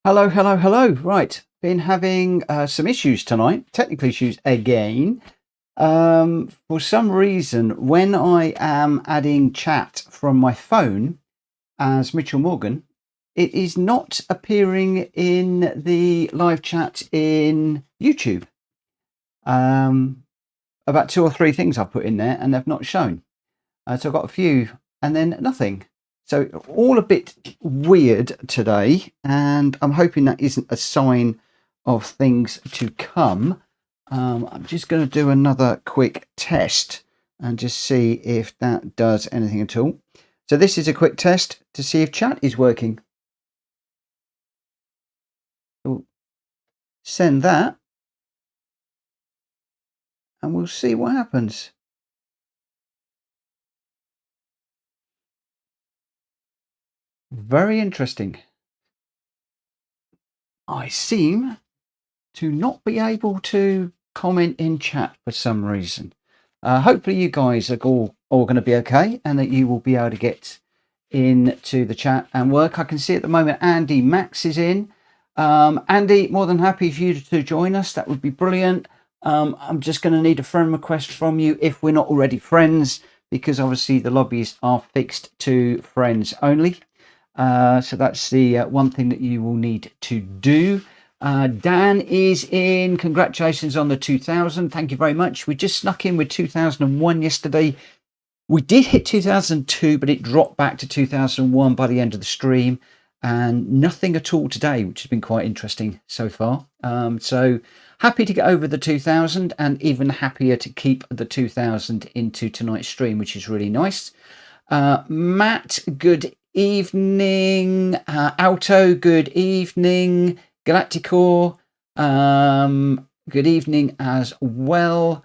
Hello, hello, hello. Right, been having some issues tonight, technical issues again. For some reason, when I am adding chat from my phone as Mitchell Morgan, it is not appearing in the live chat in YouTube. About 2 or 3 things I've put in there and they've not shown. So I've got a few and then nothing. So all a bit weird today, and I'm hoping that isn't a sign of things to come. I'm just going to do another quick test and just see if that does anything at all. So this is a quick test to see if chat is working. We'll send that and we'll see what happens. Very interesting. I seem to not be able to comment in chat for some reason. Hopefully you guys are all going to be okay and that you will be able to get into the chat and work. I can see at the moment Andy Max is in. Andy, more than happy for you to join us. That would be brilliant. I'm just going to need a friend request from you if we're not already friends, because obviously the lobbies are fixed to friends only. So that's the one thing that you will need to do. Dan is in. Congratulations on the 2000. Thank you very much. We just snuck in with 2001 yesterday. We did hit 2002, but it dropped back to 2001 by the end of the stream, and nothing at all today, which has been quite interesting so far. So happy to get over the 2000 and even happier to keep the 2000 into tonight's stream, which is really nice. Matt, good evening. Alto, good evening. Galacticor, good evening as well.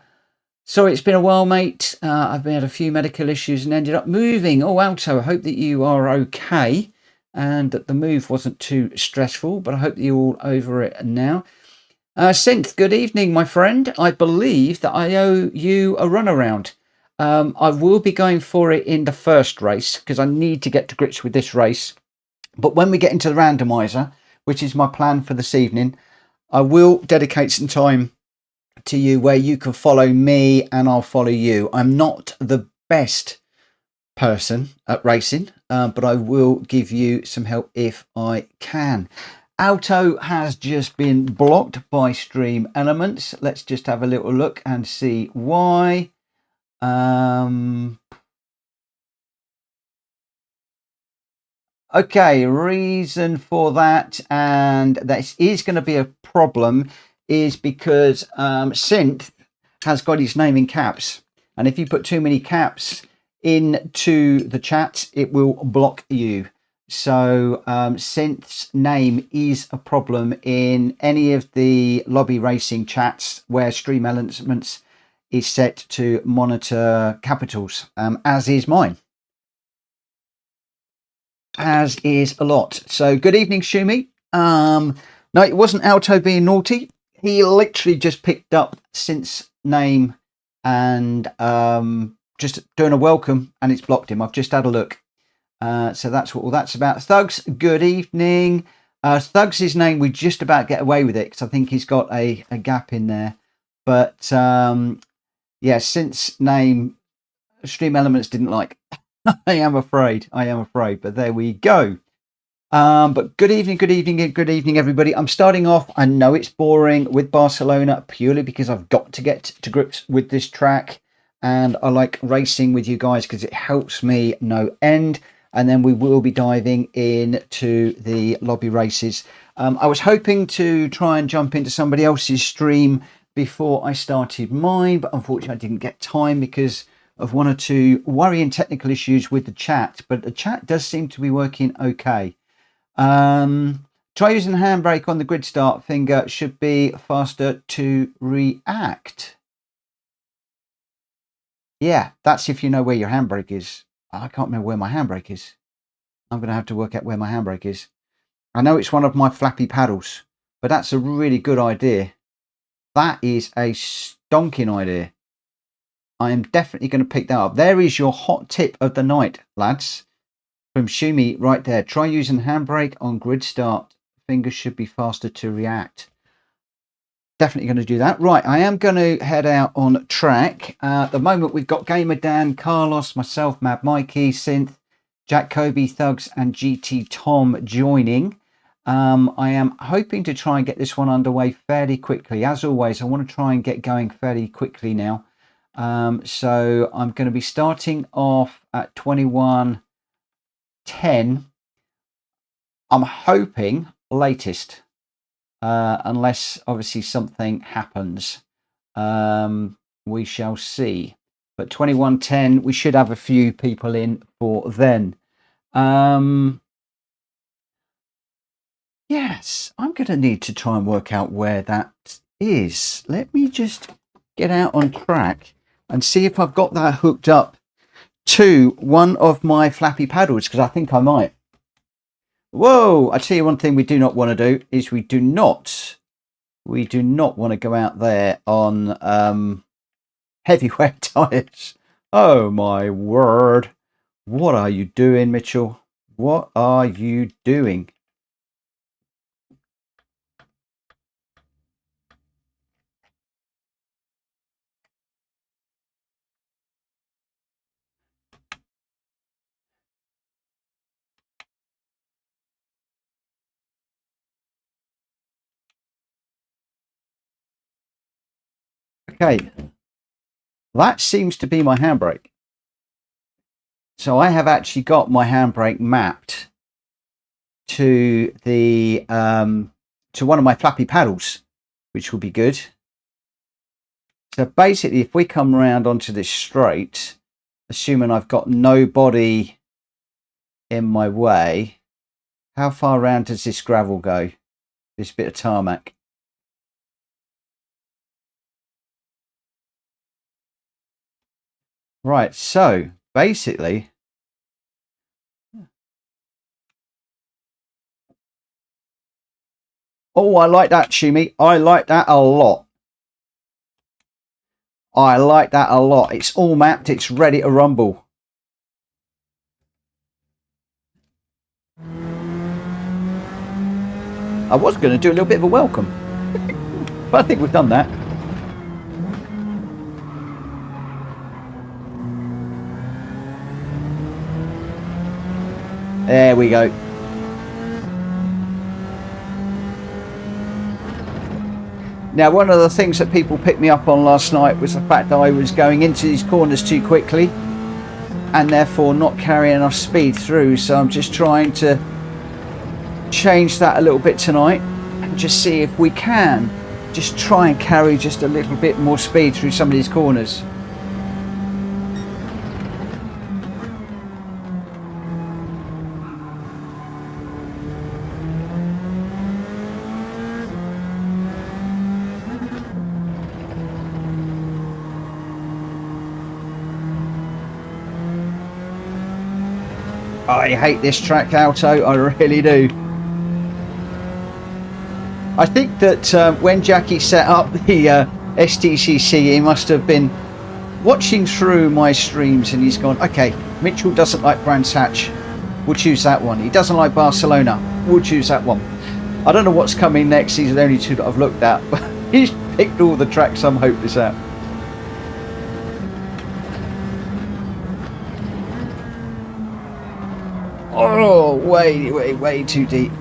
Sorry, it's been a while, mate. I've had a few medical issues and ended up moving. Oh, Alto, I hope that you are okay and that the move wasn't too stressful, but I hope that you're all over it now. Synth, good evening, my friend. I believe that I owe you a runaround. I will be going for it in the first race because I need to get to grips with this race. But when we get into the randomizer, which is my plan for this evening, I will dedicate some time to you where you can follow me and I'll follow you. I'm not the best person at racing, but I will give you some help if I can. Auto has just been blocked by Stream Elements. Let's just have a little look and see why. Okay, reason for that, and this is going to be a problem, is because Synth has got his name in caps, and if you put too many caps into the chat, it will block you. So Synth's name is a problem in any of the lobby racing chats where Stream Elements is set to monitor capitals, as is mine. As is a lot. So good evening, Shumi. No, it wasn't Alto being naughty. He literally just picked up Synth's name and just doing a welcome, and it's blocked him. I've just had a look. So that's what all that's about. Thugs, good evening. Thugs' name, we just about get away with it because I think he's got a gap in there. But yeah, Synth's name, Stream Elements didn't like. I am afraid, but there we go. But good evening, everybody. I'm starting off, I know it's boring, with Barcelona purely because I've got to get to grips with this track, and I like racing with you guys because it helps me no end. And then we will be diving into the lobby races. I was hoping to try and jump into somebody else's stream before I started mine, but unfortunately I didn't get time because of 1 or 2 worrying technical issues with the chat, but the chat does seem to be working okay. Try using the handbrake on the grid start finger, should be faster to react. Yeah, that's if you know where your handbrake is. I can't remember where my handbrake is. I'm going to have to work out where my handbrake is. I know it's one of my flappy paddles, but that's a really good idea. That is a stonking idea. I am definitely going to pick that up. There is your hot tip of the night, lads, from Shumi right there. Try using handbrake on grid start fingers should be faster to react. Definitely going to do that. Right, I am going to head out on track. At the moment, we've got Gamer Dan, Carlos, myself, Mad Mikey, Synth, Jack Kobe, Thugs, and GT Tom joining. I am hoping to try and get this one underway fairly quickly. As always, I want to try and get going fairly quickly now. So I'm going to be starting off at 21:10. I'm hoping latest. Unless obviously something happens, we shall see. But 21:10, we should have a few people in for then. Yes, I'm going to need to try and work out where that is. Let me just get out on track and see if I've got that hooked up to one of my flappy paddles, because I think I might. Whoa, I tell you one thing we do not want to do is we do not want to go out there on heavyweight tires. Oh my word. What are you doing, Mitchell? What are you doing? Okay, that seems to be my handbrake. So I have actually got my handbrake mapped to the to one of my flappy paddles, which will be good. So basically, if we come around onto this straight, assuming I've got nobody in my way, how far around does this gravel go? This bit of tarmac. Right, so basically, oh, I like that, Shumi. I like that a lot. I like that a lot. It's all mapped. It's ready to rumble. I was going to do a little bit of a welcome, but I think we've done that. There we go. Now, one of the things that people picked me up on last night was the fact that I was going into these corners too quickly and therefore not carrying enough speed through. So I'm just trying to change that a little bit tonight and just see if we can just try and carry just a little bit more speed through some of these corners. I hate this track, Alto, I really do. I think that when Jackie set up the STCC, he must have been watching through my streams and he's gone, okay, Mitchell doesn't like Brands Hatch, we'll choose that one. He doesn't like Barcelona, we'll choose that one. I don't know what's coming next, these are the only two that I've looked at, but he's picked all the tracks I'm hopeless at. Oh, way too deep.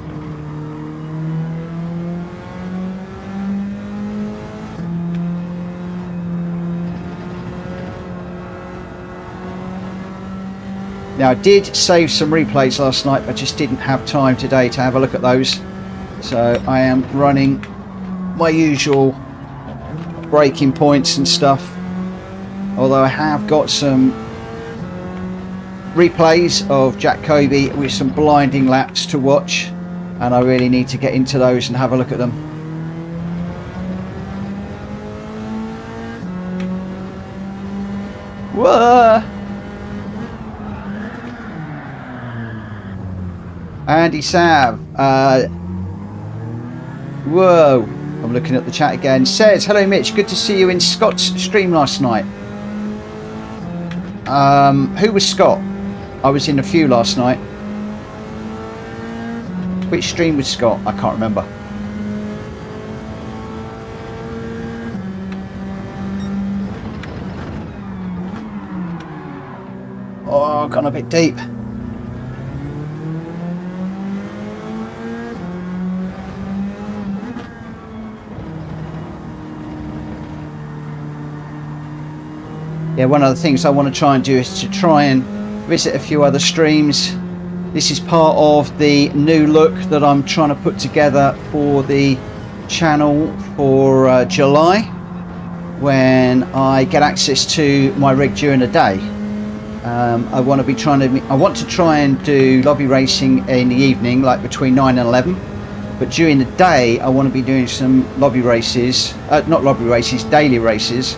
Now, I did save some replays last night, but just didn't have time today to have a look at those. So I am running my usual braking points and stuff. Although I have got some replays of Jack Kobe with some blinding laps to watch, and I really need to get into those and have a look at them. Whoa! Andy Sav, whoa, I'm looking at the chat again. Says, hello Mitch, good to see you in Scott's stream last night. Who was Scott? I was in a few last night. Which stream was Scott? I can't remember. Oh, gone a bit deep. Yeah, one of the things I want to try and do is to try and visit a few other streams. This is part of the new look that I'm trying to put together for the channel for July, when I get access to my rig during the day. I want to try and do lobby racing in the evening, like between 9 and 11. But during the day, I want to be doing some lobby races, not lobby races, daily races.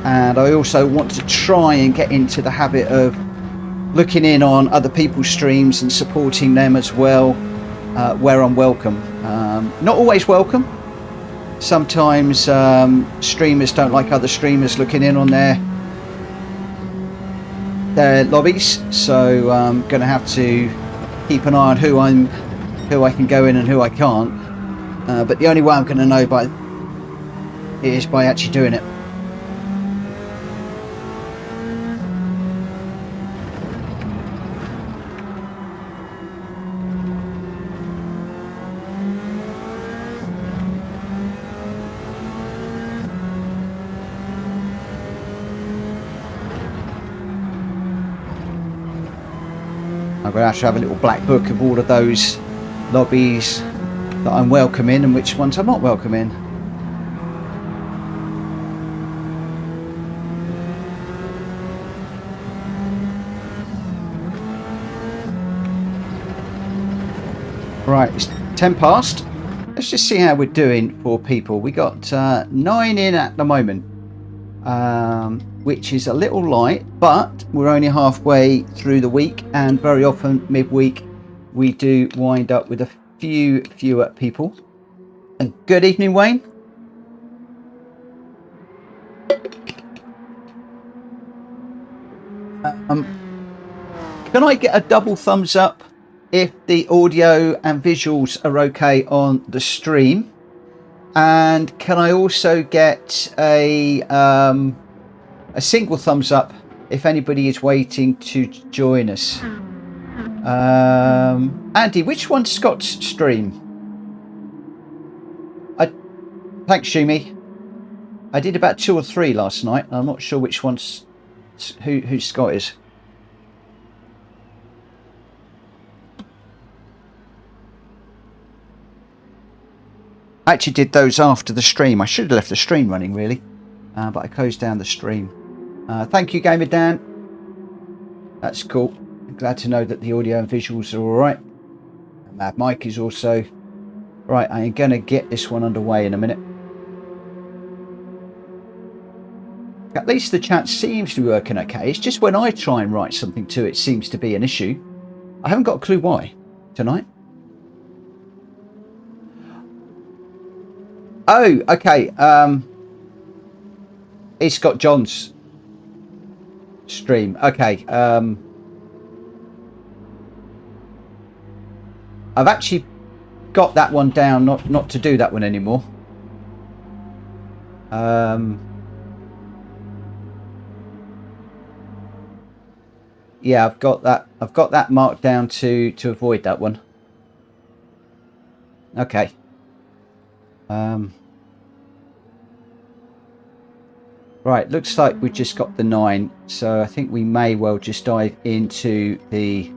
And I also want to try and get into the habit of looking in on other people's streams and supporting them as well, where I'm welcome. Not always welcome. Sometimes streamers don't like other streamers looking in on their lobbies, so I'm going to have to keep an eye on who I can go in and who I can't. But the only way I'm going to know is by actually doing it. I'm going to have a little black book of all of those lobbies that I'm welcome in and which ones I'm not welcome in. Right, it's 10 past. Let's just see how we're doing for people. We got 9 in at the moment, which is a little light, but we're only halfway through the week, and very often midweek we do wind up with a fewer people. And good evening, Wayne. Can I get a double thumbs up if the audio and visuals are okay on the stream? And can I also get a single thumbs up if anybody is waiting to join us? Andy, which one's Scott's stream? Thanks, Shumi. I did about 2 or 3 last night. I'm not sure which one's who Scott is. I actually did those after the stream. I should have left the stream running, really, but I closed down the stream. Thank you, Gamer Dan. That's cool. I'm glad to know that the audio and visuals are all right. Mad Mike is also right. I am going to get this one underway in a minute. At least the chat seems to be working okay. It's just when I try and write something to it seems to be an issue. I haven't got a clue why tonight. Oh, okay. It's got John's stream. Okay. I've actually got that one down, not to do that one anymore. Yeah, I've got that marked down to avoid that one. Okay. Right, looks like we've just got the 9, so I think we may well just dive into the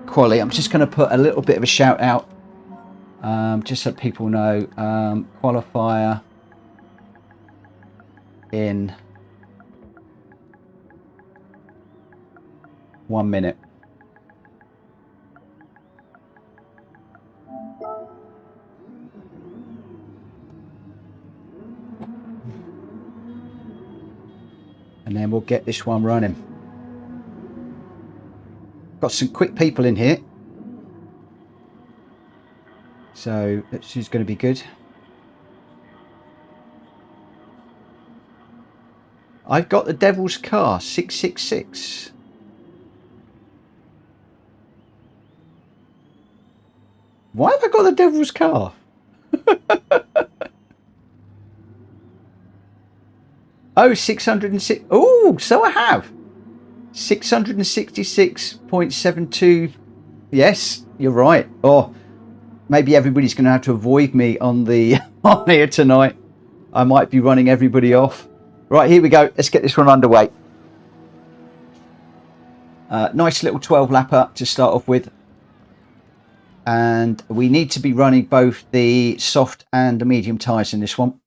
quali. I'm just going to put a little bit of a shout out, just so people know. Qualifier in 1 minute. And then we'll get this one running. Got some quick people in here, so this is going to be good. I've got the Devil's Car 666. Why have I got the devil's car? Oh, 606. Oh, so I have 666.72. Yes, you're right. Oh, maybe everybody's going to have to avoid me on the on here tonight. I might be running everybody off. Right, here we go. Let's get this one underway. Nice little 12 lapper to start off with. And we need to be running both the soft and the medium tyres in this one.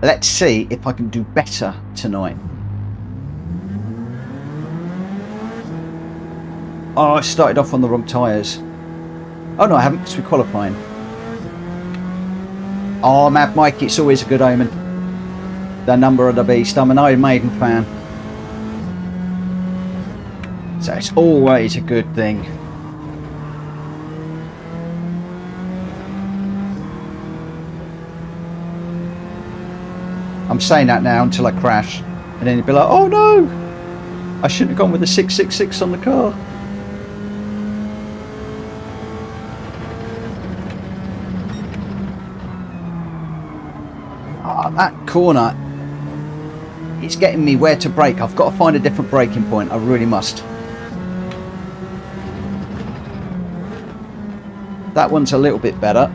Let's see if I can do better tonight. Oh, I started off on the wrong tyres. Oh no, I haven't, because we're qualifying. Oh, Mad Mike, it's always a good omen. The number of the beast. I'm an Iron Maiden fan. So it's always a good thing. I'm saying that now until I crash. And then you'll be like, oh no! I shouldn't have gone with the 666 on the car. Oh, that corner. It's getting me where to brake. I've got to find a different braking point. I really must. That one's a little bit better.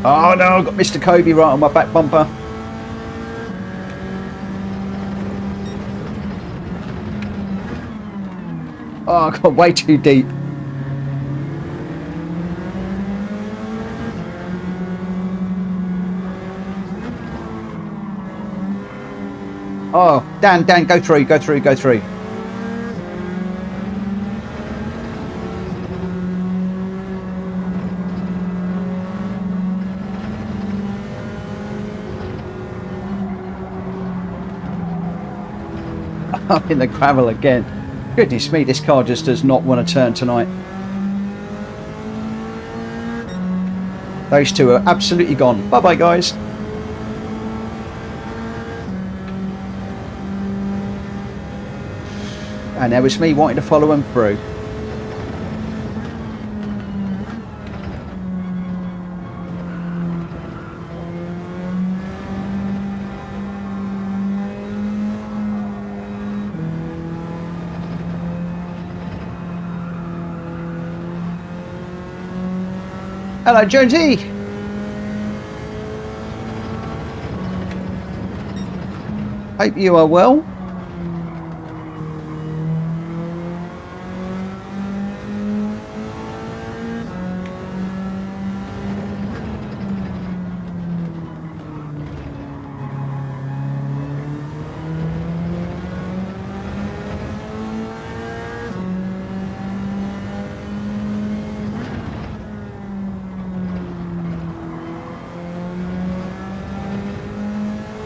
Oh no, I've got Mr. Kobe right on my back bumper. Oh, I got way too deep. Oh, Dan, go through. I'm in the gravel again. Goodness me, this car just does not want to turn tonight. Those two are absolutely gone. Bye-bye, guys. And there was me wanting to follow them through. Hello, Jonesy. Hope you are well.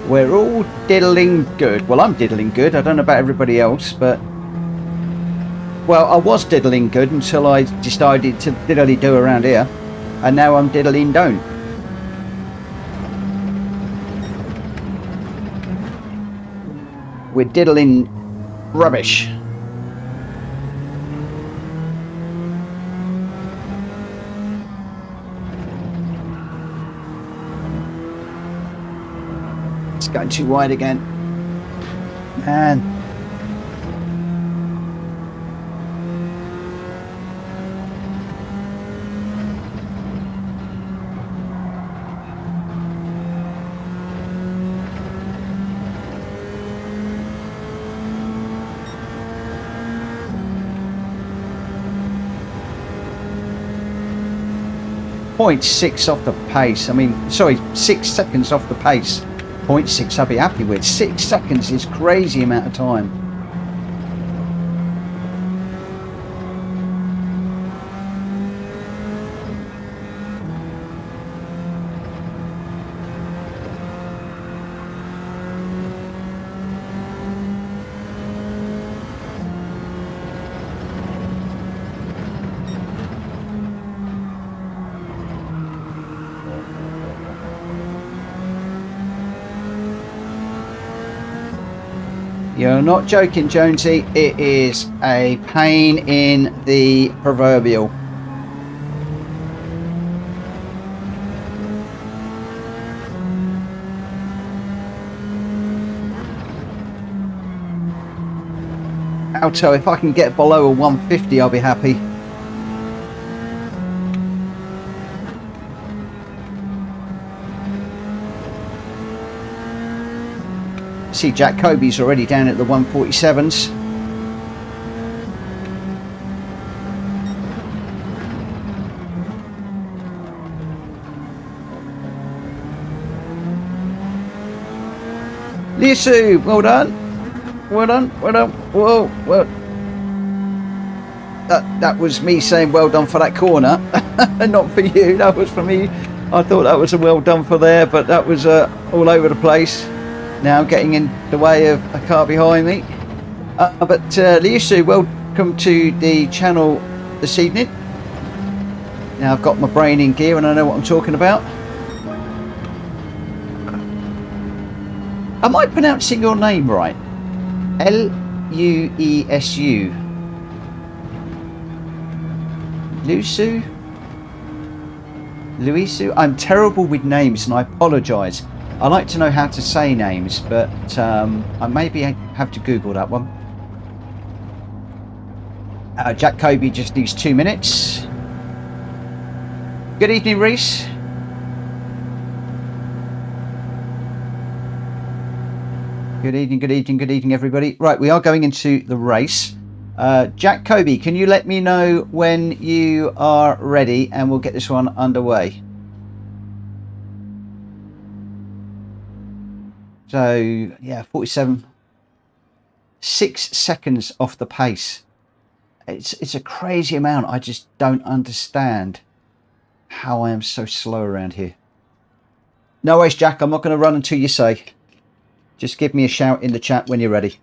We're all diddling good. Well, I'm diddling good. I don't know about everybody else, but... Well, I was diddling good until I decided to diddly do around here. And now I'm diddling don't. We're diddling rubbish. Going too wide again, man. .6 off the pace. I mean, sorry, 6 seconds off the pace. 0.6 I'll be happy with. 6 seconds is crazy amount of time. You're not joking, Jonesy. It is a pain in the proverbial. Alto, if I can get below a 150, I'll be happy. See, Jack Kobe's already down at the 147s. Lisu, well done. Well done, well done. Whoa, well. That was me saying well done for that corner. Not for you, that was for me. I thought that was a well done for there, but that was all over the place. Now getting in the way of a car behind me. But Lisu, welcome to the channel this evening. Now I've got my brain in gear and I know what I'm talking about. Am I pronouncing your name right? L-U-E-S-U. Luisu? I'm terrible with names and I apologise. I like to know how to say names, but I maybe have to Google that one. Jack Kobe just needs 2 minutes. Good evening, Reese. Good evening, everybody. Right, we are going into the race. Jack Kobe, can you let me know when you are ready and we'll get this one underway? So, yeah, 47. 6 seconds off the pace. It's a crazy amount. I just don't understand how I am so slow around here. No worries, Jack. I'm not going to run until you say. Just give me a shout in the chat when you're ready.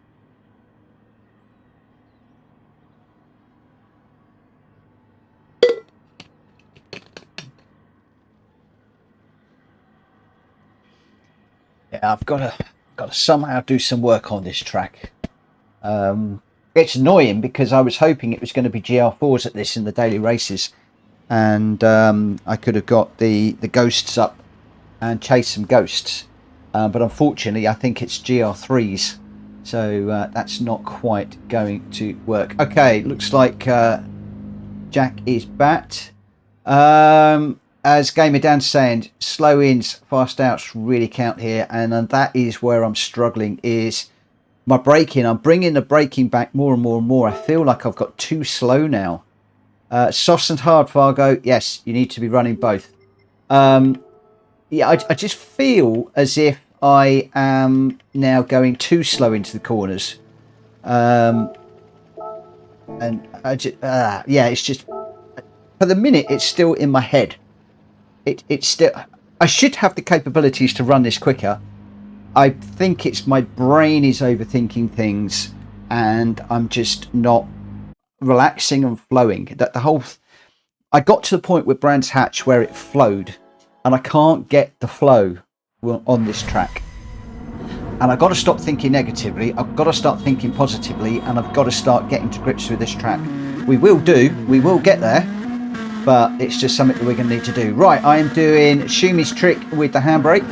Yeah, I've got to somehow do some work on this track. It's annoying because I was hoping it was going to be GR4s at this in the daily races, and I could have got the ghosts up and chased some ghosts. But unfortunately, I think it's GR3s, so that's not quite going to work. Okay, looks like Jack is back. As Gamer Dan's saying, slow ins, fast outs really count here, and that is where I'm struggling, is my braking. I'm bringing the braking back more and more and more. I feel like I've got too slow now. Softs and hard, Fargo, yes, you need to be running both. Yeah, I just feel as if I am now going too slow into the corners. And I just, yeah, it's just, for the minute, it's still in my head. It's still, I should have the capabilities to run this quicker. I think it's my brain is overthinking things and I'm just not relaxing and flowing. That the whole, I got to the point with Brands Hatch where it flowed. And I can't get the flow on this track. And I've got to stop thinking negatively. I've got to start thinking positively. And I've got to start getting to grips with this track. We will get there. But it's just something that we're going to need to do. Right, I am doing Shumi's trick with the handbrake.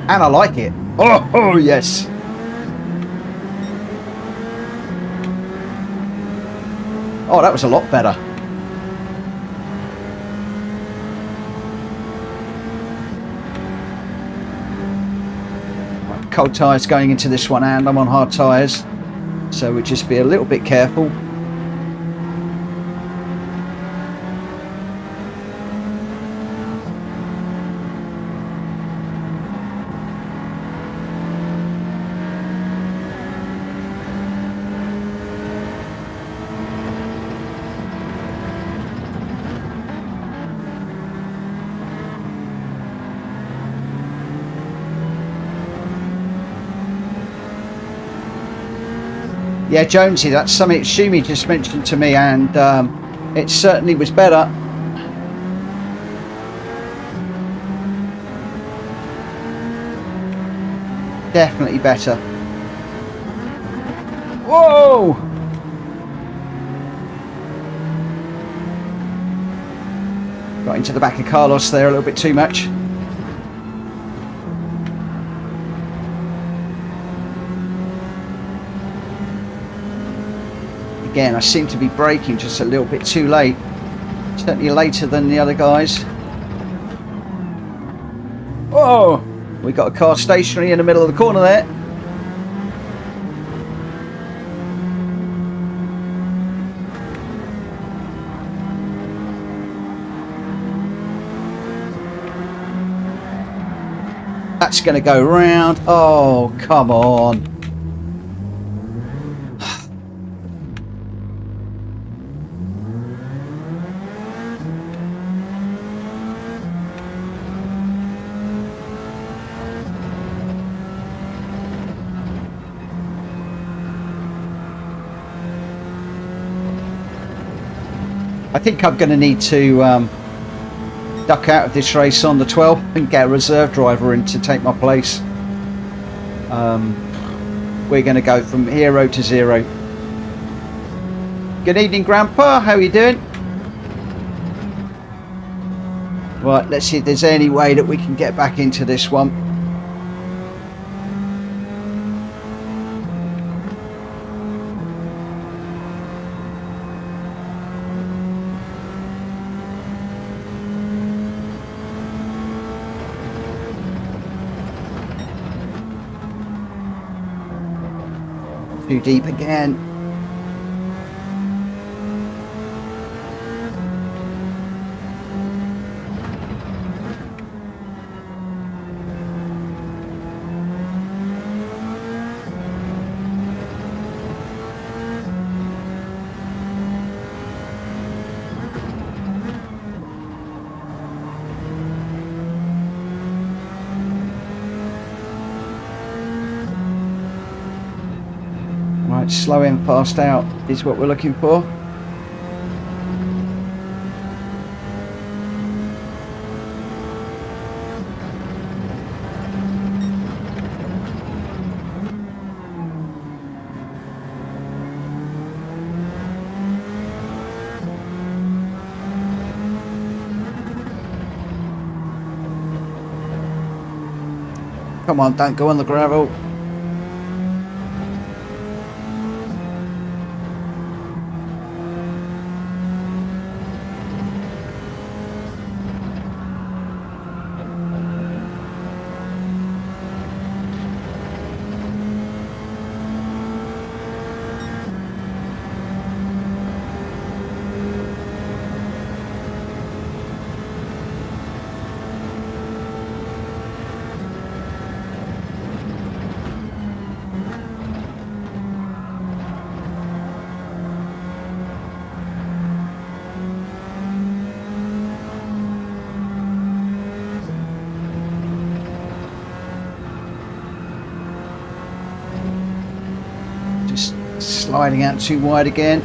And I like it. Oh yes. Oh, that was a lot better. Cold tyres going into this one, and I'm on hard tyres, so we'll just be a little bit careful. Yeah, Jonesy, that's something Shumi just mentioned to me, and it certainly was better. Definitely better. Whoa! Got into the back of Carlos there a little bit too much. Again, I seem to be braking just a little bit too late. Certainly later than the other guys. Whoa! We got a car stationary in the middle of the corner there. That's going to go round. Oh, come on. I think I'm going to need to duck out of this race on the 12 and get a reserve driver in to take my place. We're going to go from hero to zero. Good evening, Grandpa. How are you doing? Right, let's see if there's any way that we can get back into this one. Too deep again. Right, slow and fast out is what we're looking for. Come on, don't go on the gravel. Just sliding out too wide again.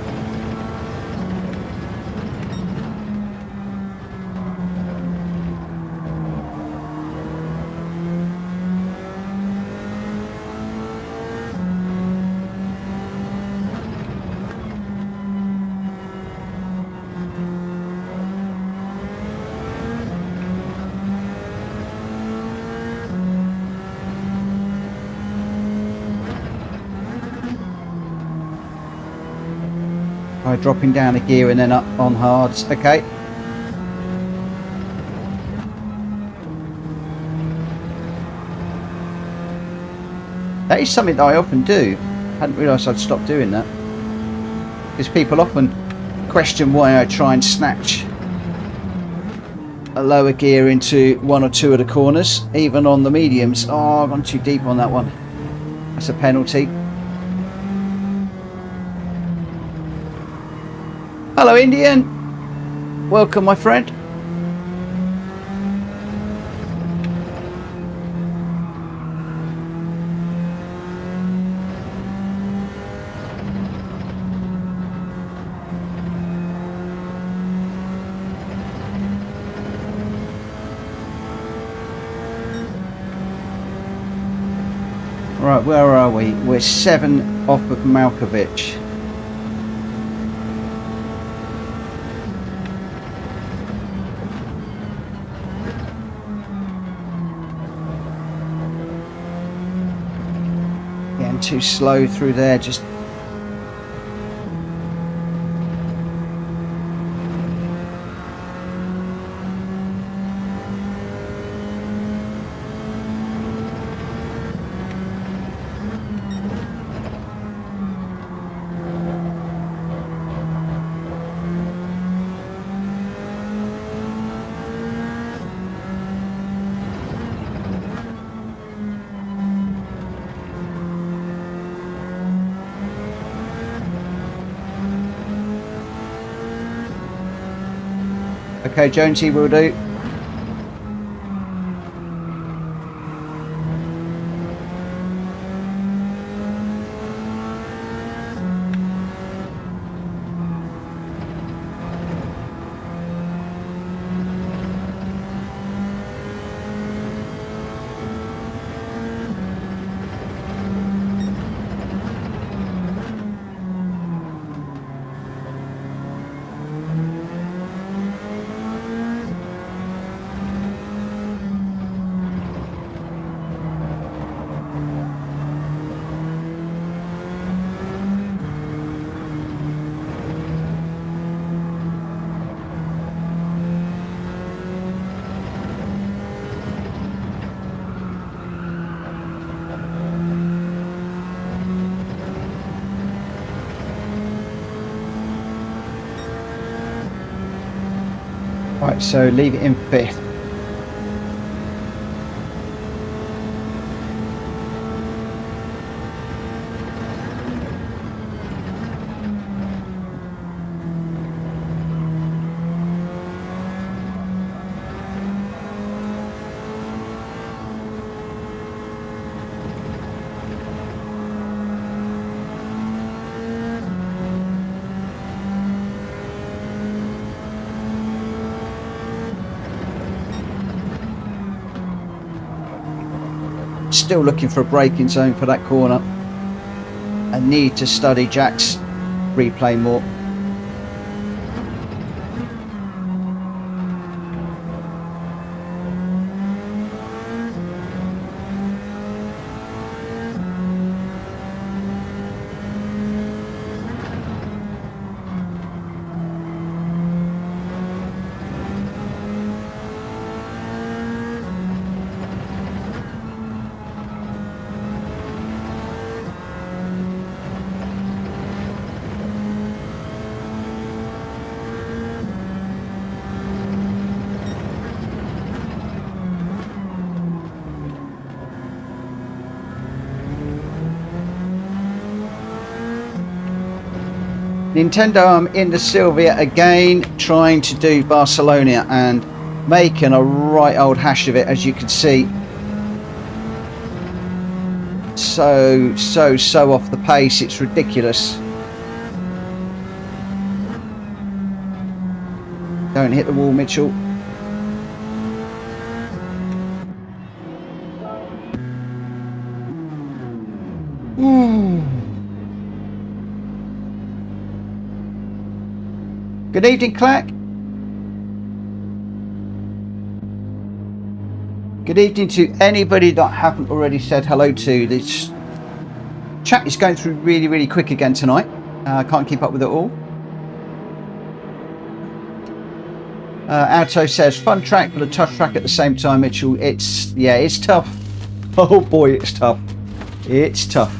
By dropping down a gear and then up on hards. Okay. That is something that I often do. I hadn't realised I'd stop doing that. Because people often question why I try and snatch a lower gear into one or two of the corners, even on the mediums. Oh, I've gone too deep on that one. That's a penalty. Hello, Indian. Welcome, my friend. Right, where are we? We're 7 off of Malkovich. Getting too slow through there, just okay, Jonesy will do. Right, so leave it in 5th. Still looking for a braking zone for that corner. I need to study Jack's replay more. Nintendo, I'm in the Sylvia again, trying to do Barcelona and making a right old hash of it, as you can see. So off the pace, it's ridiculous. Don't hit the wall, Mitchell. Good evening, Clack. Good evening to anybody that I haven't already said hello to. This chat is going through really quick again tonight. I can't keep up with it all. Alto says, fun track but a tough track at the same time, Mitchell. It's tough. Oh boy, it's tough. It's tough.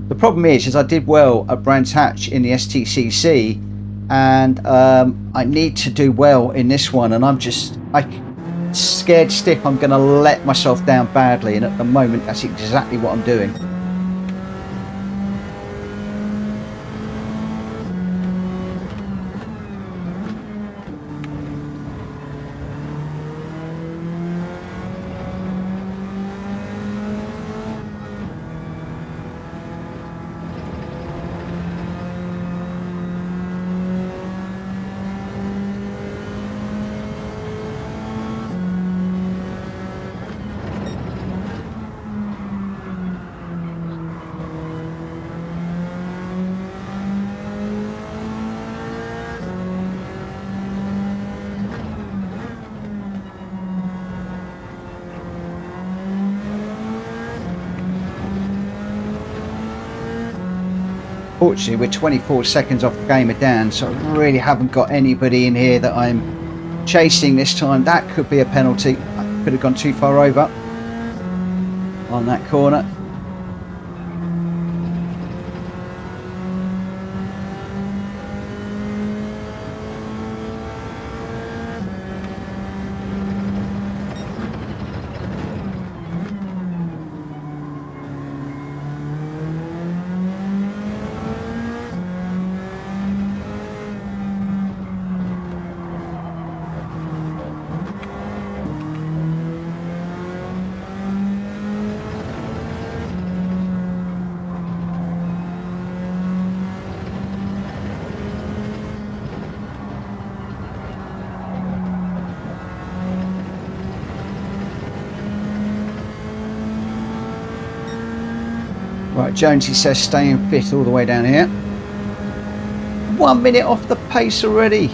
The problem is I did well at Brands Hatch in the STCC, and I need to do well in this one, and I'm scared stiff I'm going to let myself down badly, and at the moment that's exactly what I'm doing. Fortunately, we're 24 seconds off the game of Dan, so I really haven't got anybody in here that I'm chasing this time. That could be a penalty. I could have gone too far over on that corner. Right, Jonesy says stay in fifth all the way down here. 1 minute off the pace already.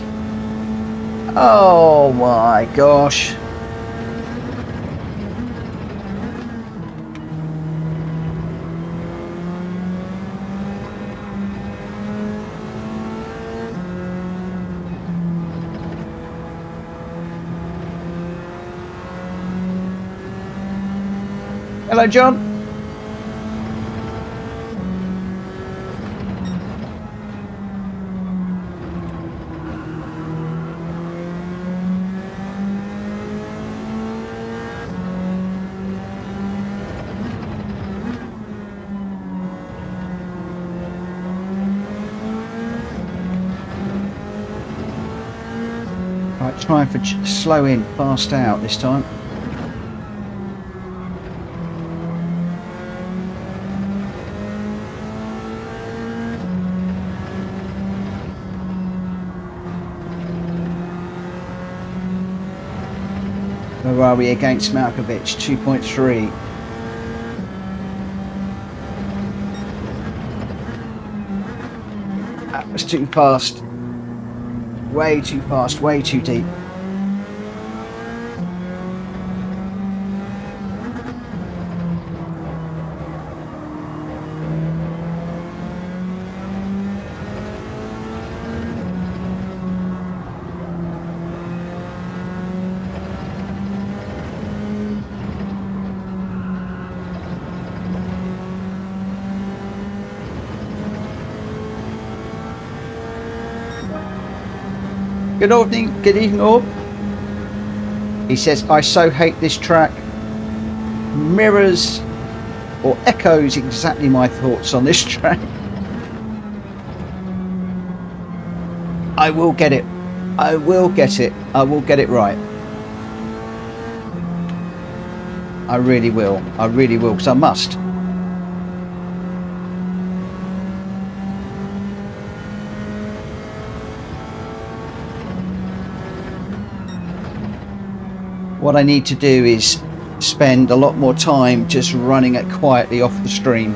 Oh my gosh. Hello, John. Right, trying for slow in, fast out this time. Where are we against Malkovich? 2.3. That was too fast. Way too fast, way too deep. Good evening, Orb. He says, I so hate this track. Mirrors or echoes exactly my thoughts on this track. I will get it. I will get it. I will get it right. I really will. I really will, because I must. What I need to do is spend a lot more time just running it quietly off the stream.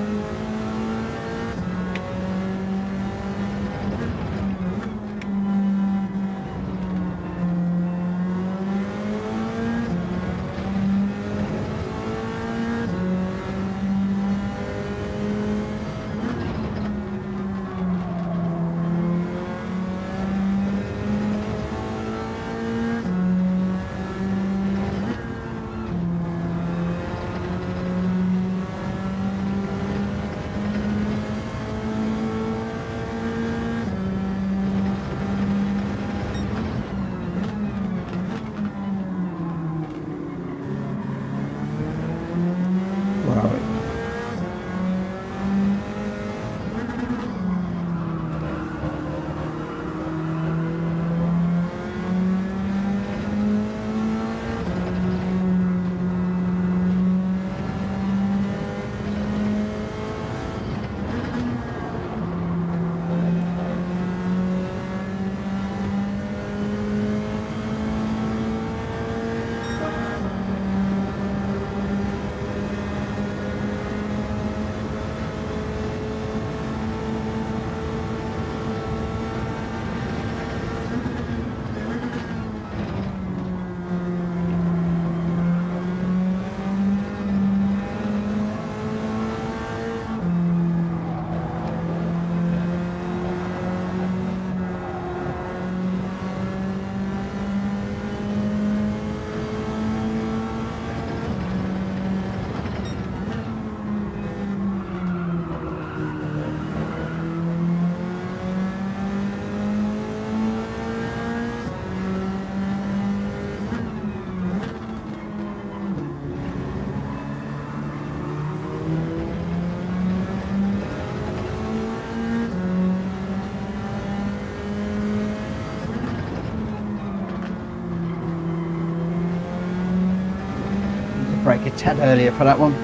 brake a tad earlier for that one.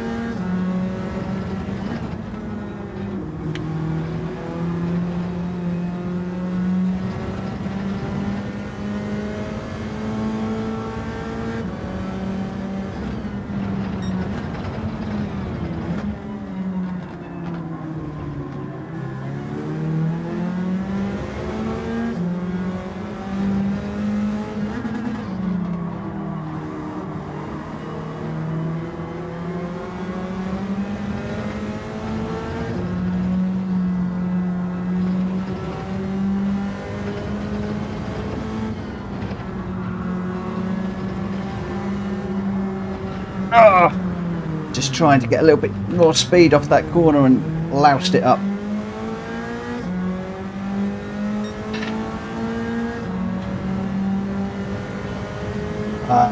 Oh, just trying to get a little bit more speed off that corner and loused it up.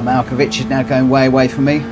Malkovich is now going way away from me.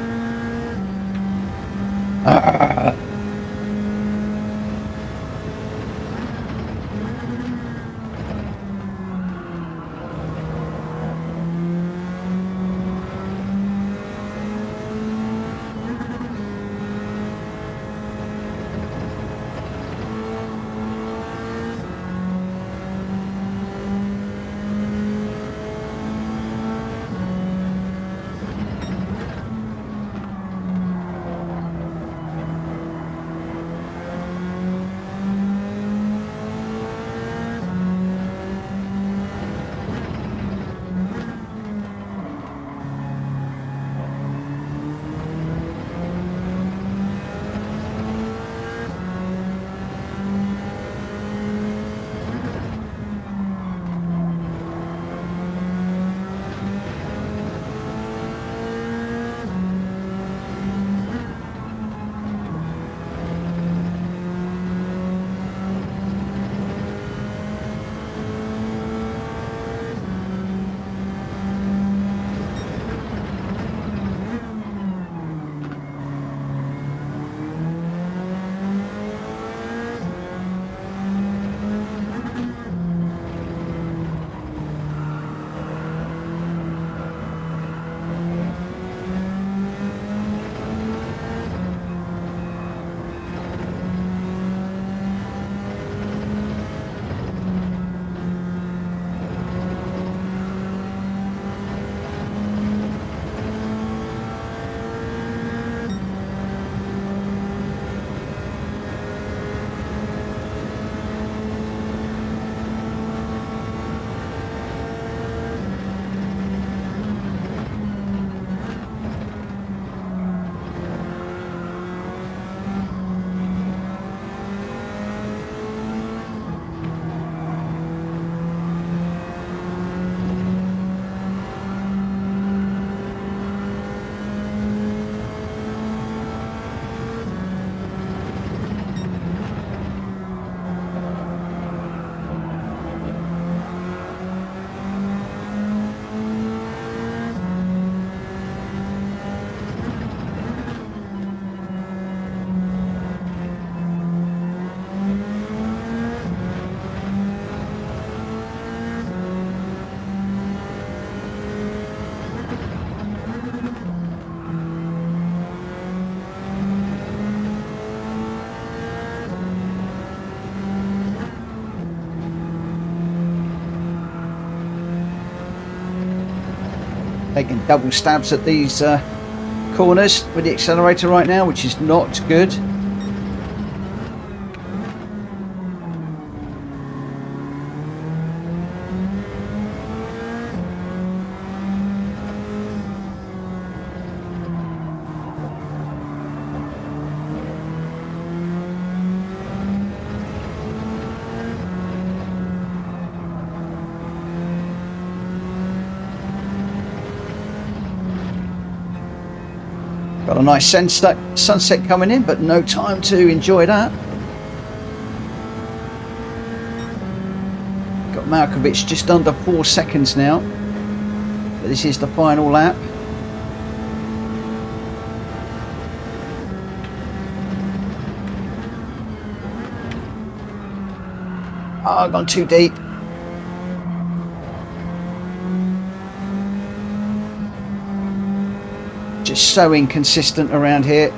Taking double stabs at these corners with the accelerator right now, which is not good. Got a nice sunset coming in, but no time to enjoy that. Got Malkovich just under 4 seconds now. But this is the final lap. Oh, I've gone too deep. Just so inconsistent around here.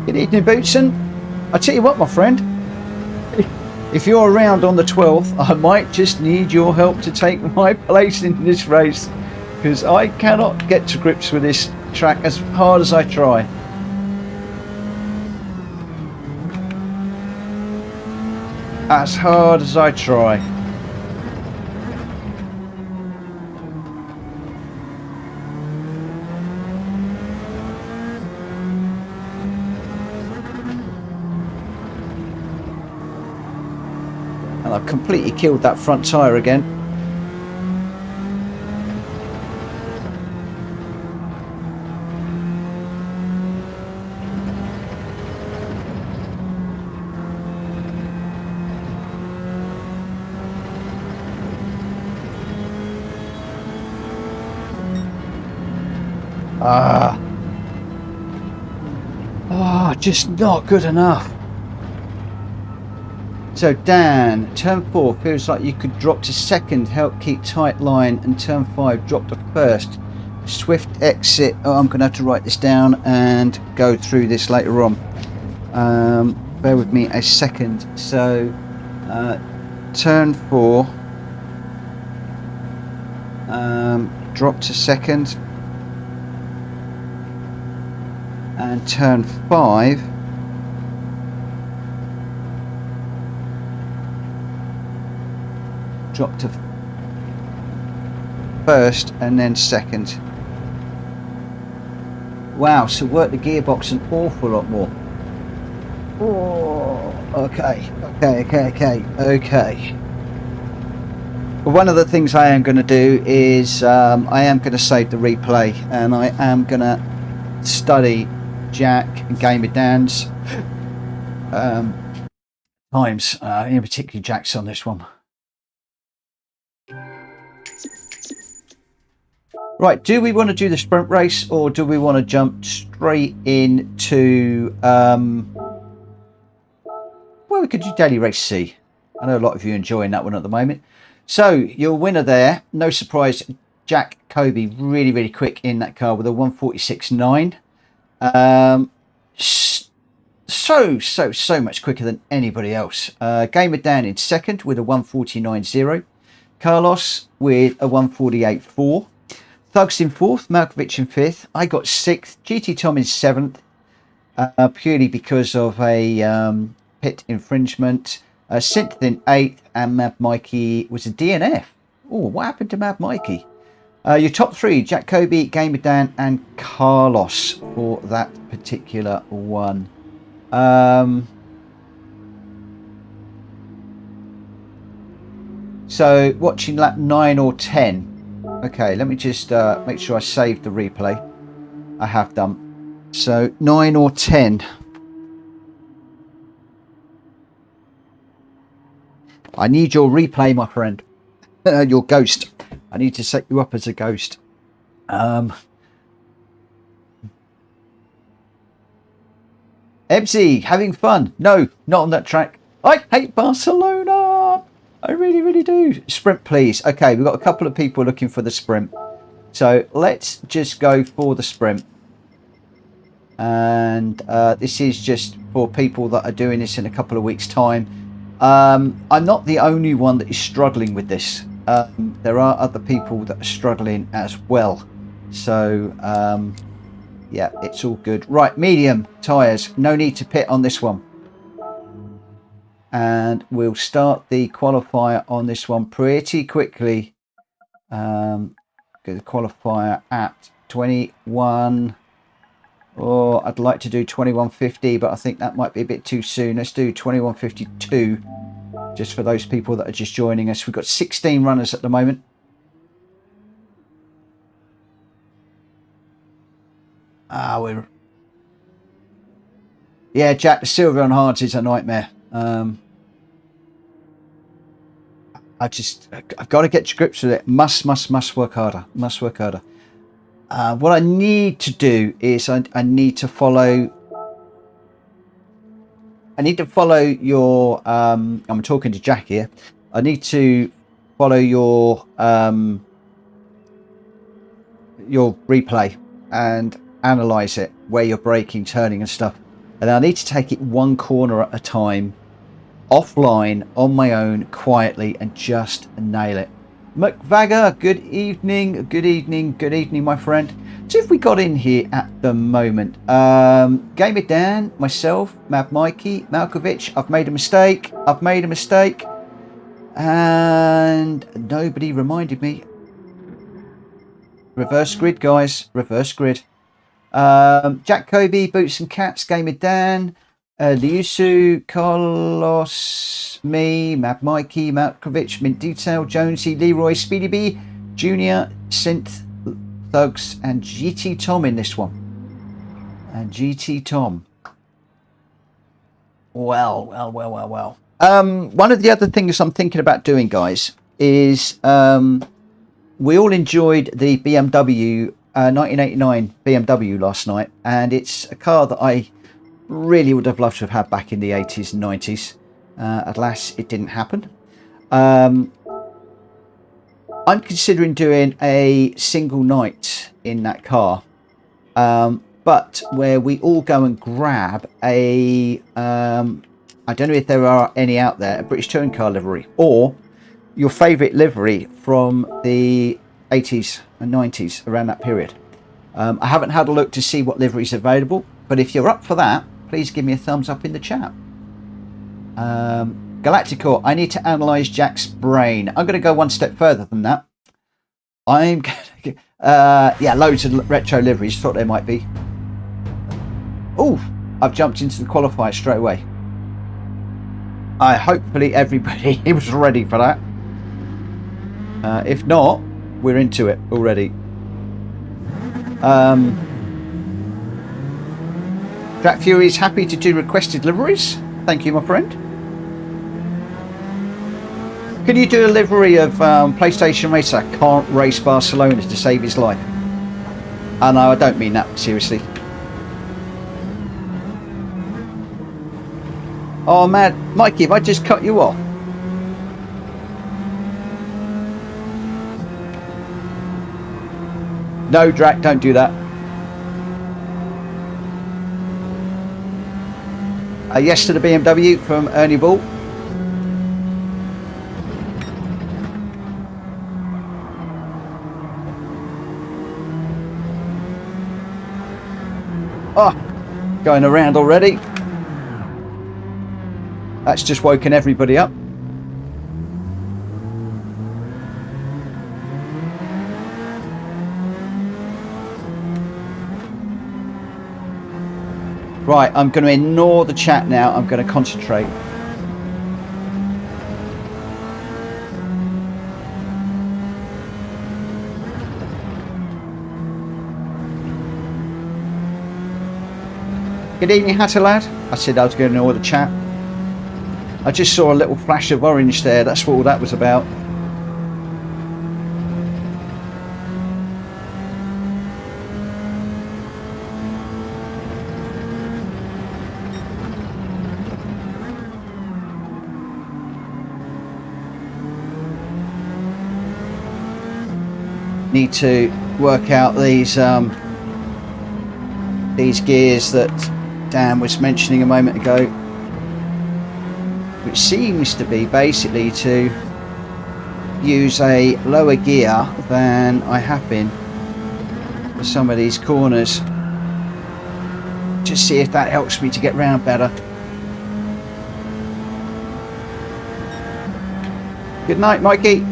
Good evening, Bootson. I tell you what, my friend, if you're around on the 12th, I might just need your help to take my place in this race, because I cannot get to grips with this track as hard as I try. As hard as I try. And I've completely killed that front tyre again. Just not good enough. So Dan, turn 4 feels like you could drop to second, help keep tight line, and turn 5 drop to first. Swift exit. Oh, I'm going to have to write this down and go through this later on. Bear with me a second. So turn 4, drop to second, and turn 5 drop to first and then second. Wow, so work the gearbox an awful lot more. Oh, okay. Well, one of the things I am going to do is I am going to save the replay, and I am going to study Jack and Gamer Dan's times, in particular Jack's on this one. Right, do we want to do the sprint race, or do we want to jump straight into well, we could do daily race C. I know a lot of you are enjoying that one at the moment. So your winner there, no surprise, Jack Kobe, really quick in that car with a 146.9. So much quicker than anybody else. Gamer Dan in second with a 149.0. Carlos with a 148.4. Thugs in fourth, Malkovich in fifth. I got sixth. GT Tom in seventh, purely because of a pit infringement. Synth in eighth, and Mad Mikey was a DNF. Oh, what happened to Mad Mikey? Your top three, Jack Kobe, Gamer Dan, and Carlos for that particular one. So watching lap 9 or 10. Okay, let me just make sure I saved the replay. I have done. So 9 or 10. I need your replay, my friend. Your ghost. I need to set you up as a ghost. Ebsy, having fun? No, not on that track. I hate Barcelona. I really do. Sprint, please. Okay, we've got a couple of people looking for the sprint. So let's just go for the sprint. And this is just for people that are doing this in a couple of weeks' time. I'm not the only one that is struggling with this. There are other people that are struggling as well. So, yeah, it's all good. Right, medium tyres. No need to pit on this one. And we'll start the qualifier on this one pretty quickly. Get the qualifier at 21. Or I'd like to do 21.50, but I think that might be a bit too soon. Let's do 21.52, just for those people that are just joining us. We've got 16 runners at the moment. Yeah, Jack, the silver on hards is a nightmare. I've got to get to grips with it. Must work harder. Must work harder. What I need to do is I need to follow. I need to follow your. I'm talking to Jack here. I need to follow your replay and analyze it, where you're braking, turning, and stuff. And I need to take it one corner at a time, offline, on my own, quietly, and just nail it. McVagger, good evening, good evening, good evening, my friend. So if we got in here at the moment, Gamer Dan, myself, Mad Mikey, Malkovich, I've made a mistake, and nobody reminded me. Reverse grid, guys, reverse grid. Jack Kobe, Boots and Cats, Gamer Dan, Liusu, Carlos, me, Mad Mikey, Malkovich, Mint Detail, Jonesy, Leroy, Speedy B, Junior, Synth, Thugs, and GT Tom in this one. And GT Tom. Well. One of the other things I'm thinking about doing, guys, is we all enjoyed the BMW 1989 BMW last night, and it's a car that I really would have loved to have had back in the 80s and 90s. Alas, it didn't happen. I'm considering doing a single night in that car, but where we all go and grab a I don't know if there are any out there, a British touring car livery or your favourite livery from the 80s and 90s, around that period. I haven't had a look to see what livery is available, but if you're up for that, please give me a thumbs up in the chat. Galacticor, I need to analyse Jack's brain. I'm going to go one step further than that. I'm going to, yeah, loads of retro liveries, thought there might be. Oh, I've jumped into the qualifier straight away. Hopefully everybody was ready for that. If not, we're into it already. Jack Fury is happy to do requested liveries. Thank you, my friend. Can you do a livery of PlayStation Racer can't race Barcelona to save his life? Oh no, I don't mean that seriously. Oh man, Mikey, if I just cut you off. No, Drac, don't do that. Yes to the BMW from Ernie Ball. Oh, going around already. That's just woken everybody up. Right, I'm going to ignore the chat now. I'm going to concentrate. Good evening, Hatter lad. I said I was going to ignore the chat. I just saw a little flash of orange there. That's what all that was about. Need to work out these gears that Dan was mentioning a moment ago, which seems to be basically to use a lower gear than I have been for some of these corners. Just see if that helps me to get round better. Good night, Mikey.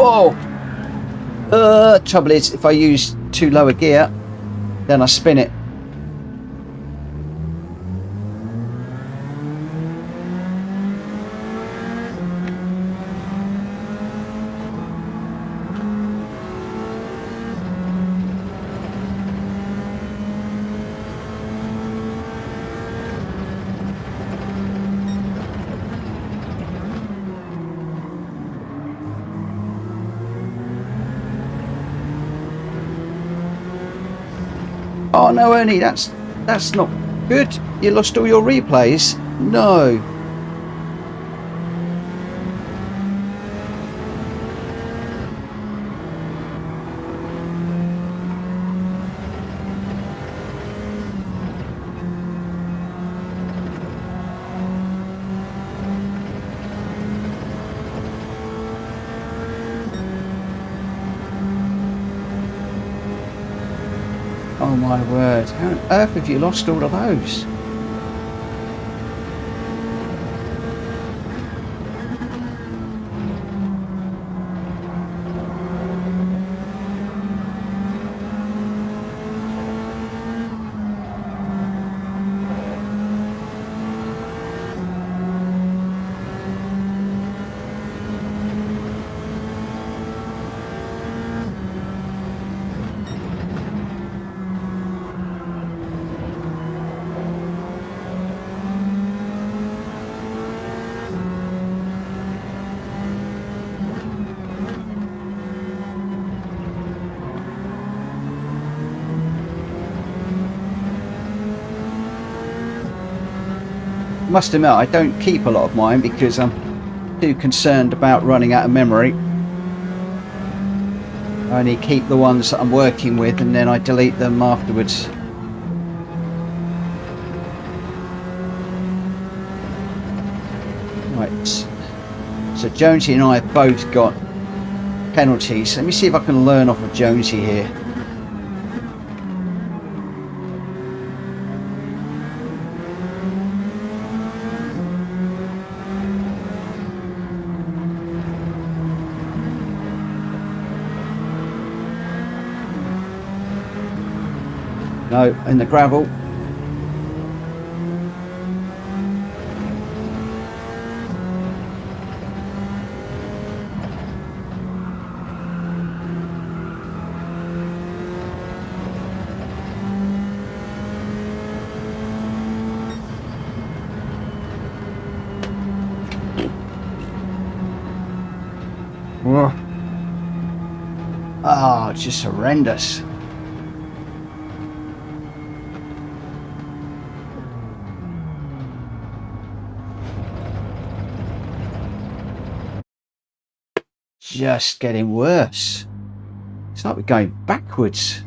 Whoa! Trouble is, if I use too low a gear, then I spin it. Oh no, Ernie, that's not good. You lost all your replays. No. Oh my word, how on earth have you lost all of those? Must admit, I don't keep a lot of mine because I'm too concerned about running out of memory. I only keep the ones that I'm working with and then I delete them afterwards. Right, so Jonesy and I have both got penalties. Let me see if I can learn off of Jonesy here. No, in the gravel. Oh, it's just horrendous. Just getting worse. It's like we're going backwards.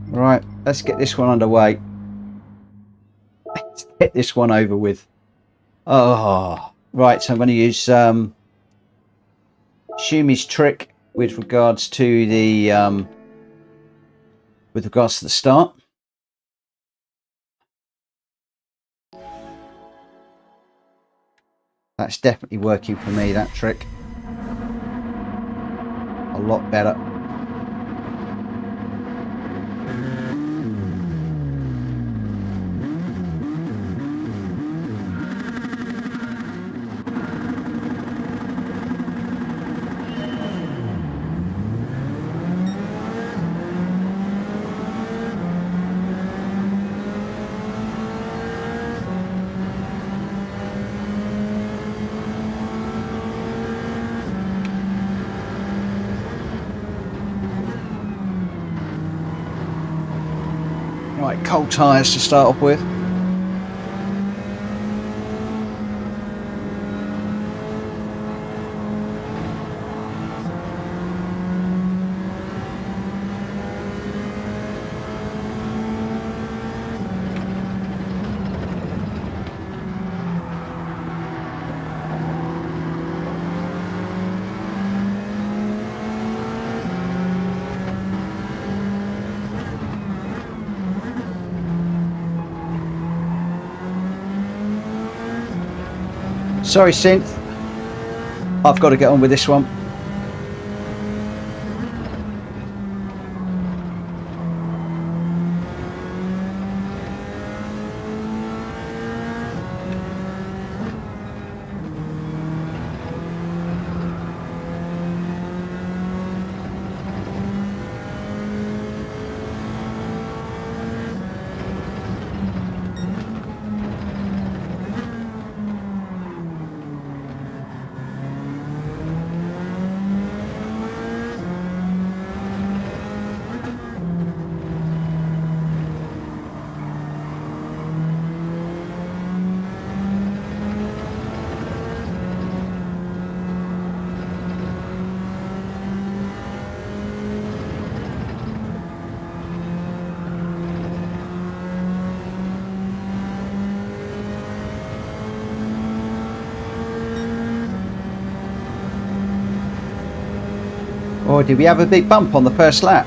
Right, let's get this one underway. Let's get this one over with. Oh, right, so I'm going to use Shumi's trick with regards to the start. That's definitely working for me, that trick. A lot better. Right, cold tyres to start off with. Sorry, Synth. I've got to get on with this one. Or did we have a big bump on the first lap?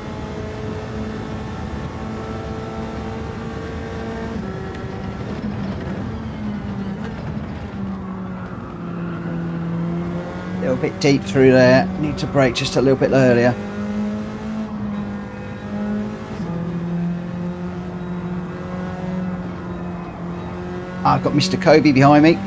A little bit deep through there. Need to brake just a little bit earlier. I've got Mr. Kobe behind me.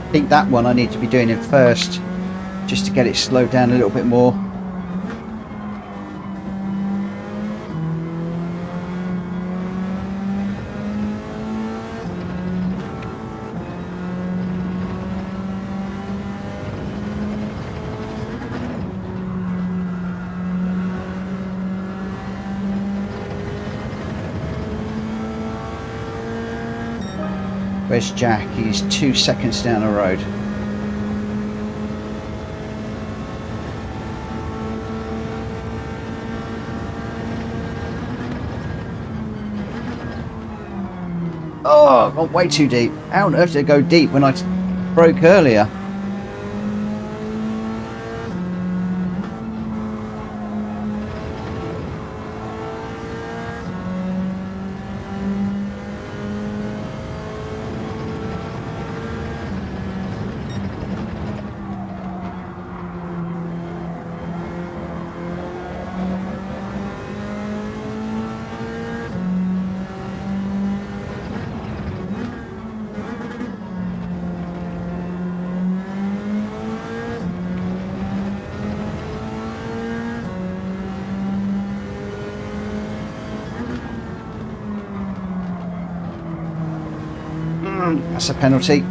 I think that one I need to be doing it first, just to get it slowed down a little bit more. Where's Jack? He's 2 seconds down the road. Oh, I got way too deep. How on earth did I go deep when I broke earlier. That's a penalty.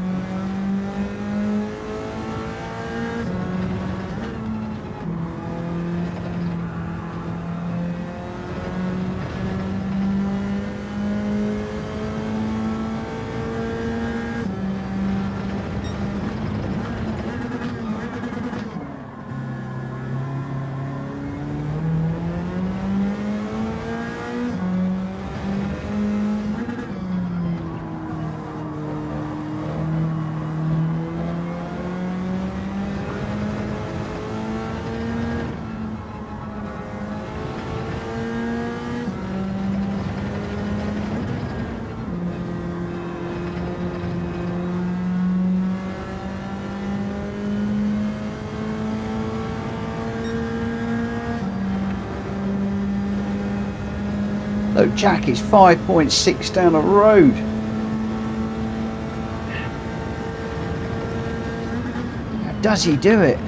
Look, Jack is 5.6 down the road. How does he do it?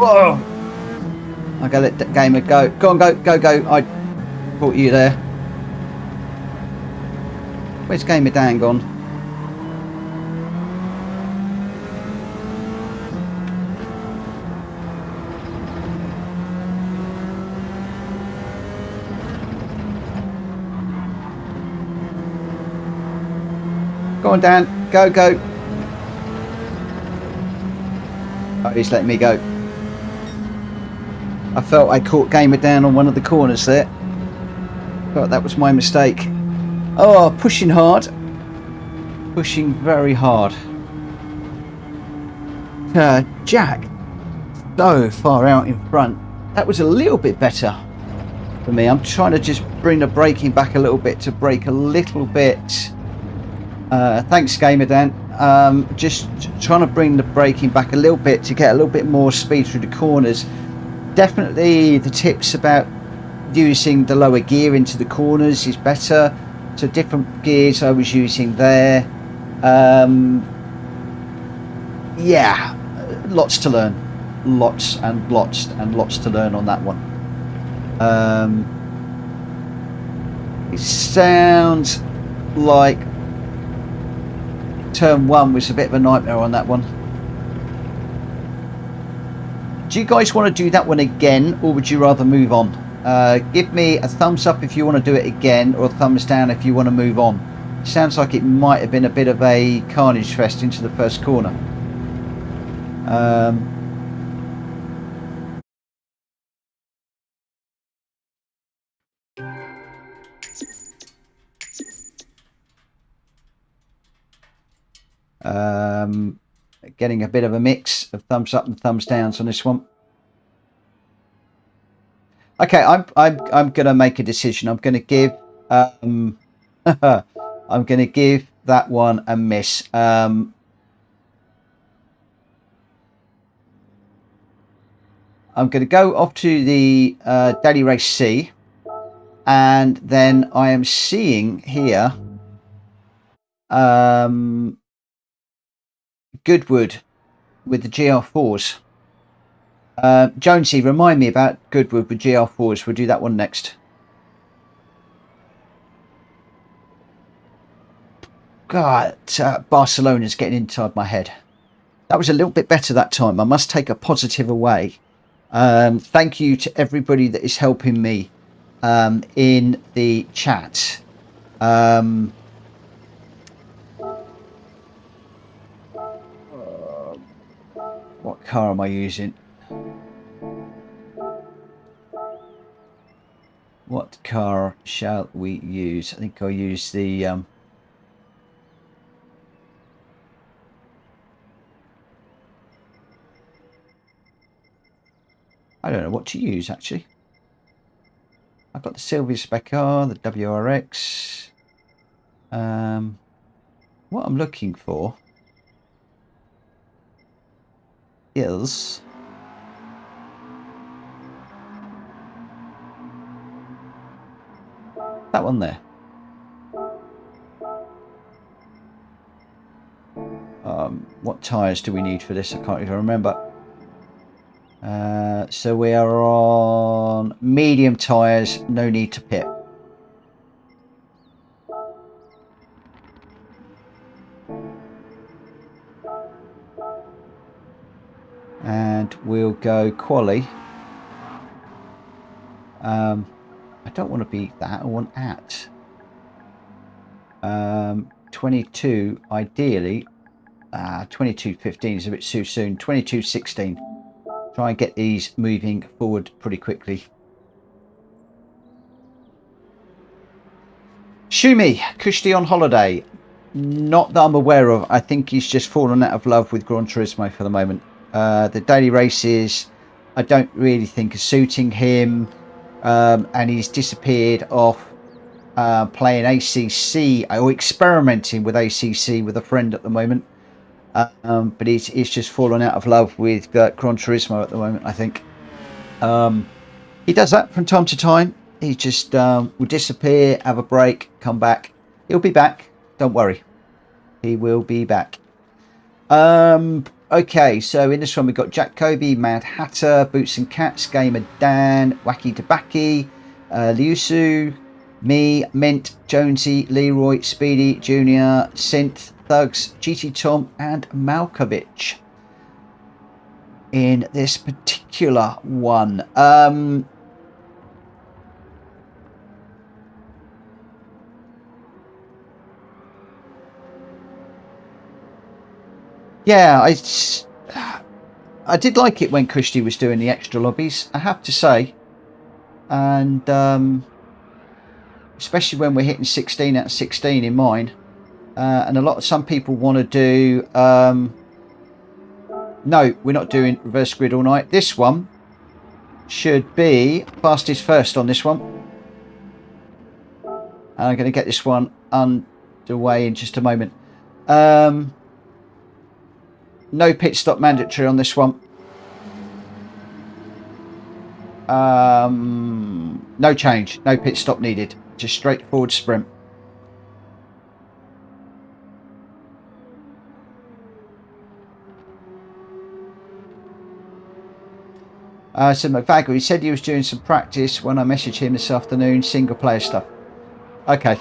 Whoa! I'm gonna let that gamer go. Go on, go. I caught you there. Where's Gamer Dan gone? Go on, Dan. Go, go. Oh, he's letting me go. I felt I caught Gamer Dan on one of the corners there. But that was my mistake. Oh, pushing hard. Pushing very hard. Jack, so far out in front. That was a little bit better for me. I'm trying to just bring the braking back a little bit to brake a little bit. Thanks, Gamer Dan. Just trying to bring the braking back a little bit to get a little bit more speed through the corners. Definitely the tips about using the lower gear into the corners is better. So different gears I was using there. Yeah, lots to learn. Lots and lots and lots to learn on that one. It sounds like turn 1 was a bit of a nightmare on that one. Do you guys want to do that one again, or would you rather move on? Give me a thumbs up if you want to do it again, or a thumbs down if you want to move on. Sounds like it might have been a bit of a carnage fest into the first corner. Getting a bit of a mix of thumbs up and thumbs downs on this one. Okay, I'm gonna make a decision. I'm gonna give I'm gonna give that one a miss. I'm gonna go off to the Daily Race C, and then I am seeing here Goodwood with the GR4s. Jonesy, remind me about Goodwood with GR4s. We'll do that one next. God, Barcelona's getting inside my head. That was a little bit better that time. I must take a positive away. Thank you to everybody that is helping me in the chat. What car am I using? What car shall we use? I think I'll use the I don't know what to use actually. I've got the Sylvia Spec car, the WRX. What I'm looking for is that one there. What tyres do we need for this? I can't even remember. So we are on medium tyres, no need to pit. And we'll go qually. I don't want to be that, I want at 22 ideally. 22.15 is a bit too soon. 22.16. Try and get these moving forward pretty quickly. Shumi, Kushti on holiday. Not that I'm aware of. I think he's just fallen out of love with Gran Turismo for the moment. The daily races I don't really think are suiting him. And he's disappeared off playing ACC or experimenting with ACC with a friend at the moment. But he's just fallen out of love with Gran Turismo at the moment, I think. He does that from time to time. He just will disappear, have a break, come back. He'll be back. Don't worry. He will be back. Okay, so in this one we've got Jack Kobe, Mad Hatter, Boots and Cats, Gamer Dan, Wacky Tobacco, Liusu, Me, Mint, Jonesy, Leroy, Speedy, Junior, Synth, Thugs, GT Tom, and Malkovich in this particular one. Yeah, I did like it when Kushti was doing the extra lobbies, I have to say. And especially when we're hitting 16 out of 16 in mine. And some people want to do... no, we're not doing reverse grid all night. This one should be fastest first on this one. And I'm going to get this one underway in just a moment. No pit stop mandatory on this one. No change, no pit stop needed. Just straightforward sprint. So McVaggle, he said he was doing some practice when I messaged him this afternoon, single player stuff. Okay.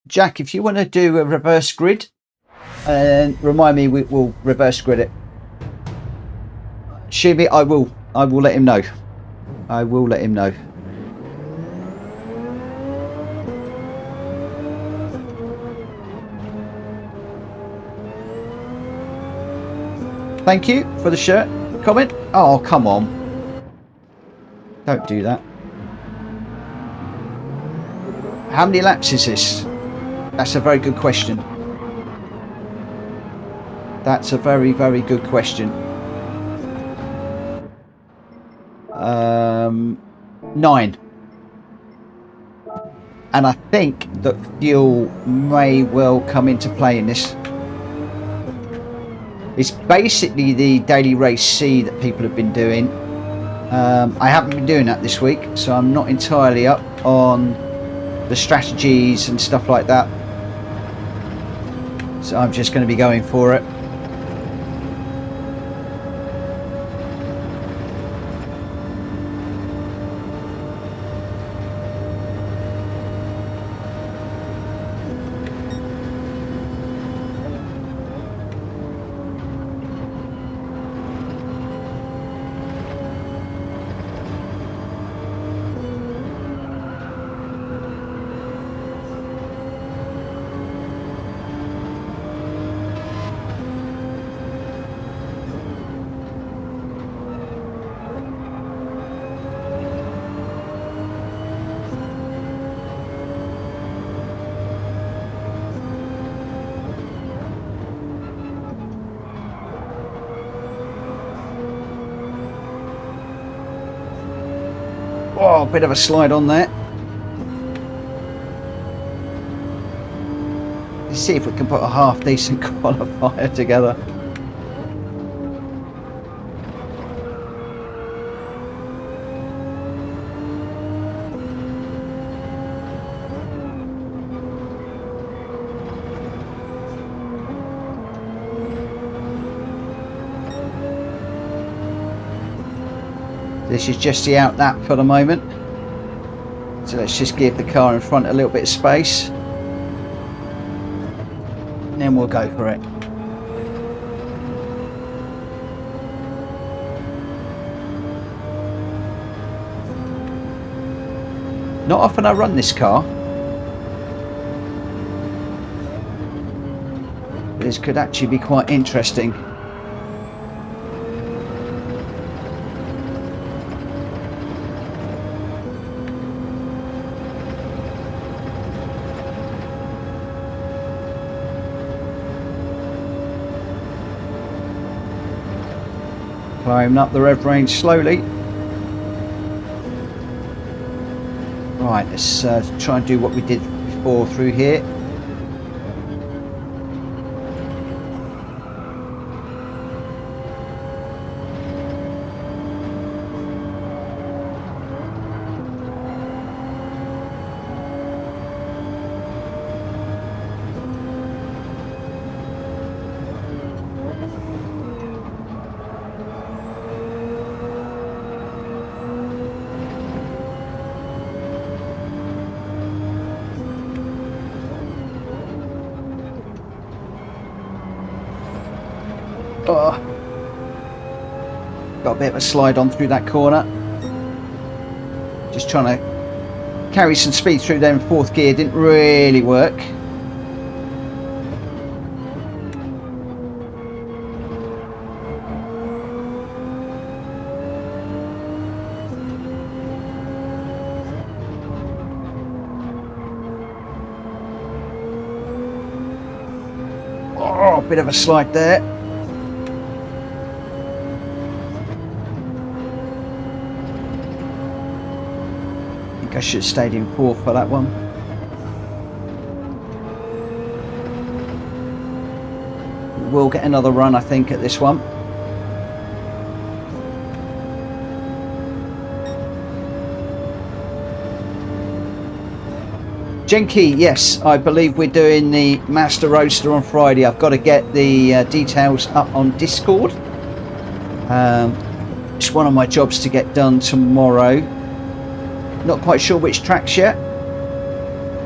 Jack, if you want to do a reverse grid, and remind me, we'll reverse grid it. Shimi, I will let him know. I will let him know. Thank you for the shirt comment. Oh, come on. Don't do that. How many laps is this? That's a very good question. That's a very, very good question. 9. And I think that fuel may well come into play in this. It's basically the daily race C that people have been doing. I haven't been doing that this week, so I'm not entirely up on the strategies and stuff like that. So I'm just going to be going for it. Oh, a bit of a slide on there. Let's see if we can put a half decent qualifier together. This is just the out lap for the moment. So let's just give the car in front a little bit of space. And then we'll go for it. Not often I run this car. This could actually be quite interesting. Climbing up the rev range slowly. Right, let's try and do what we did before through here. Oh, got a bit of a slide on through that corner. Just trying to carry some speed through there in fourth gear. Didn't really work. Oh, a bit of a slide there. I think I should have stayed in fourth for that one. We'll get another run, I think, at this one. Jenky, yes, I believe we're doing the Master Roadster on Friday. I've got to get the details up on Discord. It's one of my jobs to get done tomorrow. Not quite sure which tracks yet.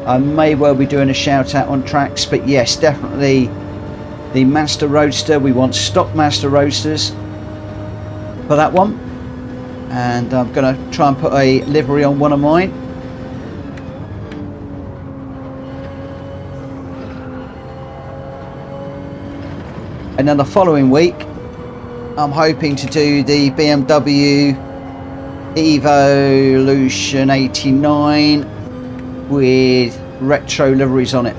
I may well be doing a shout out on tracks, but yes, definitely the Master Roadster. We want stock Master Roadsters for that one. And I'm going to try and put a livery on one of mine. And then the following week, I'm hoping to do the BMW Evolution 89 with retro liveries on it.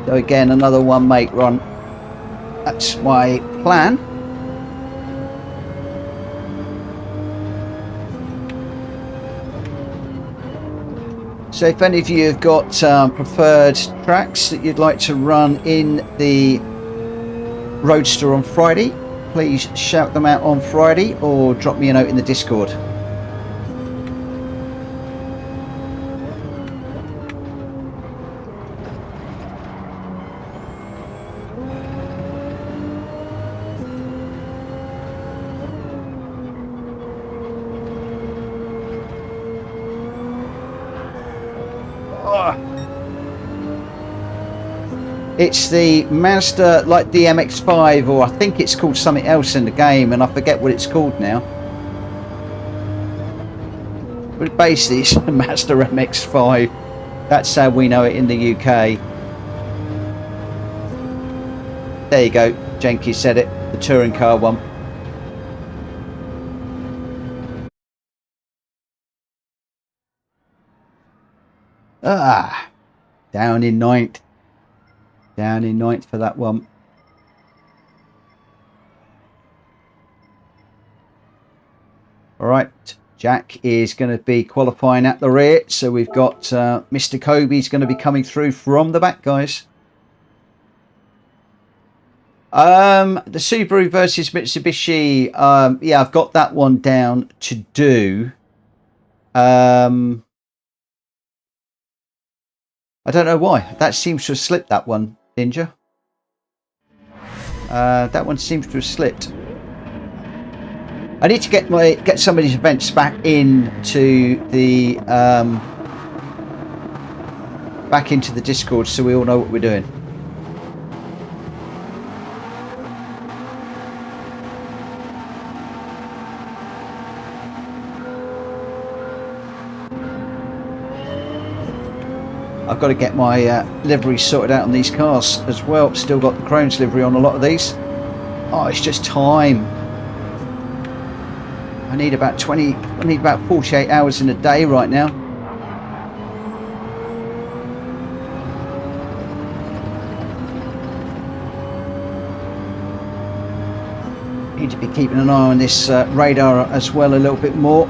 So again, another one make run. That's my plan. So if any of you have got preferred tracks that you'd like to run in the Roadster on Friday, please shout them out on Friday or drop me a note in the Discord. It's the Mazda, like the MX-5, or I think it's called something else in the game, and I forget what it's called now. But basically, it's the Mazda MX-5. That's how we know it in the UK. There you go, Jenky said it, the touring car one. Down in ninth. Down in ninth for that one. All right, Jack is going to be qualifying at the rear. So we've got Mr. Kobe's going to be coming through from the back, guys. The Subaru versus Mitsubishi. Yeah, I've got that one down to do. I don't know why. That seems to have slipped, that one, Ninja. That one seems to have slipped. I need to get some of these events back into the Discord so we all know what we're doing. I've got to get my livery sorted out on these cars as well. Still got the Crohn's livery on a lot of these. Oh, it's just time. I need about 48 hours in a day right now. Need to be keeping an eye on this radar as well a little bit more.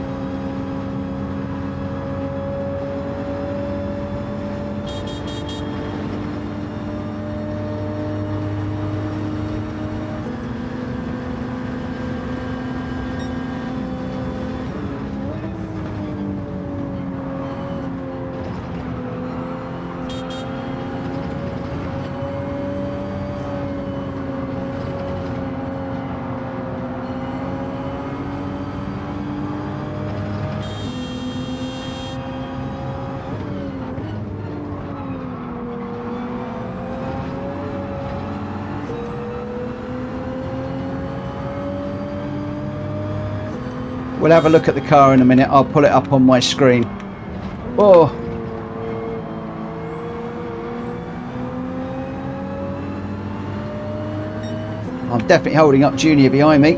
We'll have a look at the car in a minute. I'll pull it up on my screen. Oh. I'm definitely holding up Junior behind me.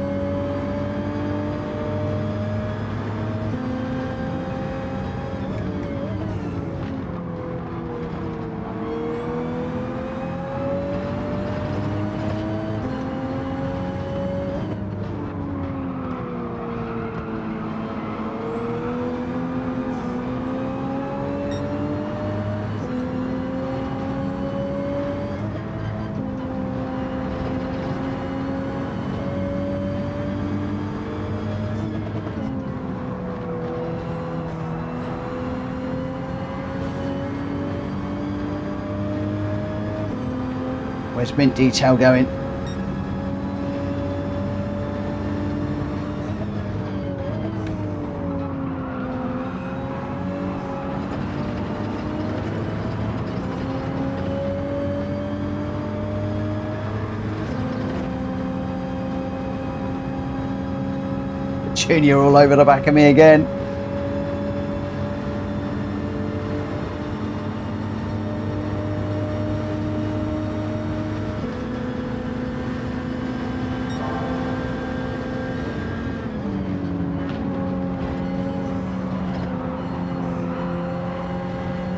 Where's mint detail going? Junior all over the back of me again.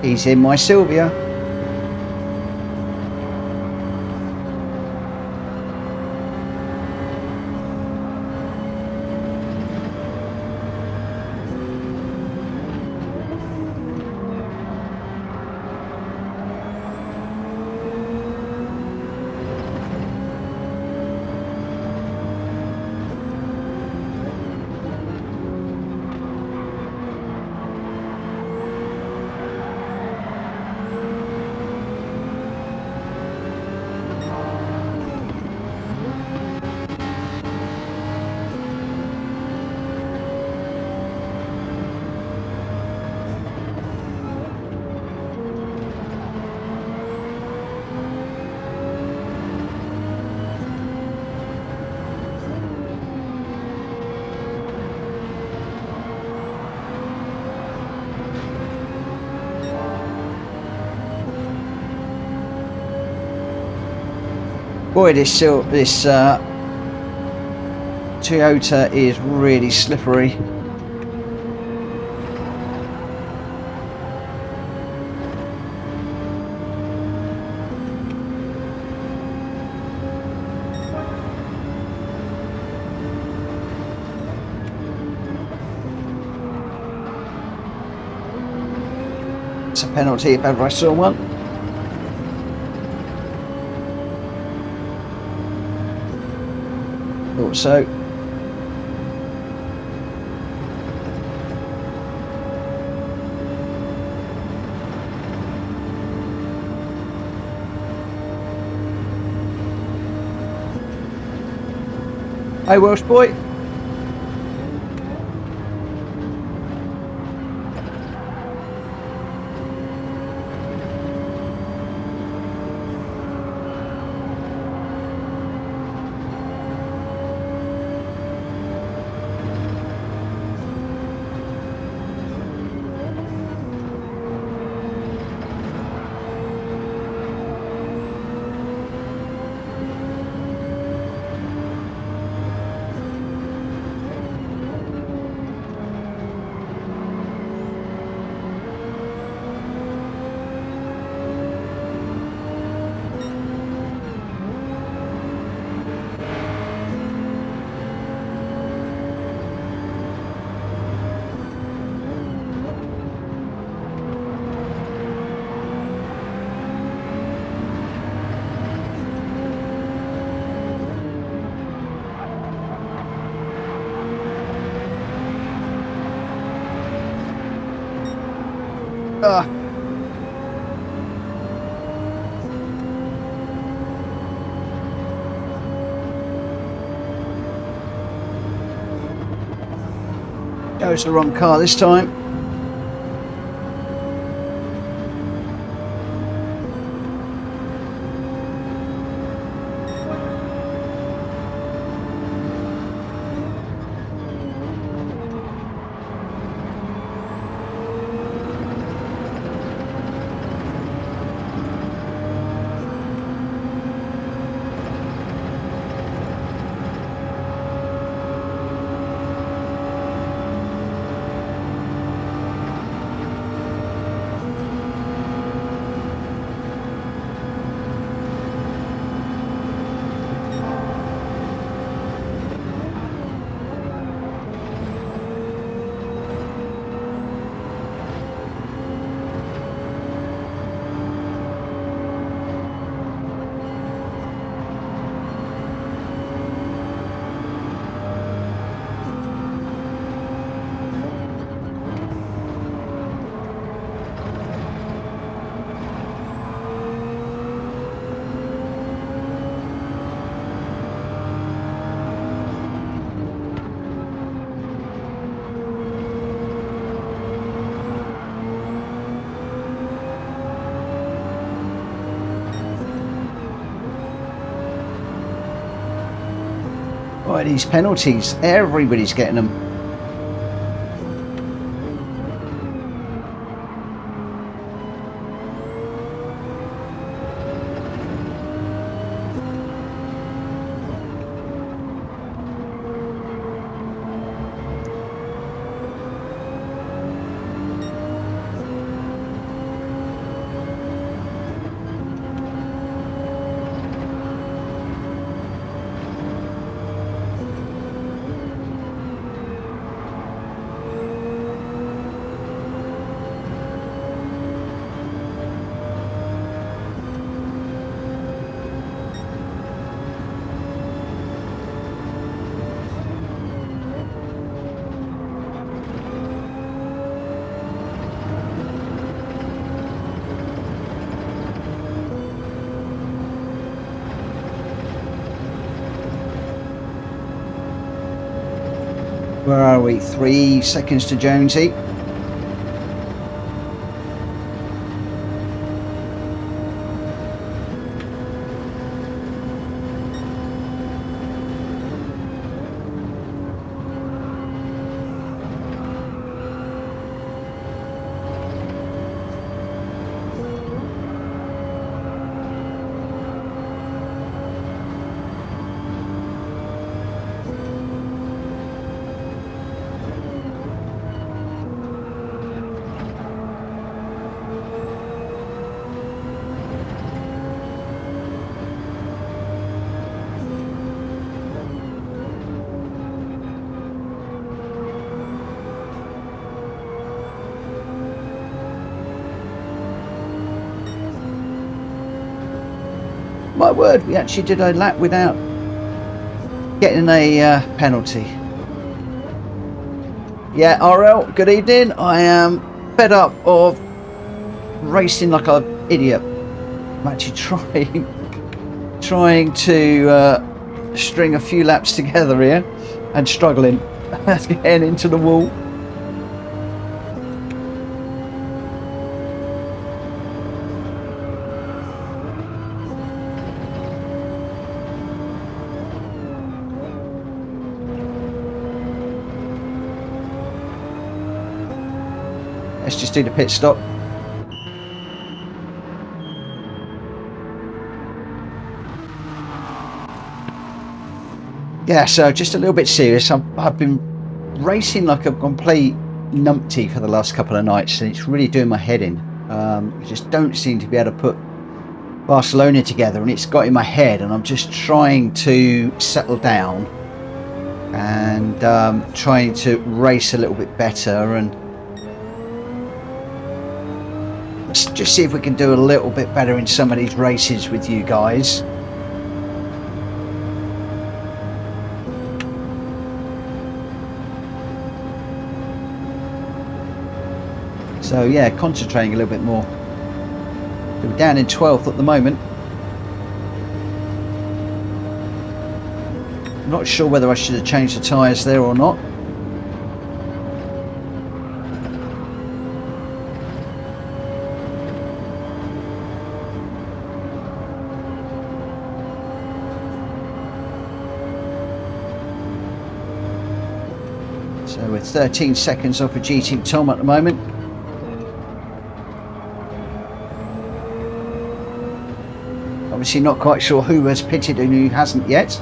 He's in my Sylvia. Boy, this Toyota is really slippery. It's a penalty if ever I saw one. Thought so. Hey, Welsh boy. Oh, it's the wrong car this time. Boy, these penalties, everybody's getting them. Where are we? 3 seconds to Jonesy. My word, we actually did a lap without getting a penalty. Yeah, RL, good evening. I am fed up of racing like an idiot. I'm actually trying to string a few laps together here and struggling. Getting into the wall. Let's just do the pit stop. Yeah, so just a little bit serious. I've been racing like a complete numpty for the last couple of nights, and it's really doing my head in. I just don't seem to be able to put Barcelona together, and it's got in my head, and I'm just trying to settle down and trying to race a little bit better and just see if we can do a little bit better in some of these races with you guys. So yeah, concentrating a little bit more. We're down in 12th at the moment. I'm not sure whether I should have changed the tyres there or not. So we're 13 seconds off of GT Tom at the moment. Obviously not quite sure who has pitted and who hasn't yet.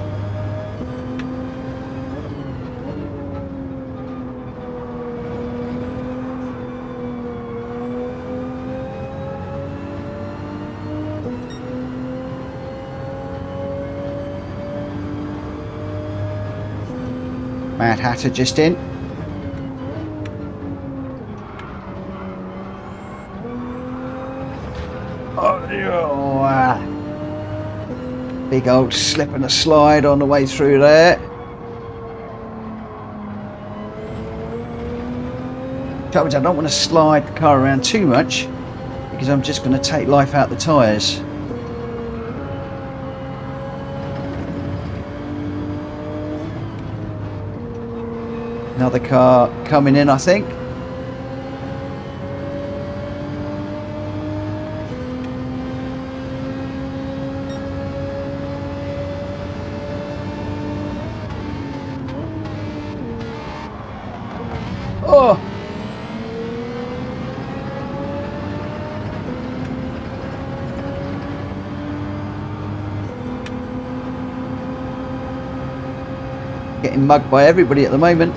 Mad Hatter just in. Big old slip and a slide on the way through there. Trouble is, I don't want to slide the car around too much because I'm just going to take life out the tyres. Another car coming in, I think. Getting mugged by everybody at the moment.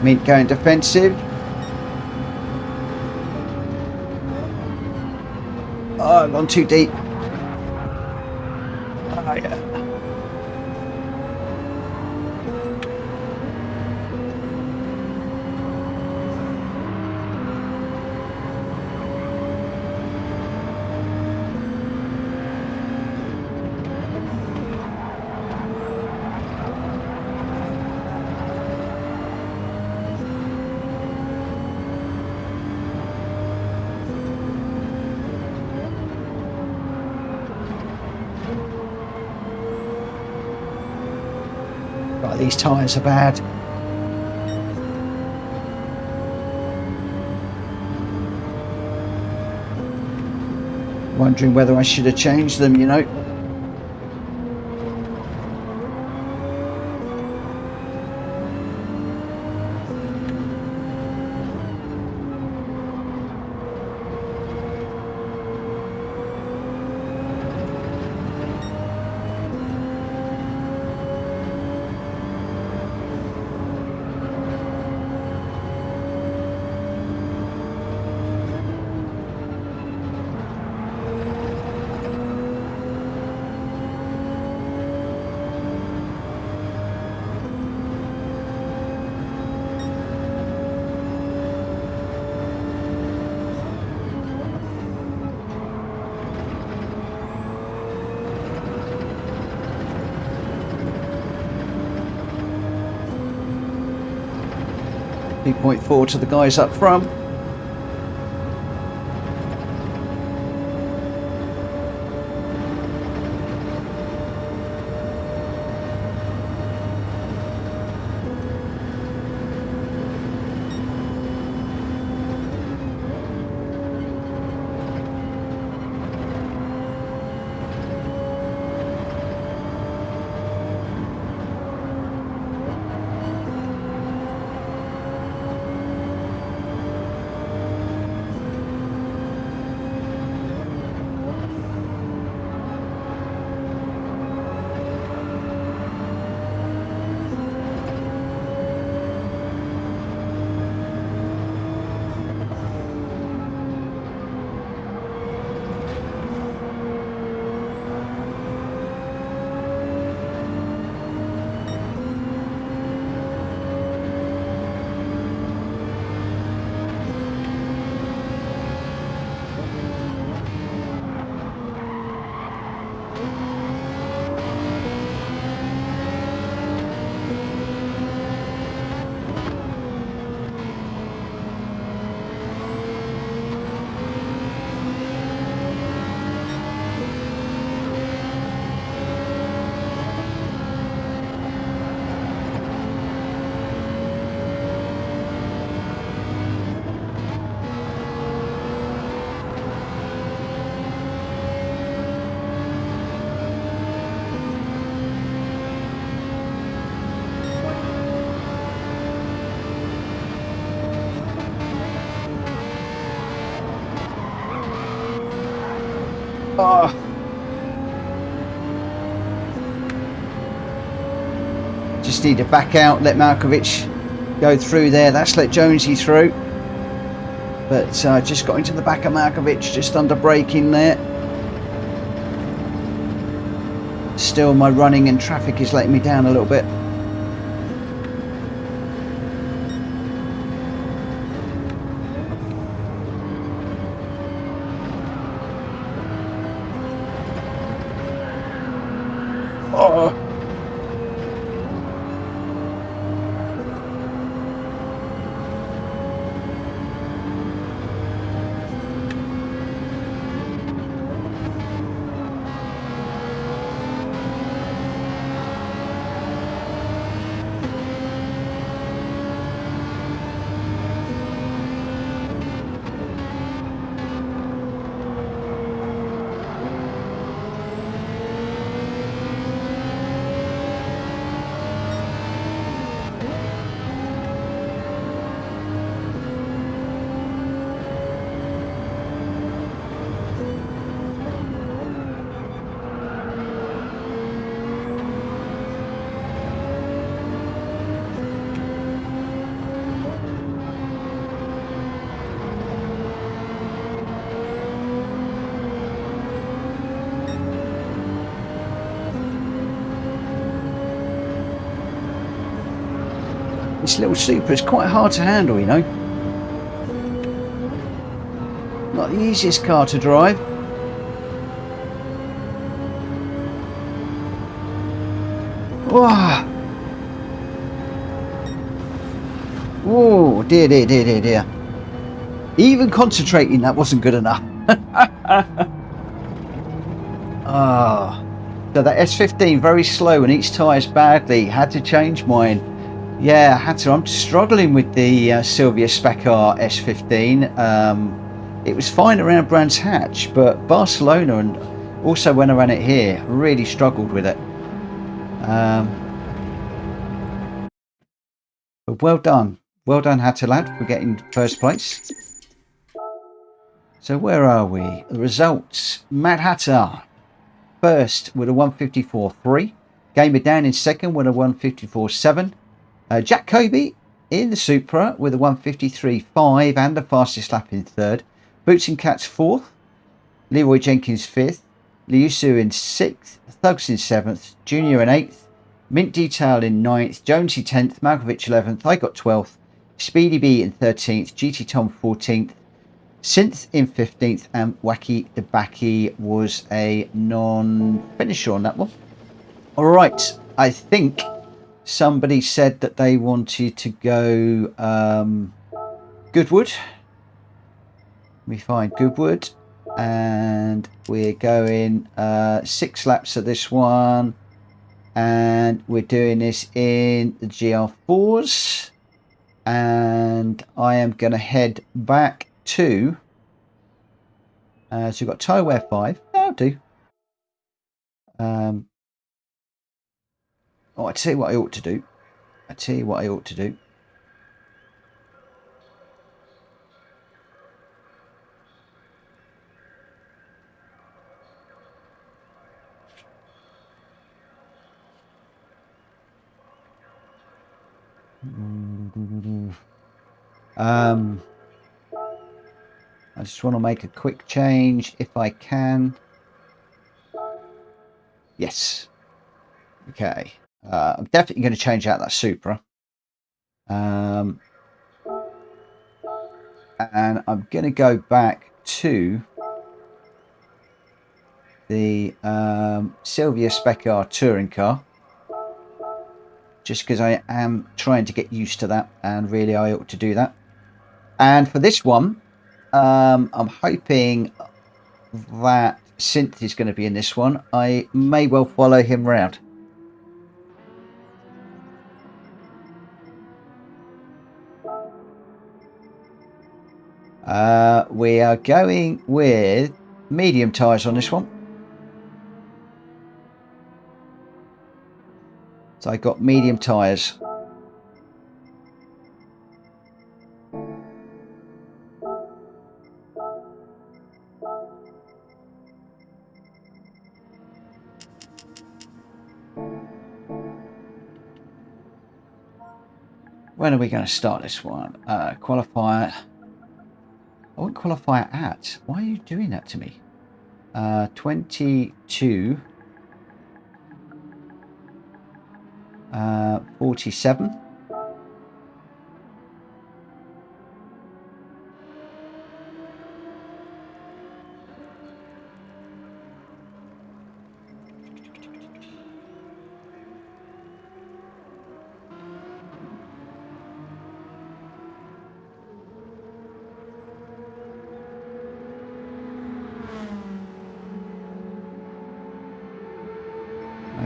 Mint going defensive. Oh, I've gone too deep. Oh, yeah. Right, these tyres are bad. Wondering whether I should have changed them, you know. .4 to the guys up front. Oh. Just need to back out, let Malkovich go through there. That's let Jonesy through. But just got into the back of Malkovich, just under braking there. Still, my running and traffic is letting me down a little bit. Oh. This little Supra is quite hard to handle, you know. Not the easiest car to drive. Whoa! Whoa, dear, dear, dear, dear, dear. Even concentrating, that wasn't good enough. Ah. So that S15 very slow and each tyre's badly. Had to change mine. Yeah, I had to. I'm struggling with the Sylvia Spec R S15. It was fine around Brands Hatch, but Barcelona and also when I ran it here, really struggled with it. But well done Hatter lad, for getting first place. So where are we? The results: Mad Hatter first with a 154.3. Gamer Down in second with a 154.7. Jack Kobe in the Supra with a 153.5 and the fastest lap in third. Boots and Cats fourth. Leroy Jenkins fifth. Liusu in sixth. Thugs in seventh. Junior in eighth. Mint Detail in ninth. Jonesy 10th. Malkovich 11th. I got 12th. Speedy B in 13th. GT Tom 14th. Synth in 15th. And Wacky the Backy was a non-finisher on that one. All right. I think somebody said that they wanted to go Goodwood. We find Goodwood. And we're going 6 laps of this one. And we're doing this in the GR4s. And I am going to head back to... so we've got tyre wear 5. That'll do. Oh, I tell you what I ought to do. I just want to make a quick change if I can. Yes. Okay. I'm definitely going to change out that Supra. And I'm going to go back to the Sylvia Spec R touring car. Just because I am trying to get used to that, and really I ought to do that. And for this one, I'm hoping that Synth is going to be in this one. I may well follow him round. We are going with medium tyres on this one. So I got medium tyres. When are we going to start this one? Qualifier. I want qualifier at. Why are you doing that to me? 22. 47.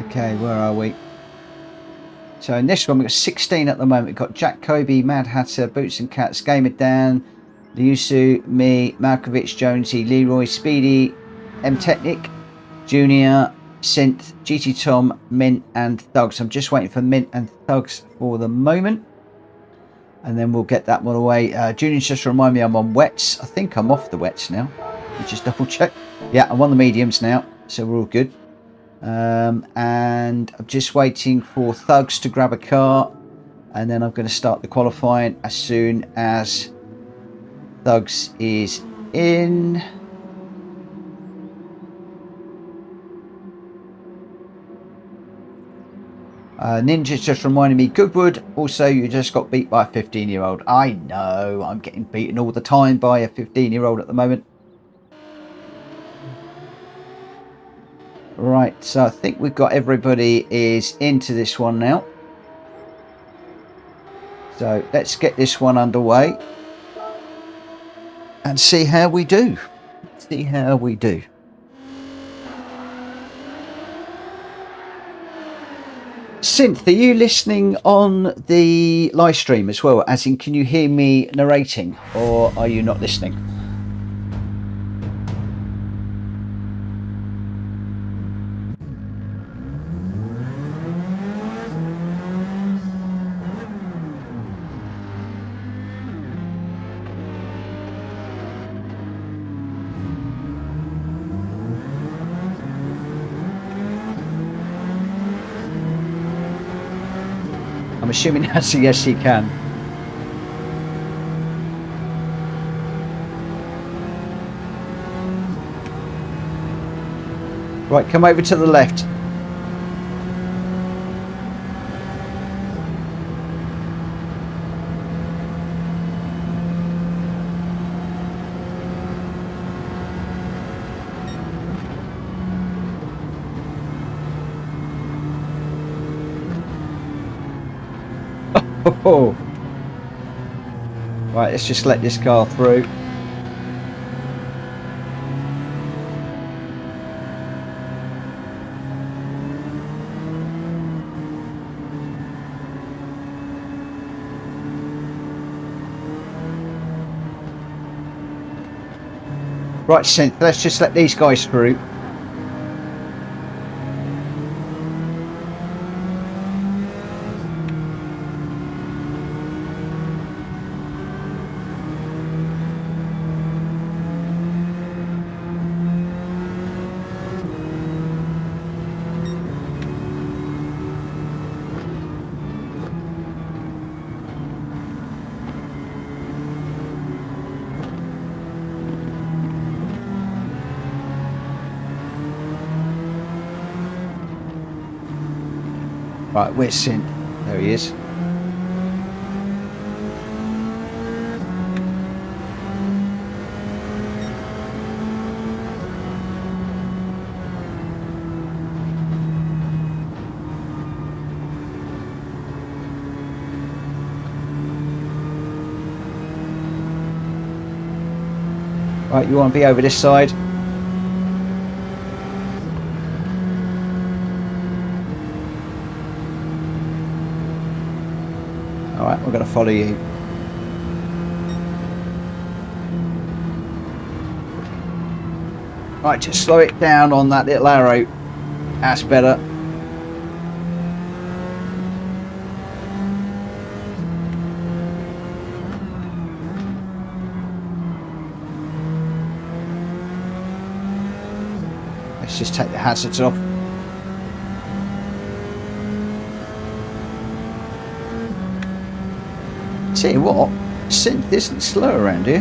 Okay, where are we? So in this one, we've got 16 at the moment. We've got Jack Kobe, Mad Hatter, Boots and Cats, Gamer Dan, Liusu, me, Malkovich, Jonesy, Leroy, Speedy, M Technic, Junior, Synth, GT Tom, Mint and Thugs. I'm just waiting for Mint and Thugs for the moment. And then we'll get that one away. Junior's just remind me I'm on wets. I think I'm off the wets now. Let me just double check. Yeah, I'm on the mediums now. So we're all good. And I'm just waiting for Thugs to grab a car, and then I'm going to start the qualifying as soon as Thugs is in. Ninja's just reminding me, Goodwood, also you just got beat by a 15-year-old. I know, I'm getting beaten all the time by a 15-year-old at the moment. Right, so I think we've got everybody is into this one now. So let's get this one underway and see how we do. See how we do. Synth, are you listening on the live stream as well? As in, can you hear me narrating, or are you not listening? I'm assuming that's a yes, you can. Right, come over to the left. Oh. Right, let's just let this car through. Right, Synth, let's just let these guys through. Right, where's Synth? There he is. Right, you want to be over this side. Alright, we're going to follow you. Right, just slow it down on that little arrow. That's better. Let's just take the hazards off. Tell you what, Synth isn't slow around here.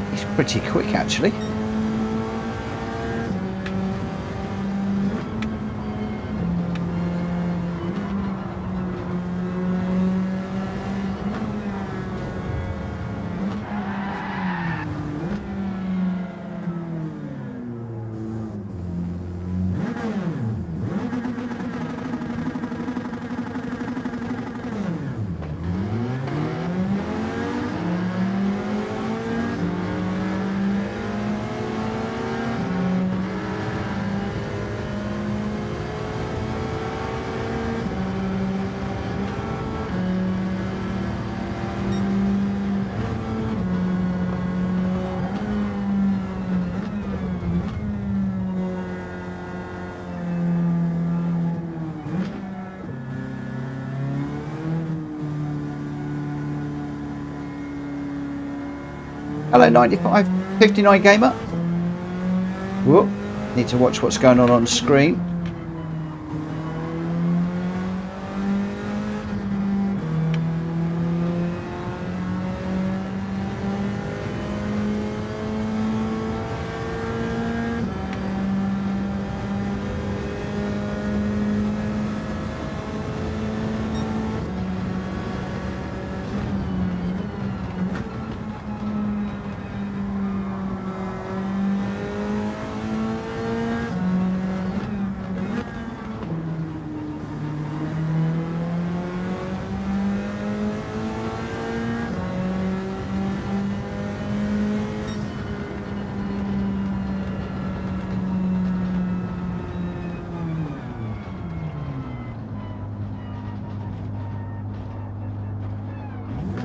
He's pretty quick actually. Hello 95p, 59 Gamer. Whoop. Need to watch what's going on screen.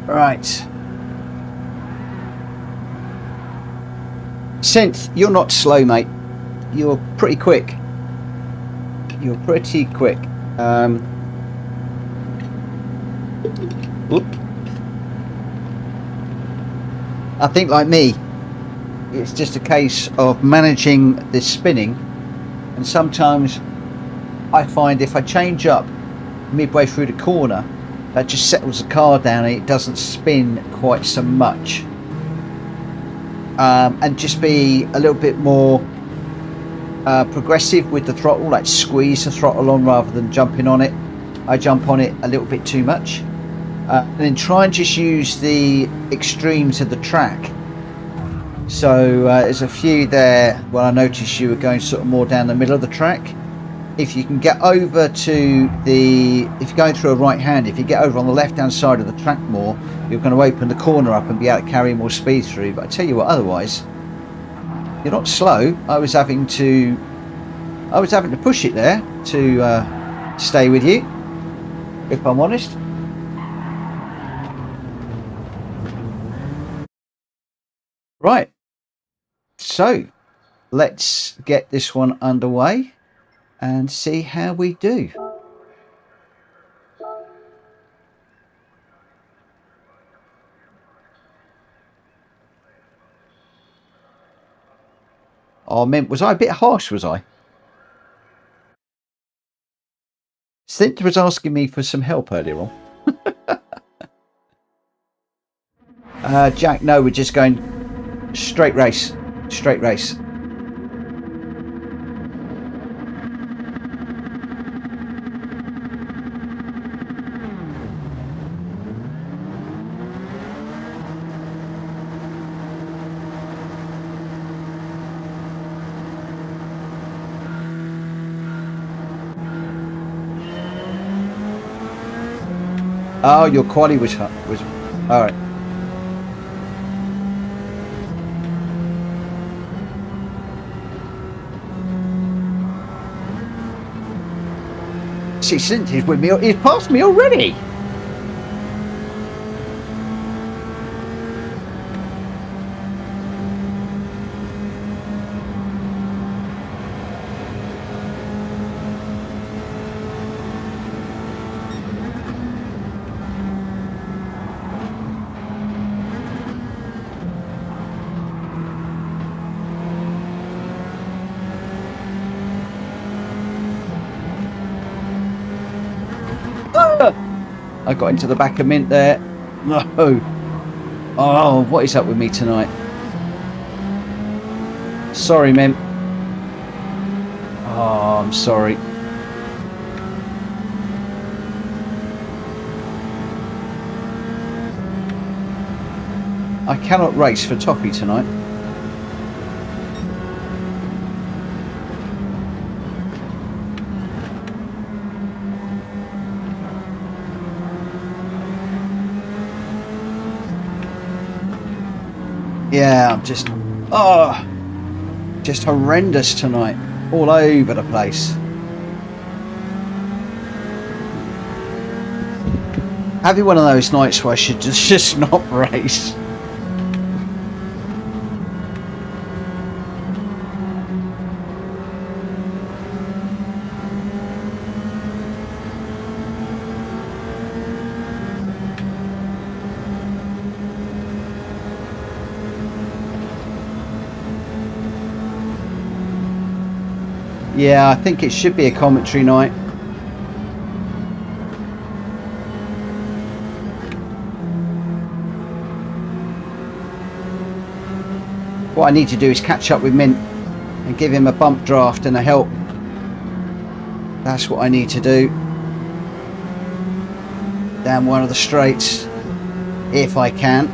Right. Synth, you're not slow, mate. You're pretty quick. You're pretty quick. Whoop. I think, like me, it's just a case of managing the spinning, and sometimes I find if I change up midway through the corner, that just settles the car down and it doesn't spin quite so much. And just be a little bit more progressive with the throttle, like squeeze the throttle on rather than jumping on it. I jump on it a little bit too much. And then try and just use the extremes of the track. So there's a few there where I noticed you were going sort of more down the middle of the track. If you can get over to the, if you're going through a right hand, if you get over on the left hand side of the track more, you're going to open the corner up and be able to carry more speed through. But I tell you what, otherwise, you're not slow. I was having to push it there to stay with you, if I'm honest. Right, so let's get this one underway and see how we do. Oh, man, was I a bit harsh, was I? Synth was asking me for some help earlier on. Jack, no, we're just going straight race. Straight race. Oh, your quali was all right. See, Synth is with me. He's passed me already. I got into the back of Mint there. No. Oh, what is up with me tonight? Sorry, Mint. Oh, I'm sorry. I cannot race for Toppy tonight. Yeah, I'm just, just horrendous tonight, all over the place. Having one of those nights where I should just not race. Yeah, I think it should be a commentary night. What I need to do is catch up with Mint and give him a bump draft and a help. That's what I need to do. Down one of the straights, if I can.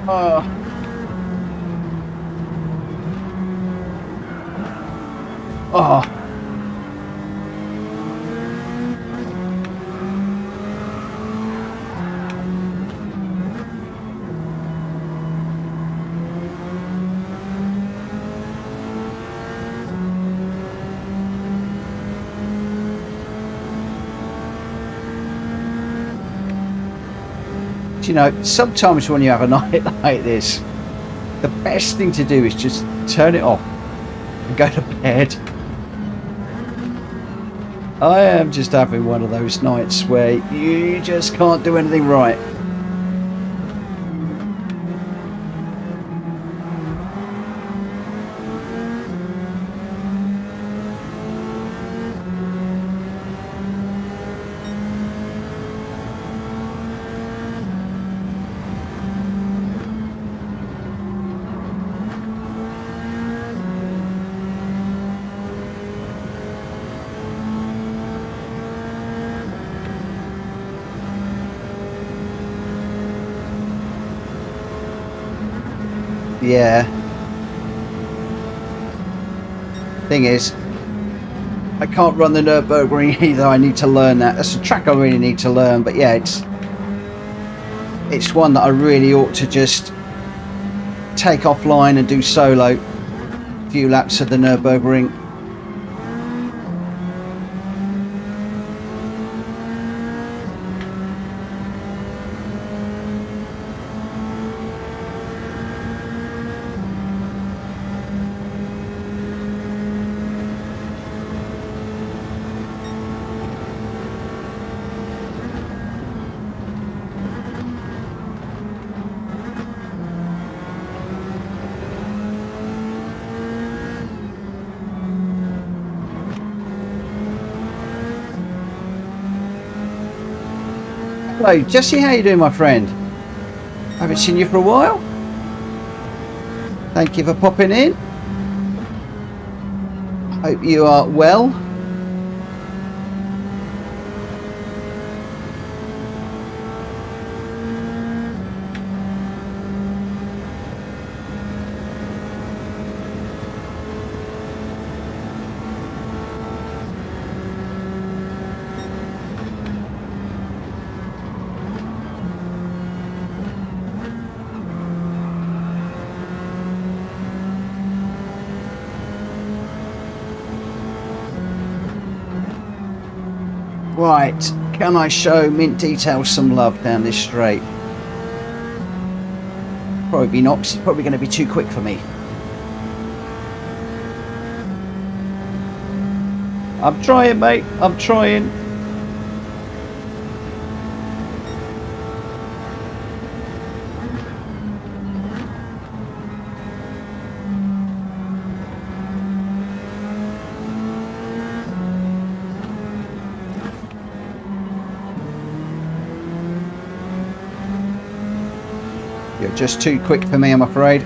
Oh. Oh. Do you know, sometimes when you have a night like this, the best thing to do is just turn it off and go to bed. I am just having one of those nights where you just can't do anything right. Yeah. Thing is, I can't run the Nürburgring either. I need to learn that. That's a track I really need to learn. But yeah, it's one that I really ought to just take offline and do solo. A few laps of the Nürburgring. Hello Jesse, how you doing my friend? Haven't seen you for a while. Thank you for popping in. Hope you are well. Right, can I show Mint Details some love down this straight? Probably not, 'cause it's probably going to be too quick for me. I'm trying, mate, I'm trying. You're just too quick for me, I'm afraid.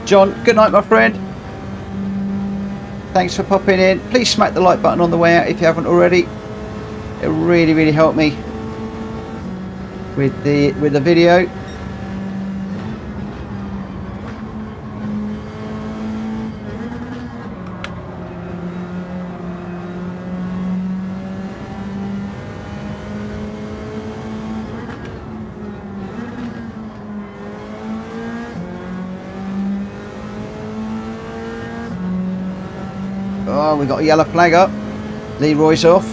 John, good night, my friend. Thanks for popping in. Please smack the like button on the way out if you haven't already. It really, really helped me with the video. Oh, we got a yellow flag up. Leroy's off.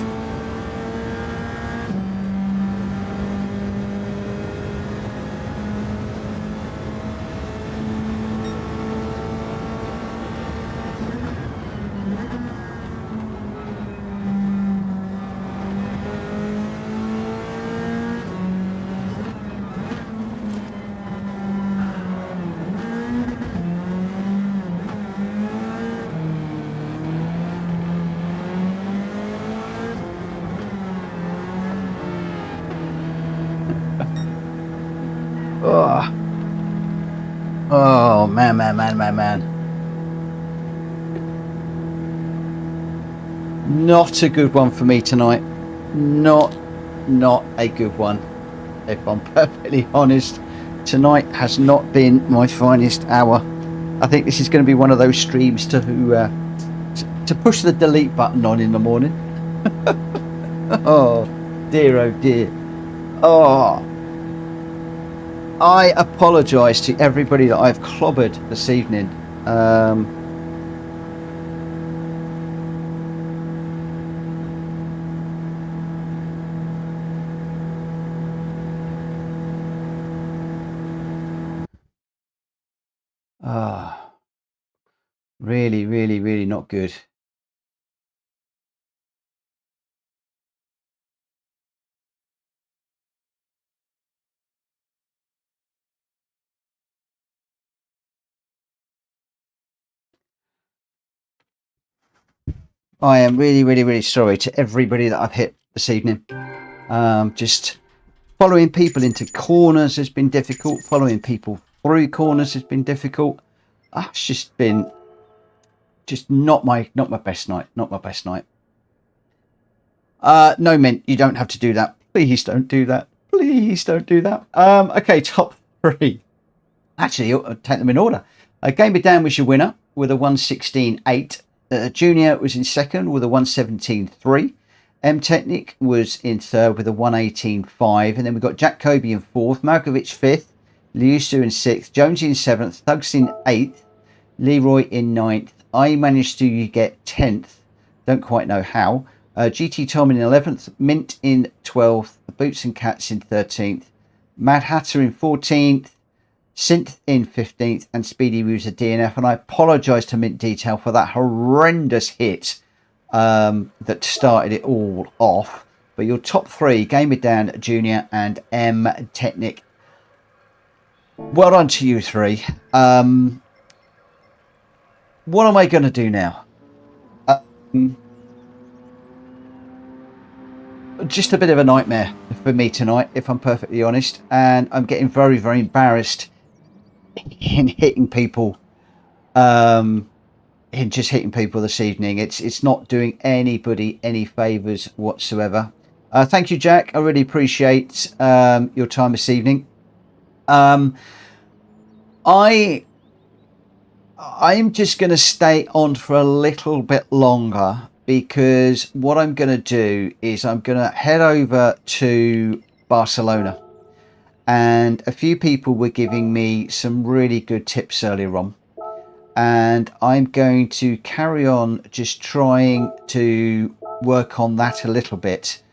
Oh, man. Not a good one for me tonight. Not a good one. If I'm perfectly honest, tonight has not been my finest hour. I think this is going to be one of those streams to push the delete button on in the morning. Oh dear. Oh, I apologise to everybody that I've clobbered this evening. Really not good. I am really sorry to everybody that I've hit this evening. Just following people into corners has been difficult. Following people through corners has been difficult. It's just been not my best night. Not my best night. No, Mint, you don't have to do that. Please don't do that. Please don't do that. Okay, top three. Actually, I'll take them in order. Game of Dan was your winner with a 116.8. Junior was in second with a 117.3. M Technic was in third with a 118.5. And then we've got Jack Kobe in fourth, Malkovich fifth, Liusu in sixth, Jonesy in seventh, Thugs in eighth, Leroy in ninth. I managed to get 10th. Don't quite know how. GT Tom in 11th, Mint in 12th, Boots and Cats in 13th, Mad Hatter in 14th, Synth in 15th, and Speedy Moves a DNF. And I apologise to Mint Detail for that horrendous hit that started it all off. But your top three, Gamer Dan, Junior, and M Technic. Well done to you three. What am I going to do now? Just a bit of a nightmare for me tonight, if I'm perfectly honest. And I'm getting very embarrassed in hitting people. In just hitting people this evening. It's not doing anybody any favours whatsoever. Thank you, Jack. I really appreciate your time this evening. I'm just going to stay on for a little bit longer, because what I'm going to do is I'm going to head over to Barcelona, and a few people were giving me some really good tips earlier on, and I'm going to carry on just trying to work on that a little bit,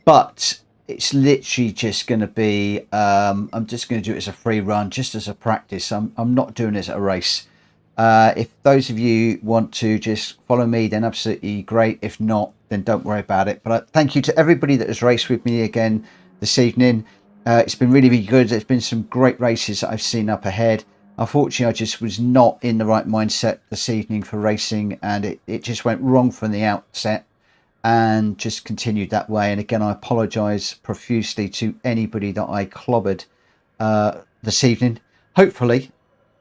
but it's literally just going to be I'm just going to do it as a free run, just as a practice. I'm not doing it as a race. If those of you want to just follow me, then absolutely great. If not, then don't worry about it. But thank you to everybody that has raced with me again this evening. It's been really good. There's been some great races that I've seen up ahead. Unfortunately, I just was not in the right mindset this evening for racing, and it just went wrong from the outset and just continued that way. And again, I apologise profusely to anybody that I clobbered this evening. Hopefully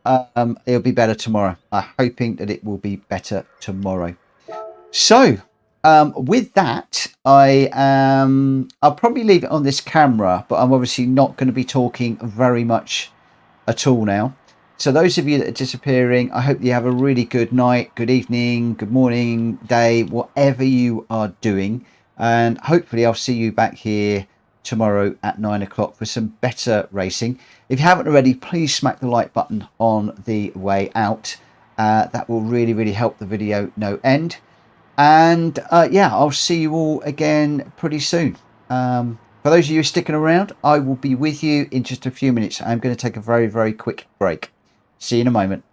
it'll be better tomorrow. I'm hoping that it will be better tomorrow. So with that, I'll probably leave it on this camera, but I'm obviously not going to be talking very much at all now. So those of you that are disappearing, I hope you have a really good night, good evening, good morning, day, whatever you are doing. And hopefully I'll see you back here tomorrow at 9 o'clock for some better racing. If you haven't already, please smack the like button on the way out. That will really, really help the video no end. And yeah, I'll see you all again pretty soon. For those of you sticking around, I will be with you in just a few minutes. I'm going to take a very, very quick break. See you in a moment.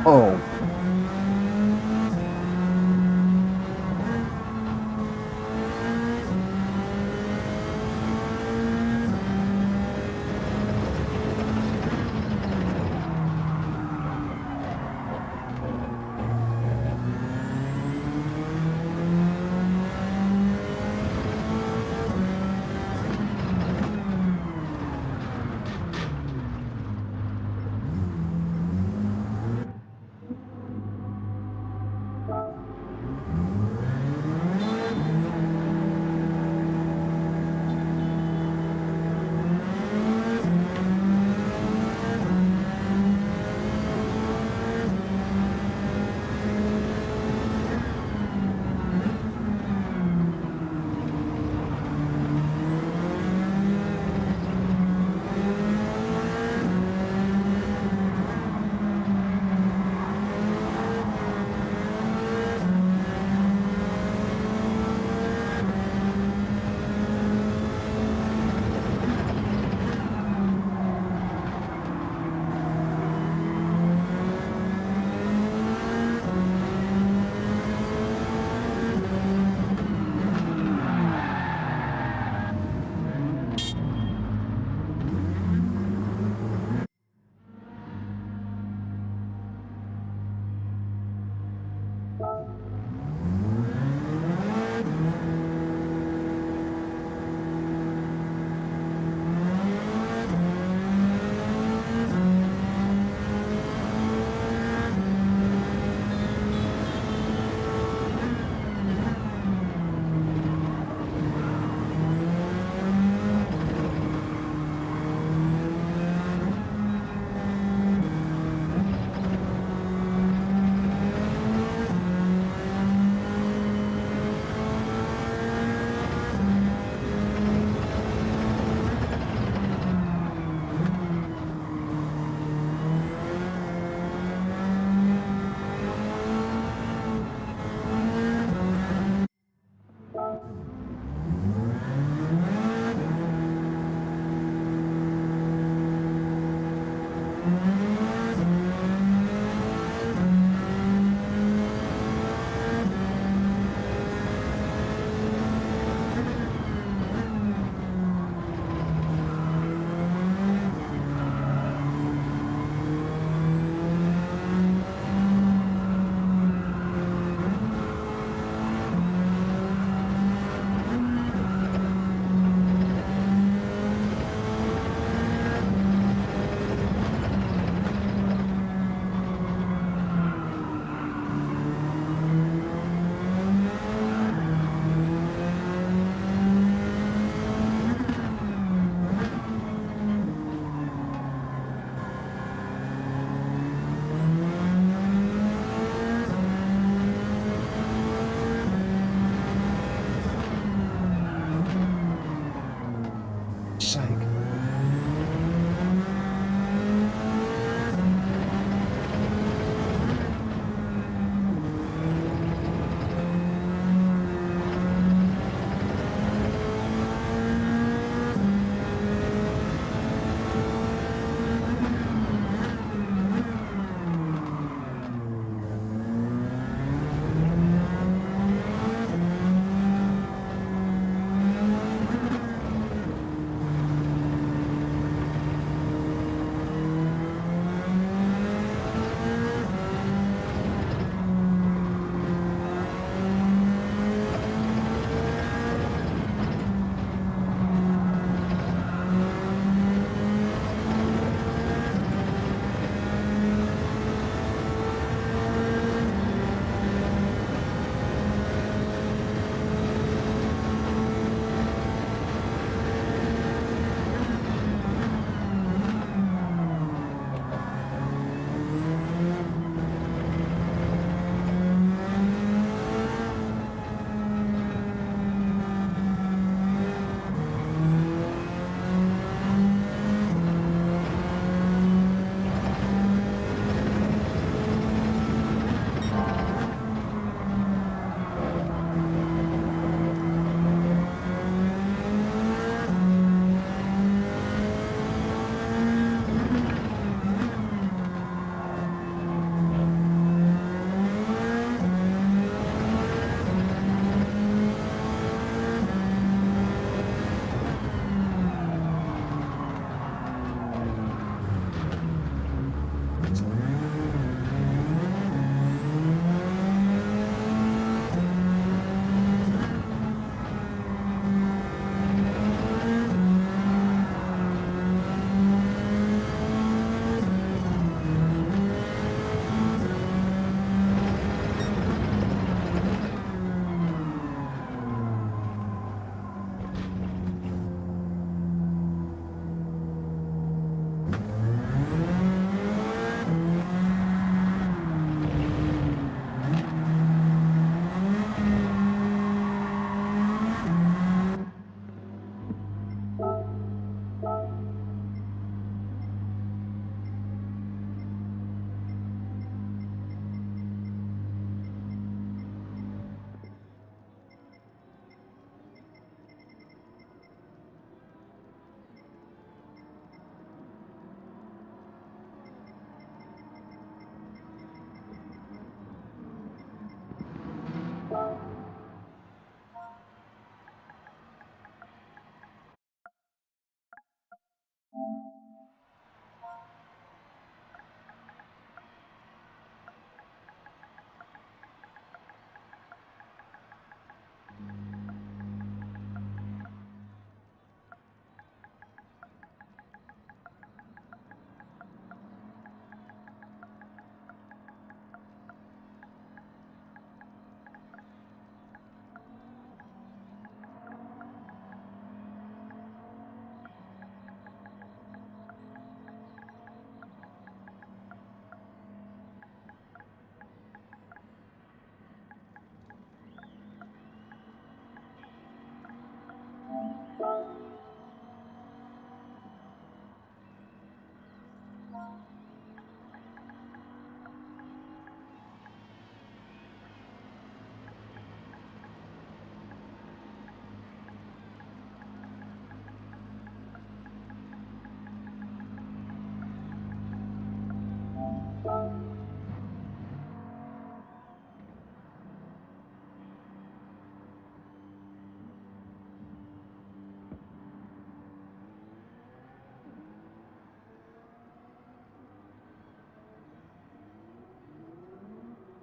Oh.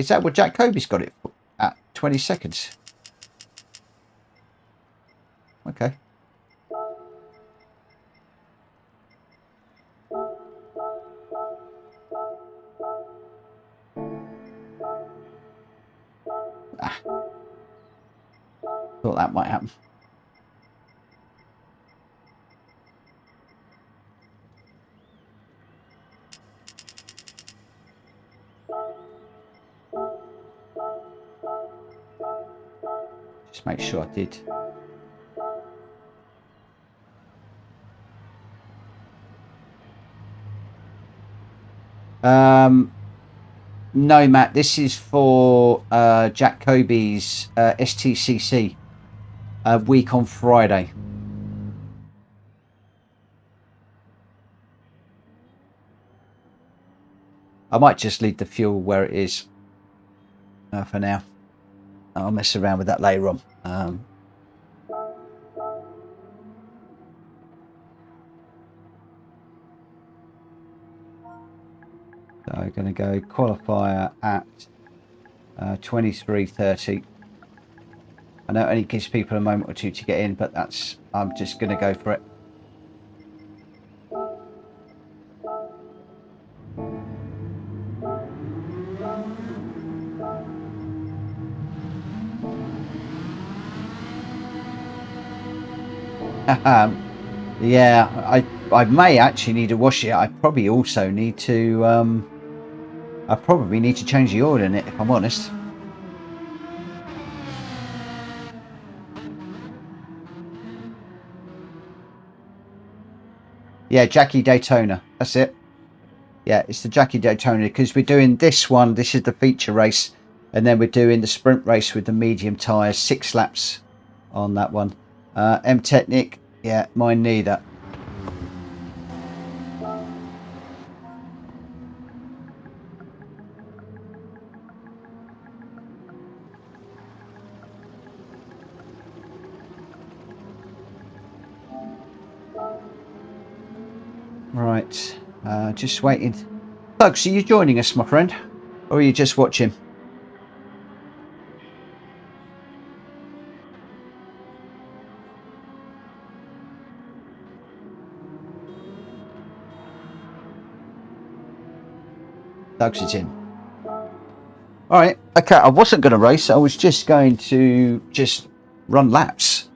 Is that what Jack Kobe's got it at? 20 seconds. Okay. Thought that might happen. Just make sure I did. No, Matt, this is for Jack Kobe's STCC week on Friday. I might just leave the fuel where it is for now. I'll mess around with that later on. So I'm going to go qualifier at 23:30. I know it only gives people a moment or two to get in, but that's, I'm just going to go for it. Yeah, I may actually need to wash it. I probably also need to I probably need to change the oil in it, if I'm honest. Yeah, Jackie Daytona, that's it. Yeah, it's the Jackie Daytona, because we're doing this one, this is the feature race, and then we're doing the sprint race with the medium tyres, 6 laps on that one. M-Technic, yeah, mine neither. Right, just waiting. Bugs, are you joining us, my friend? Or are you just watching? Doug's is in. Alright, okay, I wasn't going to race. I was just going to run laps.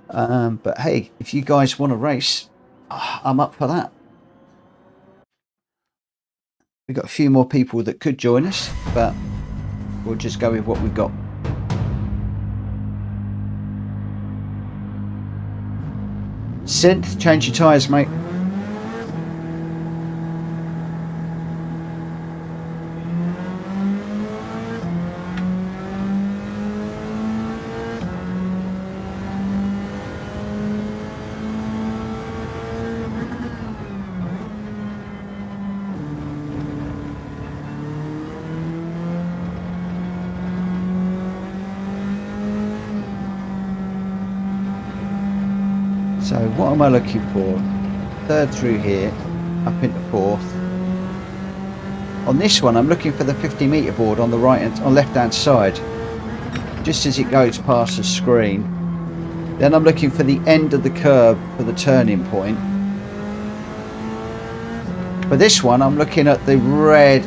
But hey, if you guys want to race, I'm up for that. We've got a few more people that could join us, but we'll just go with what we've got. Synth, change your tyres, mate. So what am I looking for? Third through here, up into fourth. On this one, I'm looking for the 50-meter board on the left-hand side, just as it goes past the screen. Then I'm looking for the end of the curve for the turning point. For this one, I'm looking at the red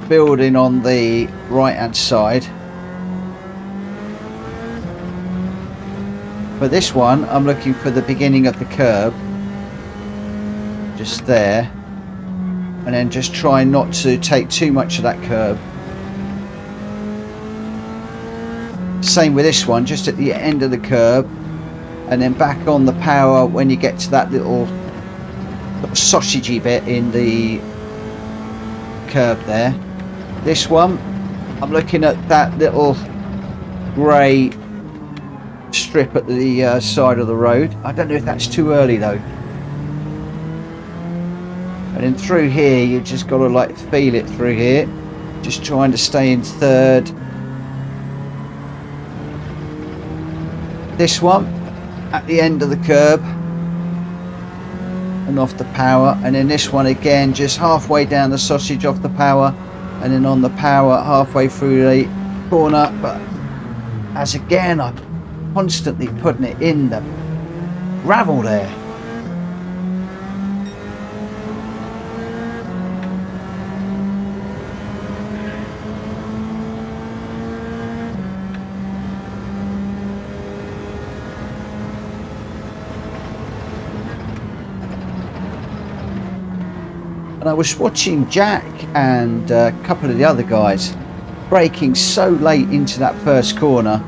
building on the right-hand side. For this one, I'm looking for the beginning of the curb, just there, and then just try not to take too much of that curb. Same with this one, just at the end of the curb, and then back on the power when you get to that little sausagey bit in the curb there. This one, I'm looking at that little grey strip at the side of the road. I don't know if that's too early though. And then through here, you just got to like feel it through here, just trying to stay in third. This one at the end of the curb and off the power, and then this one again just halfway down the sausage off the power and then on the power halfway through the corner, but as again I'm constantly putting it in the gravel there. And I was watching Jack and a couple of the other guys braking so late into that first corner.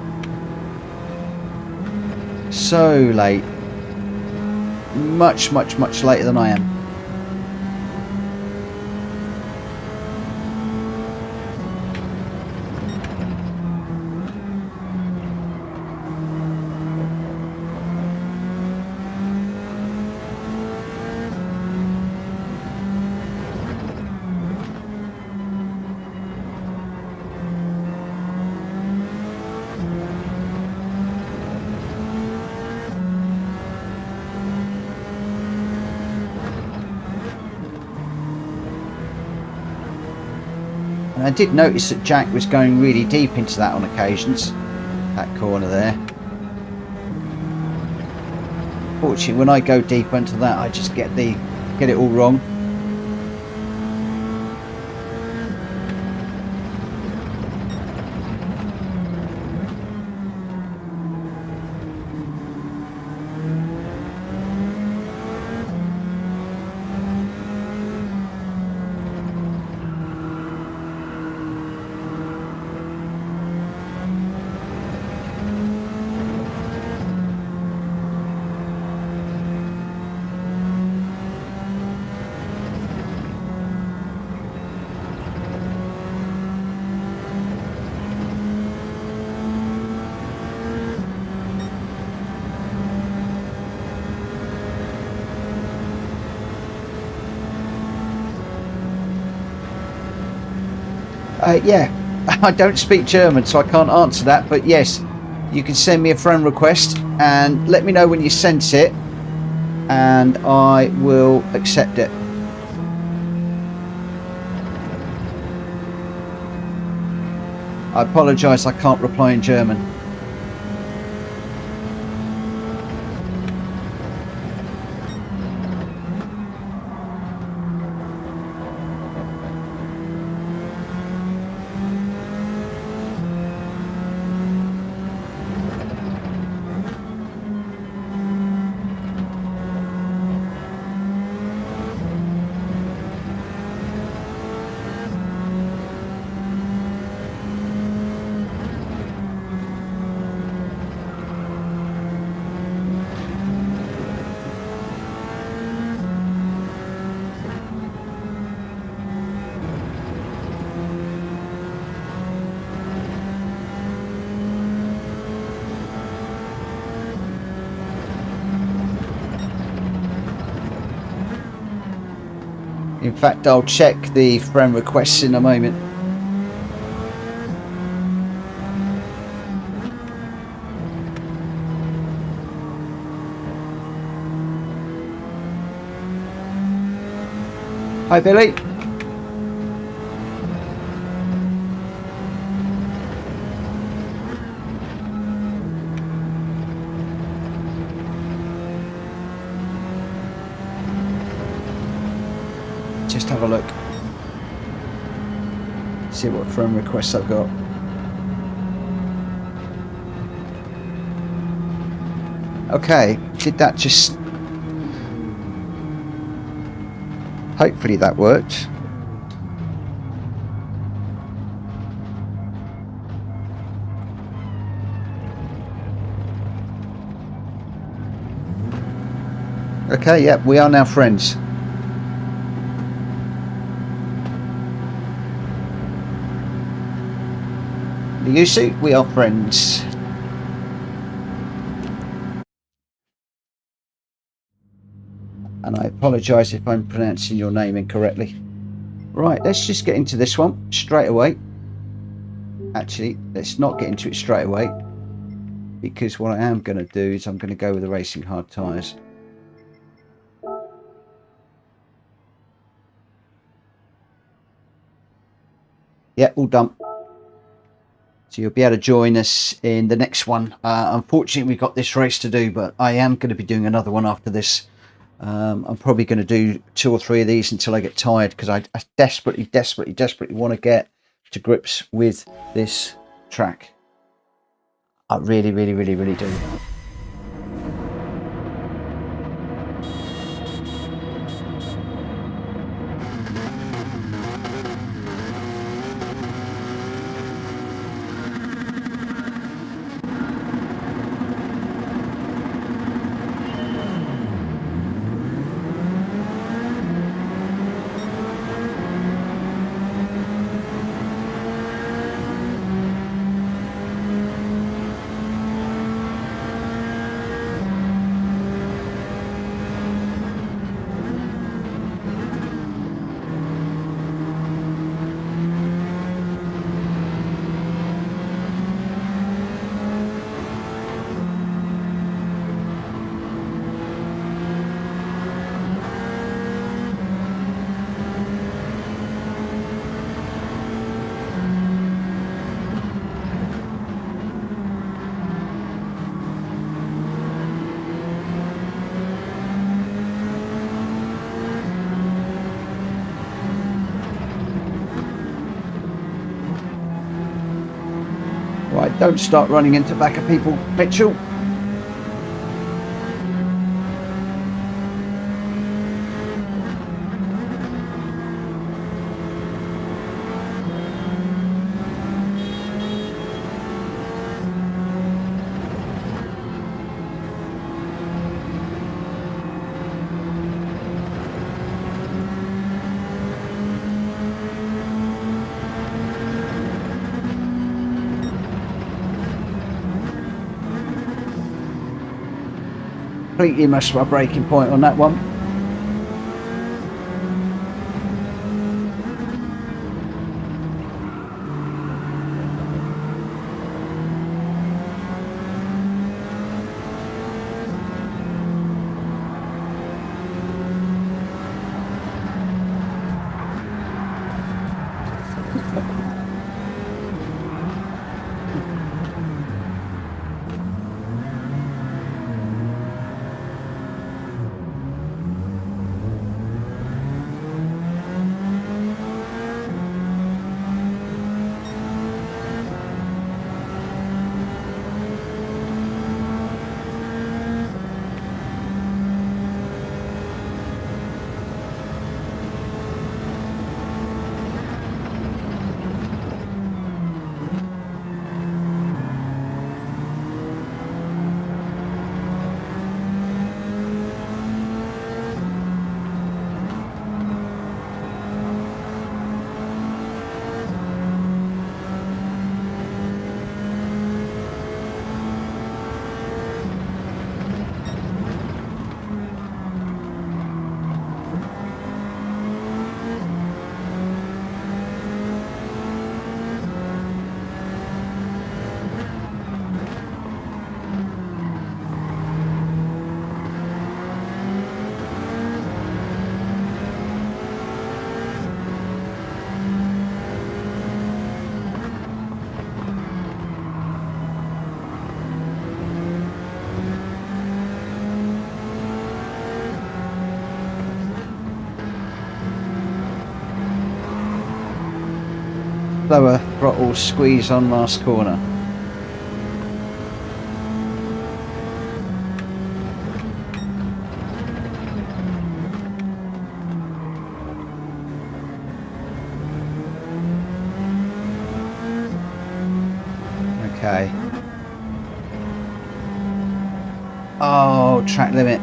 So late. Much later than I am. And I did notice that Jack was going really deep into that on occasions, that corner there. Fortunately, when I go deep into that, I just get it all wrong. Yeah, I don't speak German, so I can't answer that. But yes, you can send me a friend request and let me know when you sent it, and I will accept it. I apologise, I can't reply in German. In fact, I'll check the friend requests in a moment. Hi, Billy. Just have a look. See what friend requests I've got. Okay, did that just... Hopefully that worked. Okay, yep, we are now friends. Yusu, we are friends. And I apologise if I'm pronouncing your name incorrectly. Right, let's just get into this one straight away. Actually, let's not get into it straight away, because what I am going to do is I'm going to go with the racing hard tyres. Yeah, all done. So you'll be able to join us in the next one. Unfortunately, we've got this race to do, but I am going to be doing another one after this. I'm probably going to do 2 or 3 of these until I get tired, because I desperately want to get to grips with this track. I really do. Right, don't start running into back of people, Mitchell. Completely missed my braking point on that one. Lower throttle squeeze on last corner. Okay. Oh, track limit.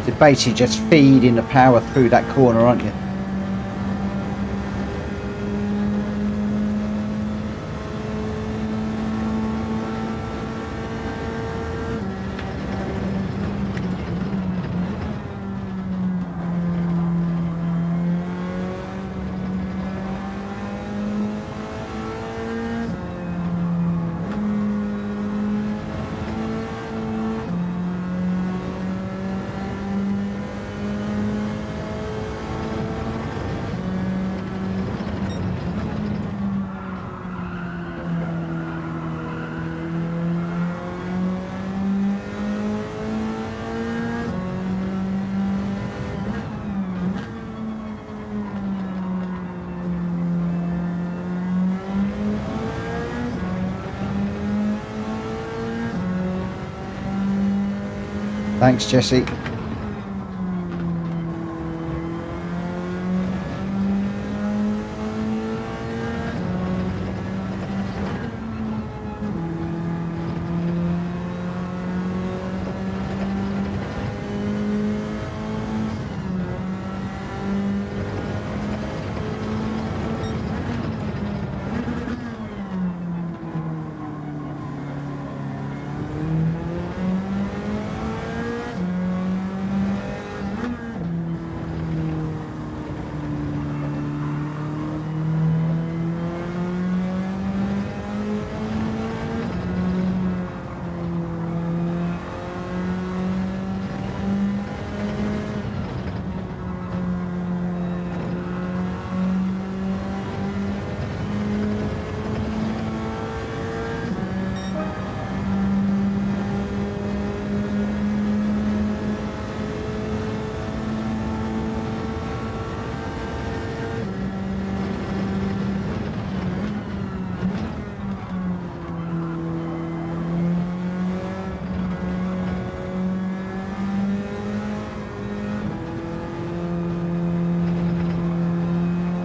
You're basically just feeding the power through that corner, aren't you? Thanks, Jesse.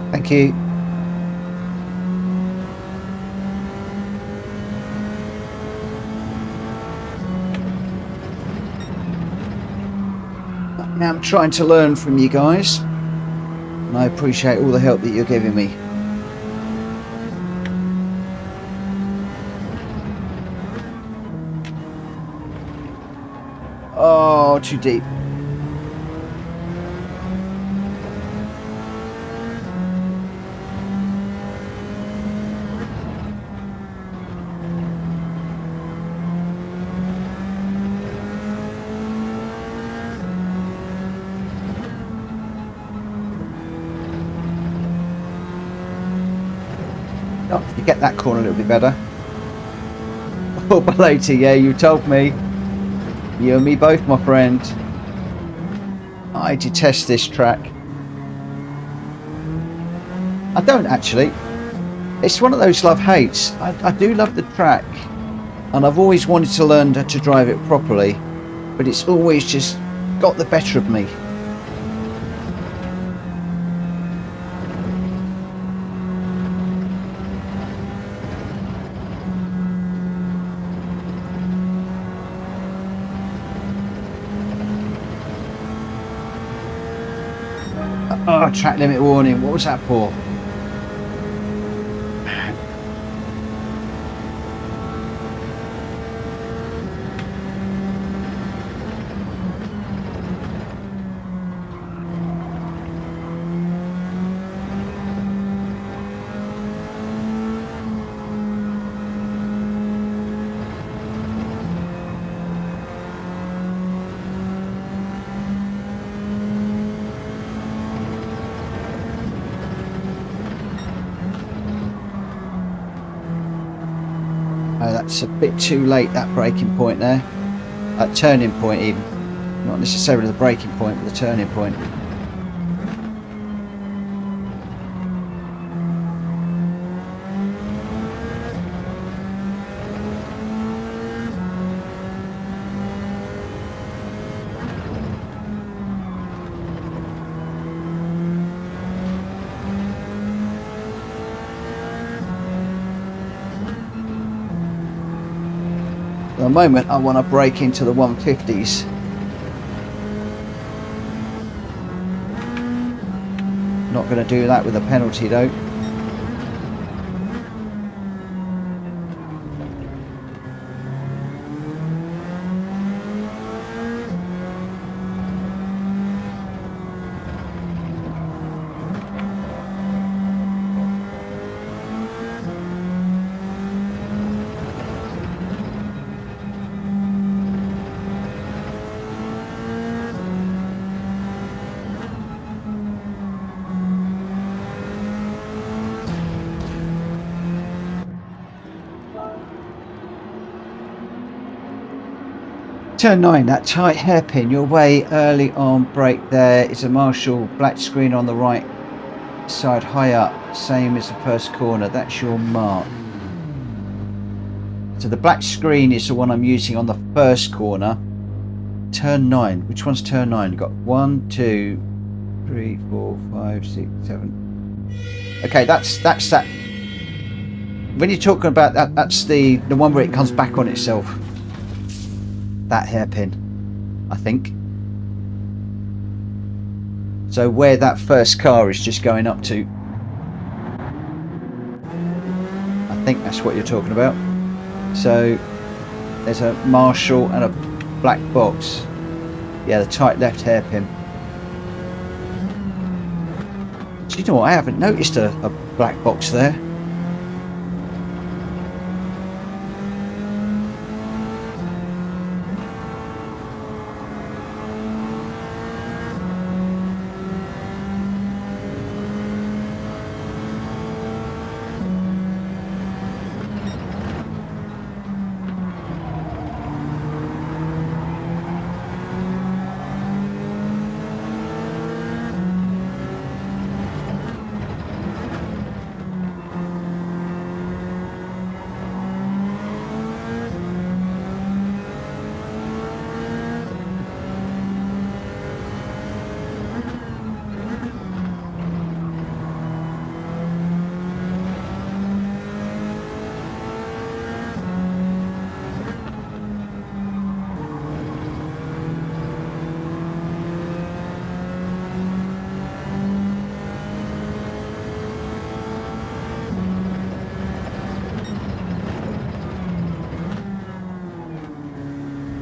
Thank you. Now I'm trying to learn from you guys, and I appreciate all the help that you're giving me. Oh, too deep. Oh, you get that corner a little bit better. Oh, but later, yeah, you told me. You and me both, my friend. I detest this track. I don't actually. It's one of those love-hates. I do love the track, and I've always wanted to learn to drive it properly, but it's always just got the better of me. Oh, track limit warning. What was that for? Oh, that's a bit too late, that braking point there. That turning point even. Not necessarily the braking point, but the turning point. At the moment, I want to break into the 150s. Not going to do that with a penalty though. Turn 9, that tight hairpin, you're way early on brake there. It's a Marshall black screen on the right side high up, same as the first corner. That's your mark. So the black screen is the one I'm using on the first corner. turn 9. Which one's turn 9? You've got 1, 2, 3, 4, 5, 6, 7. Okay, that's that. When you're talking about that, that's the one where it comes back on itself. That hairpin, I think. So where that first car is just going up to. I think that's what you're talking about. So there's a Marshall and a black box. Yeah, the tight left hairpin. Do you know what? I haven't noticed a black box there.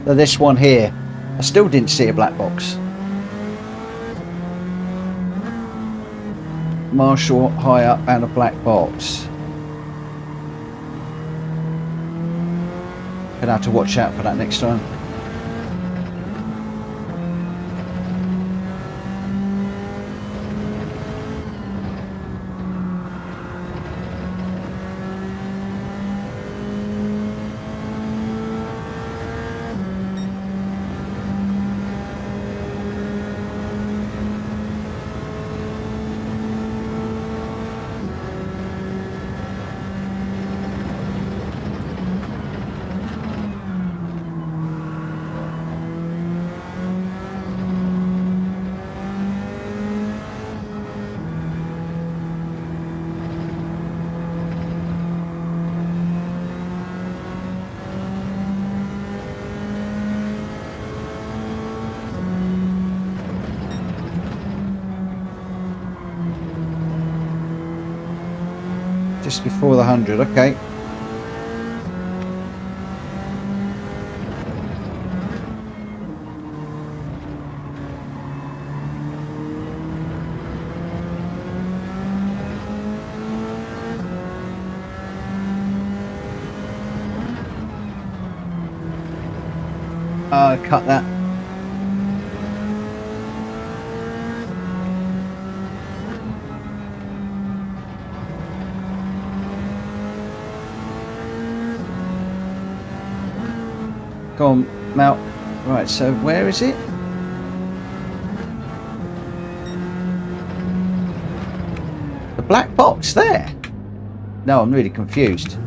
This one here, I still didn't see a black box. Marshall high up and a black box. Gonna have to watch out for that next time. Just before the 100, okay. Cut that. Go on, Mal. Right, so where is it? The black box there? No, I'm really confused.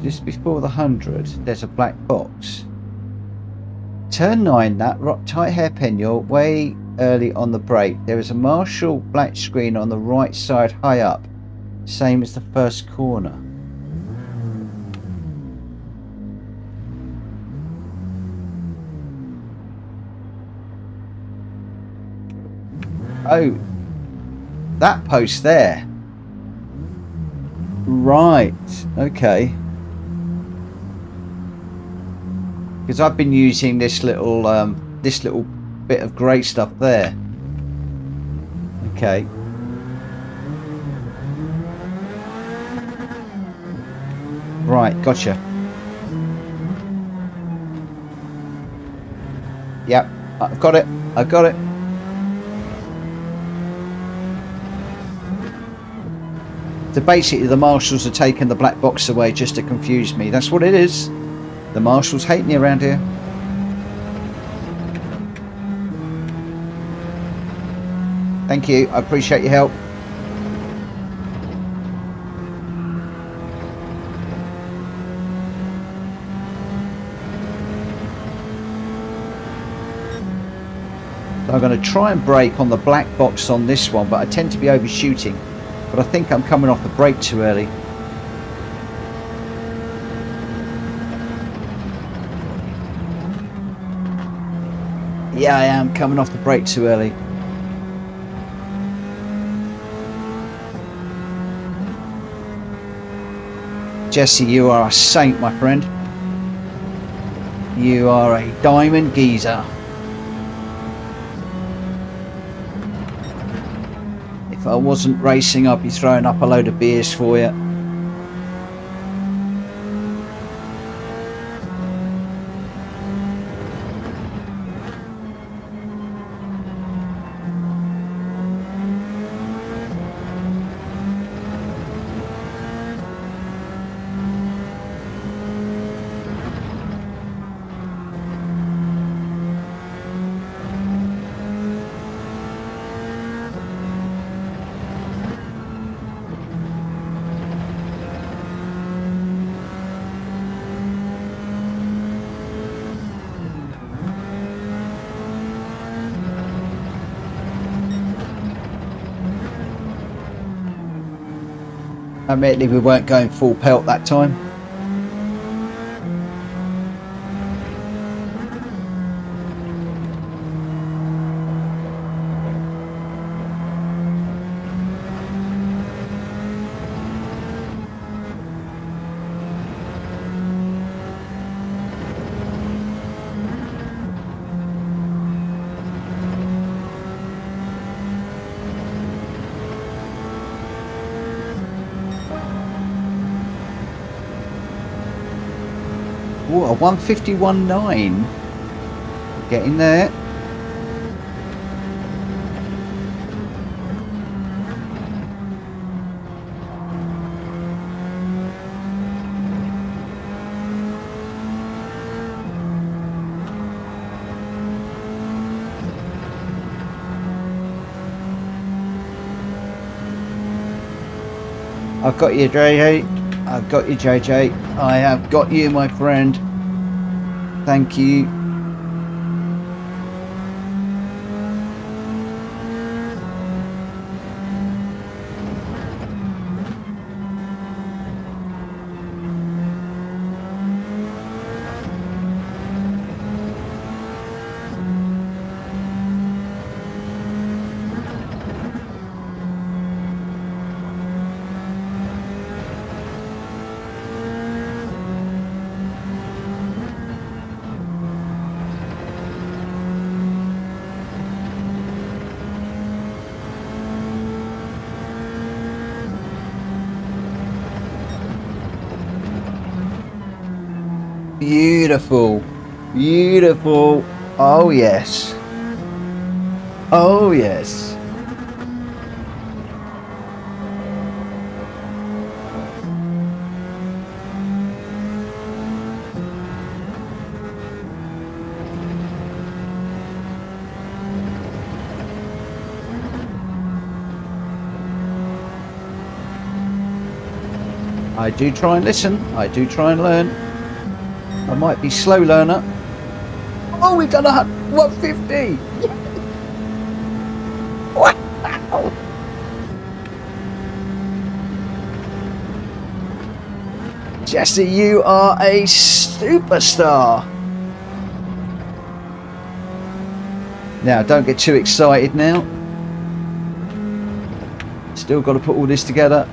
Just before the 100, there's a black box. Turn 9, that tight hairpin, you're way early on the brake. There is a Marshall black screen on the right side high up, same as the first corner. Oh, that post there. Right, okay. Because I've been using this little bit of grey stuff there. Okay. Right, gotcha. Yep, I've got it. I've got it. So basically the marshals are taking the black box away just to confuse me. That's what it is. The marshals hate me around here. Thank you. I appreciate your help. I'm going to try and brake on the black box on this one, but I tend to be overshooting. But I think I'm coming off the brake too early. Yeah, I am coming off the brake too early. Jesse, you are a saint, my friend. You are a diamond geezer. If I wasn't racing, I'd be throwing up a load of beers for you. Admittedly, we weren't going full pelt that time. Ooh, a 151.9. Getting there. I've got you, JJ. I've got you, JJ. I have got you, my friend. Thank you. Beautiful, beautiful. Oh yes, oh yes. I do try and listen. I do try and learn. I might be slow learner. Oh, we've done 150. Wow. Jesse, you are a superstar. Now, don't get too excited now. Still got to put all this together.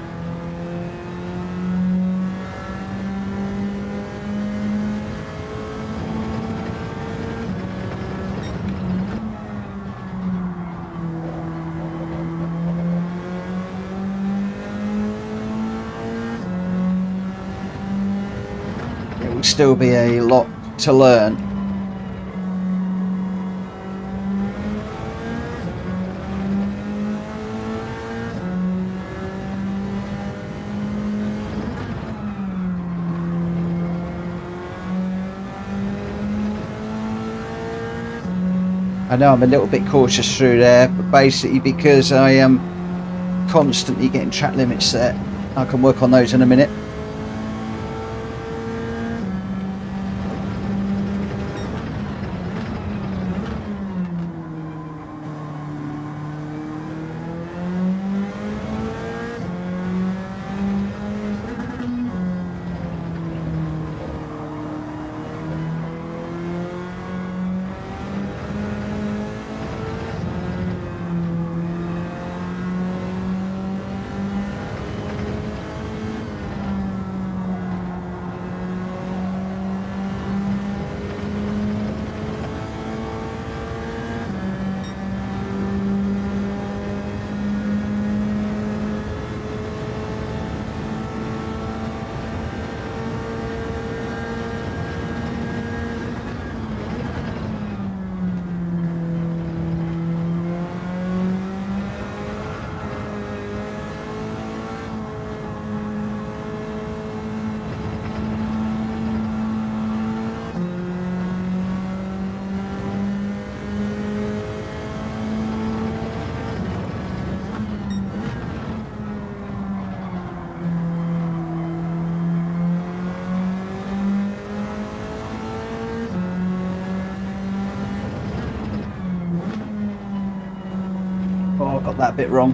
Still be a lot to learn. I know I'm a little bit cautious through there, but basically because I am constantly getting track limits set. I can work on those in a minute. Oh, I got that a bit wrong.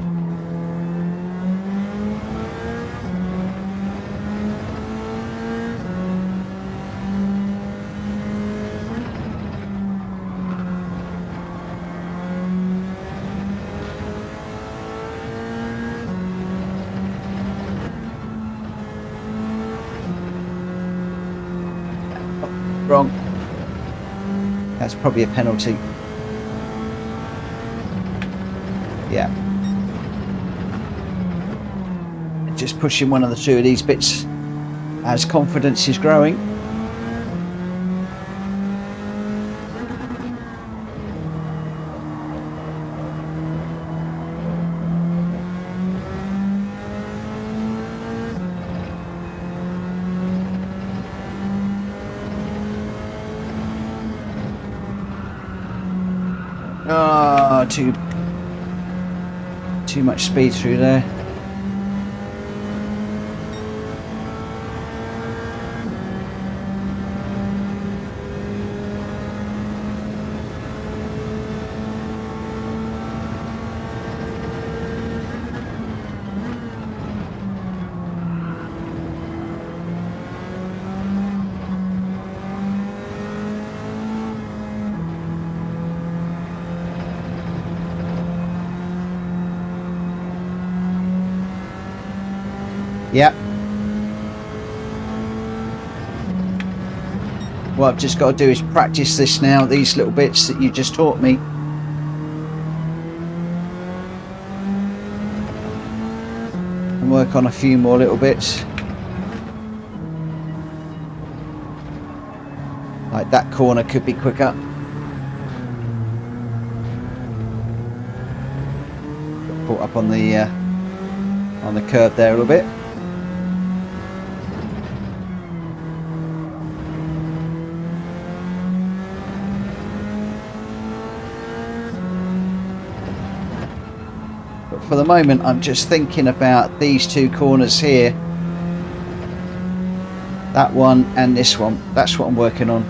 Wrong. That's probably a penalty. Yeah. Just pushing one of the two of these bits as confidence is growing. Oh, too much speed through there. Yep. What I've just got to do is practice this now, these little bits that you just taught me. And work on a few more little bits. Like that corner could be quicker. Caught up on the curve there a little bit. But for the moment, I'm just thinking about these two corners here. That one and this one. That's what I'm working on.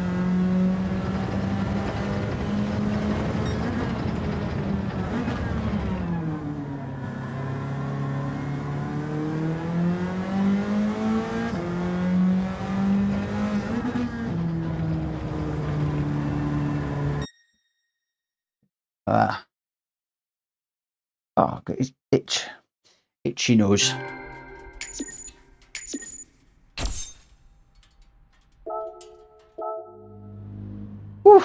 Oh, got his itchy nose. Whew.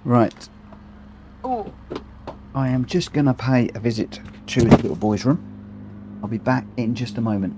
Right. Oh, I am just going to pay a visit to the little boy's room. I'll be back in just a moment.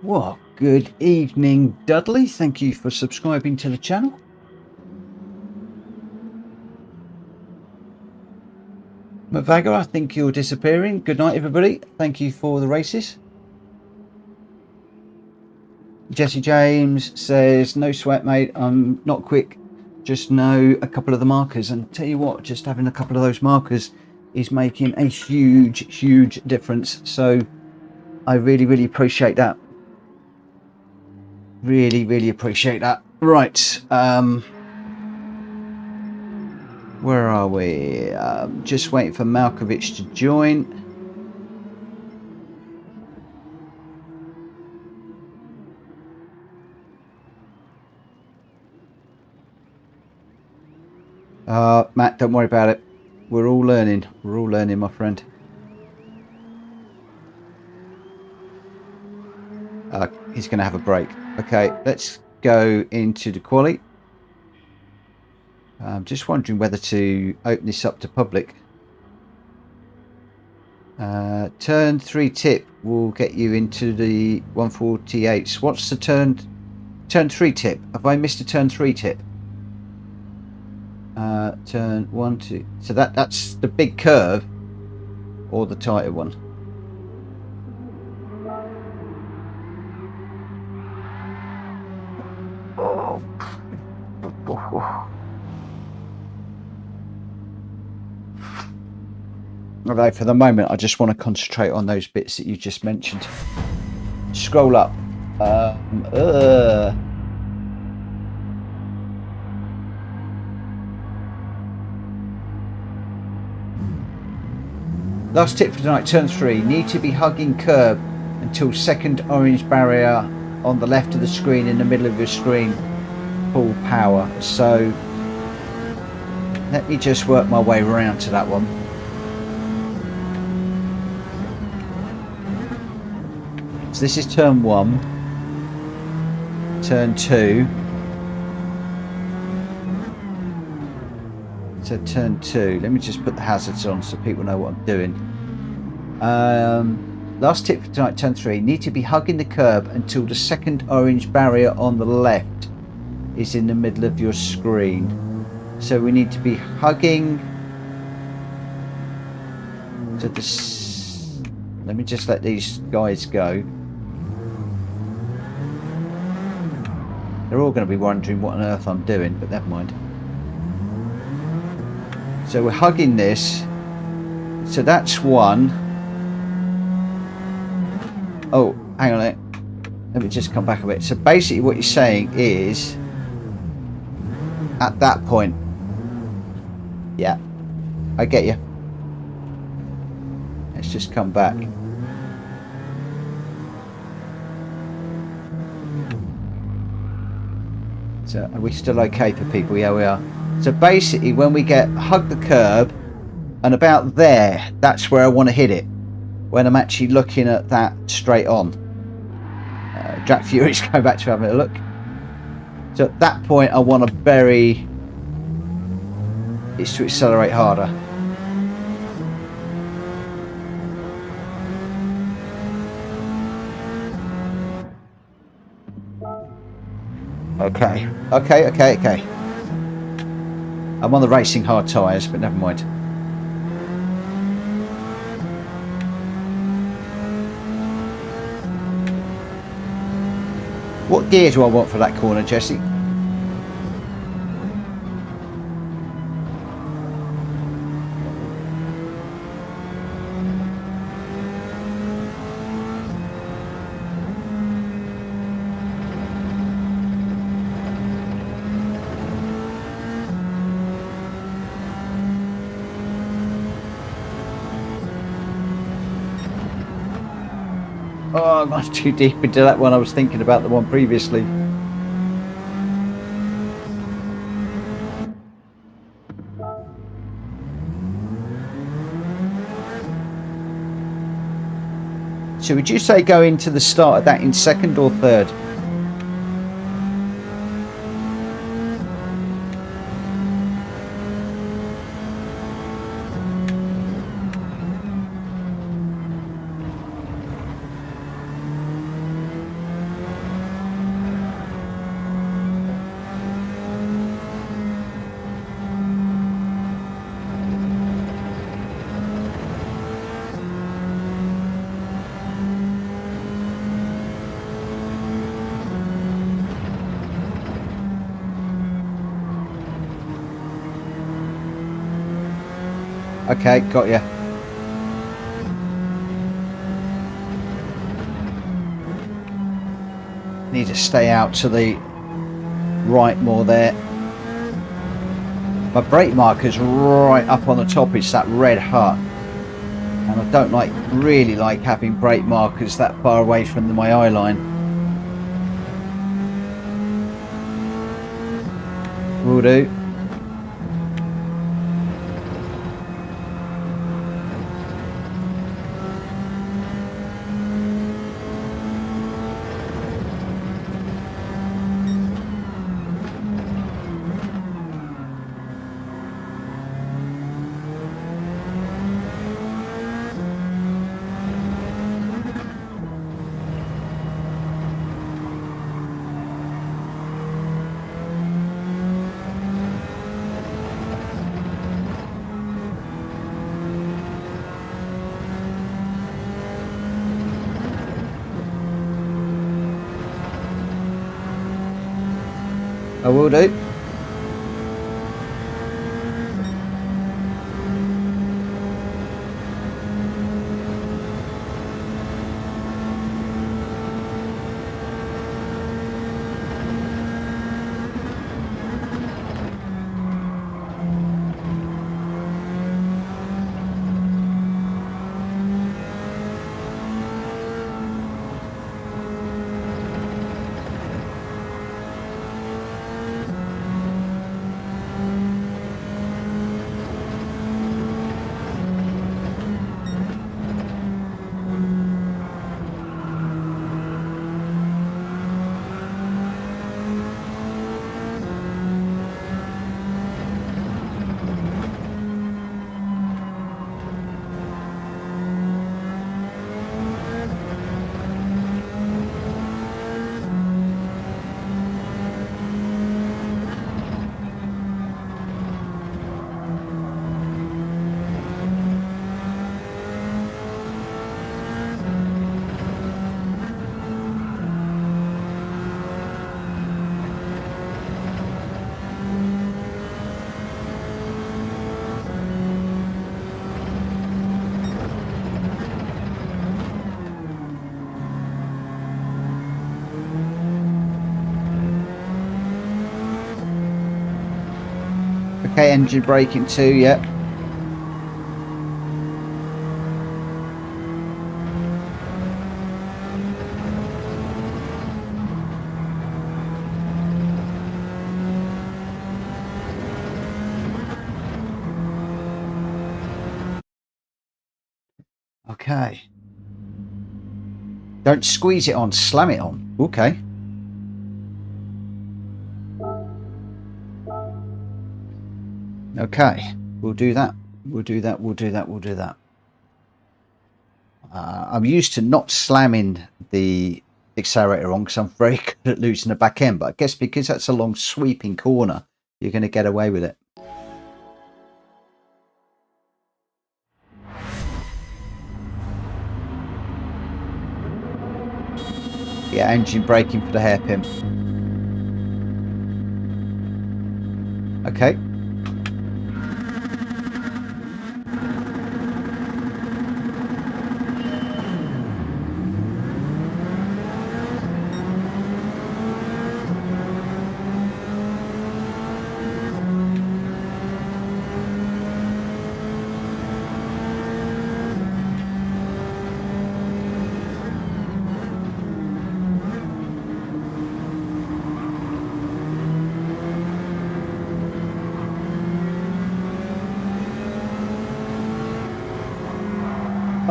Well, good evening, Dudley. Thank you for subscribing to the channel. Mavaga, I think you're disappearing. Good night, everybody. Thank you for the races. Jesse James says, no sweat, mate. I'm not quick. Just know a couple of the markers. And tell you what, just having a couple of those markers is making a huge, huge difference. So I really, really appreciate that. Really, really appreciate that. Right. Where are we? Just waiting for Malkovich to join. Matt, don't worry about it. We're all learning. We're all learning, my friend. He's going to have a break. Okay, let's go into the quali. I'm just wondering whether to open this up to public. Turn 3 tip will get you into the 148s. What's the turn 3 tip? Have I missed a turn 3 tip? Turn 1, 2. So that's the big curve or the tighter one? Although for the moment I just want to concentrate on those bits that you just mentioned. Scroll up. Last tip for tonight, turn 3. Need to be hugging curb until second orange barrier on the left of the screen in the middle of your screen. Full power. So let me just work my way around to that one. So this is turn 1, turn 2, so turn 2, let me just put the hazards on so people know what I'm doing. Last tip for tonight, turn 3, need to be hugging the curb until the second orange barrier on the left is in the middle of your screen. So we need to be hugging to this. Let me just let these guys go. They're all going to be wondering what on earth I'm doing, but never mind. So we're hugging this. So that's 1. Oh, hang on a minute. Let me just come back a bit. So basically what you're saying is, at that point, yeah, I get you. Let's just come back. So are we still okay for people? Yeah, we are. So basically when we hug the curb and about there, that's where I want to hit it. When I'm actually looking at that straight on. Jack Fury's going back to having a look. So at that point I want to bury it's to accelerate harder. Okay. I'm on the racing hard tyres, but never mind. What gear do I want for that corner, Jesse? Oh, I'm not too deep into that one. I was thinking about the one previously. So would you say go into the start of that in second or third? Okay, got you. Need to stay out to the right more there. My brake marker's right up on the top. It's that red hut. And I don't really like having brake markers that far away from my eye line. Will do. I will do. Okay, engine braking too, yeah. Okay. Don't squeeze it on, slam it on. Okay. Okay, we'll do that. We'll do that. We'll do that. We'll do that. I'm used to not slamming the accelerator on because I'm very good at losing the back end, but I guess because that's a long sweeping corner, you're going to get away with it. Yeah, engine braking for the hairpin. Okay.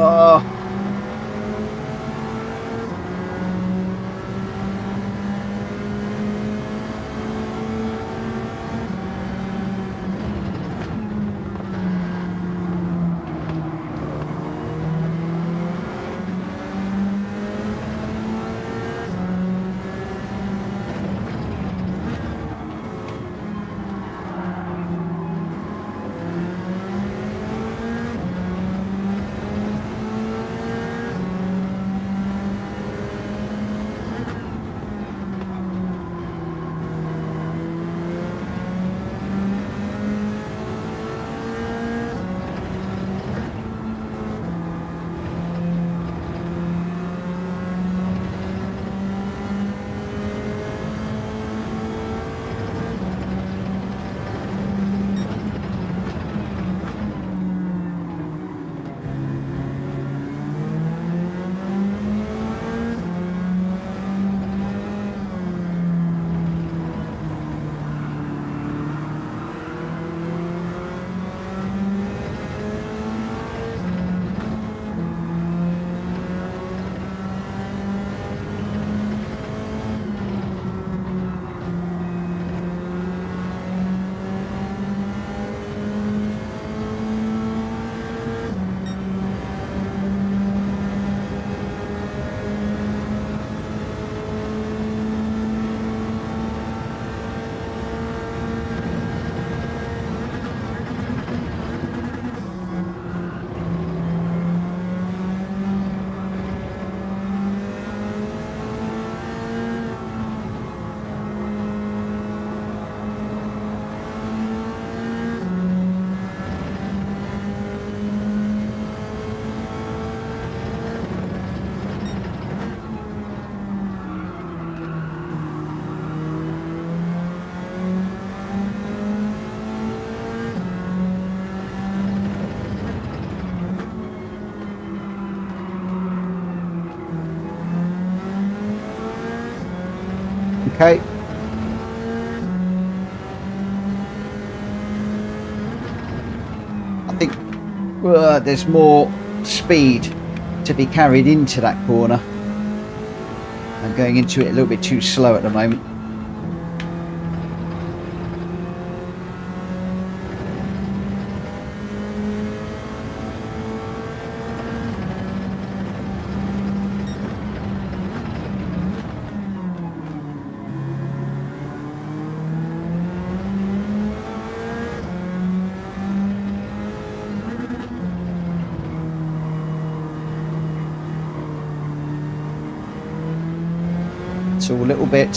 Oh. Okay. I think there's more speed to be carried into that corner. I'm going into it a little bit too slow at the moment. So a little bit,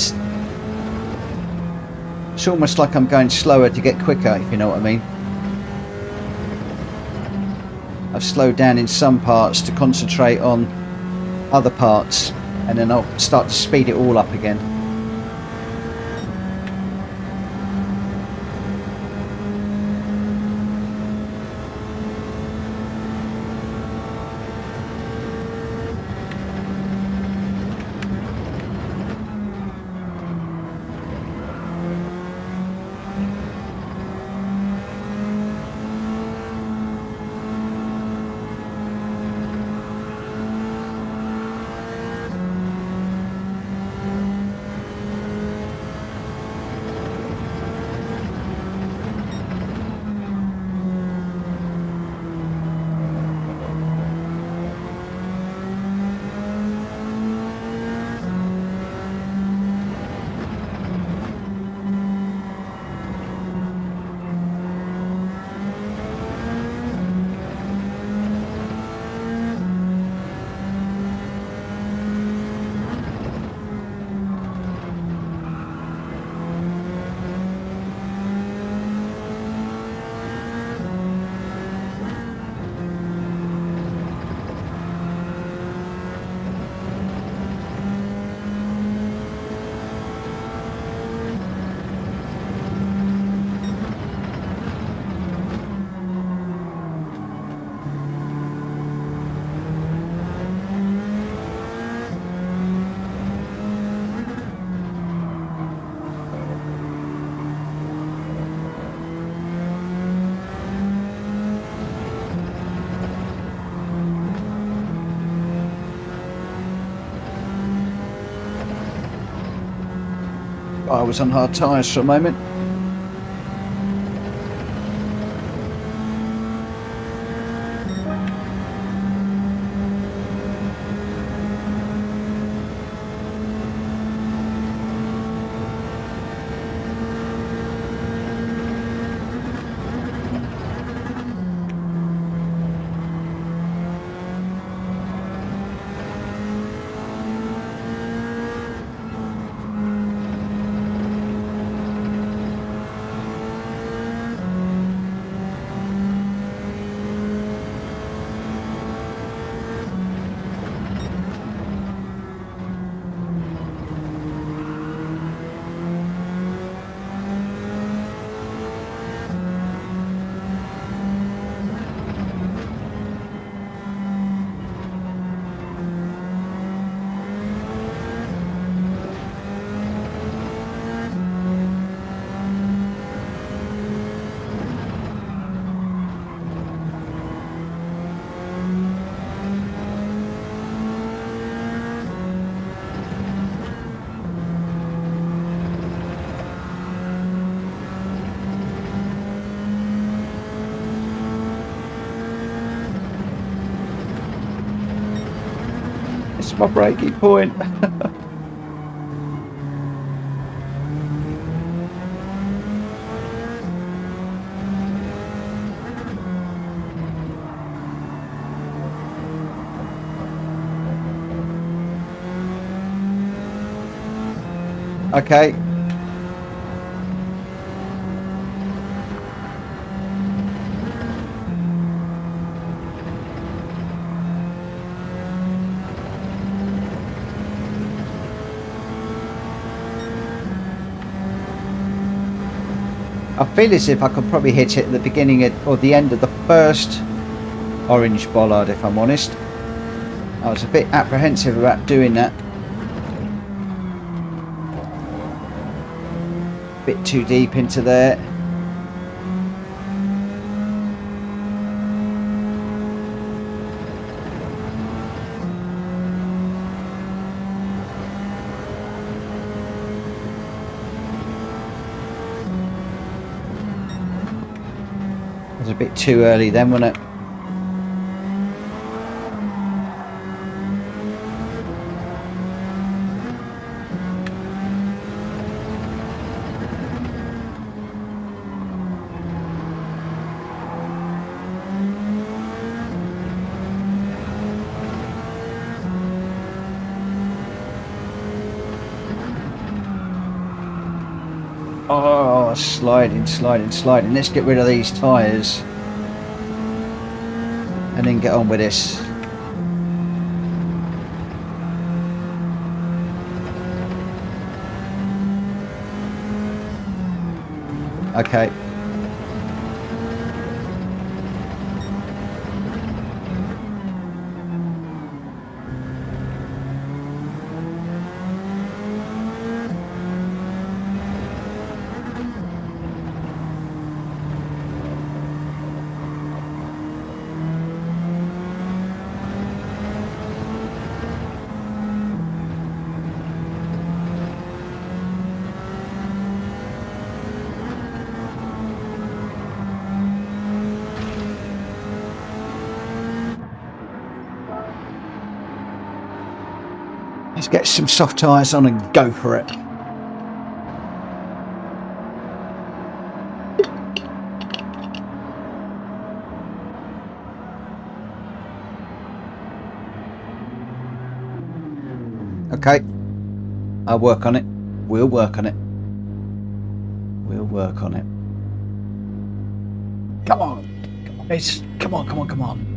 it's almost like I'm going slower to get quicker, if you know what I mean. I've slowed down in some parts to concentrate on other parts, and then I'll start to speed it all up again. I was on hard tyres for a moment. It's my braking point. Okay. I feel as if I could probably hit it at the beginning or the end of the first orange bollard, if I'm honest. I was a bit apprehensive about doing that. Bit too deep into there. It was a bit too early then, wasn't it? Oh, sliding. Let's get rid of these tyres and then get on with this. Okay. Let's get some soft tyres on and go for it. Okay, I'll work on it. We'll work on it. We'll work on it. Come on. Come on.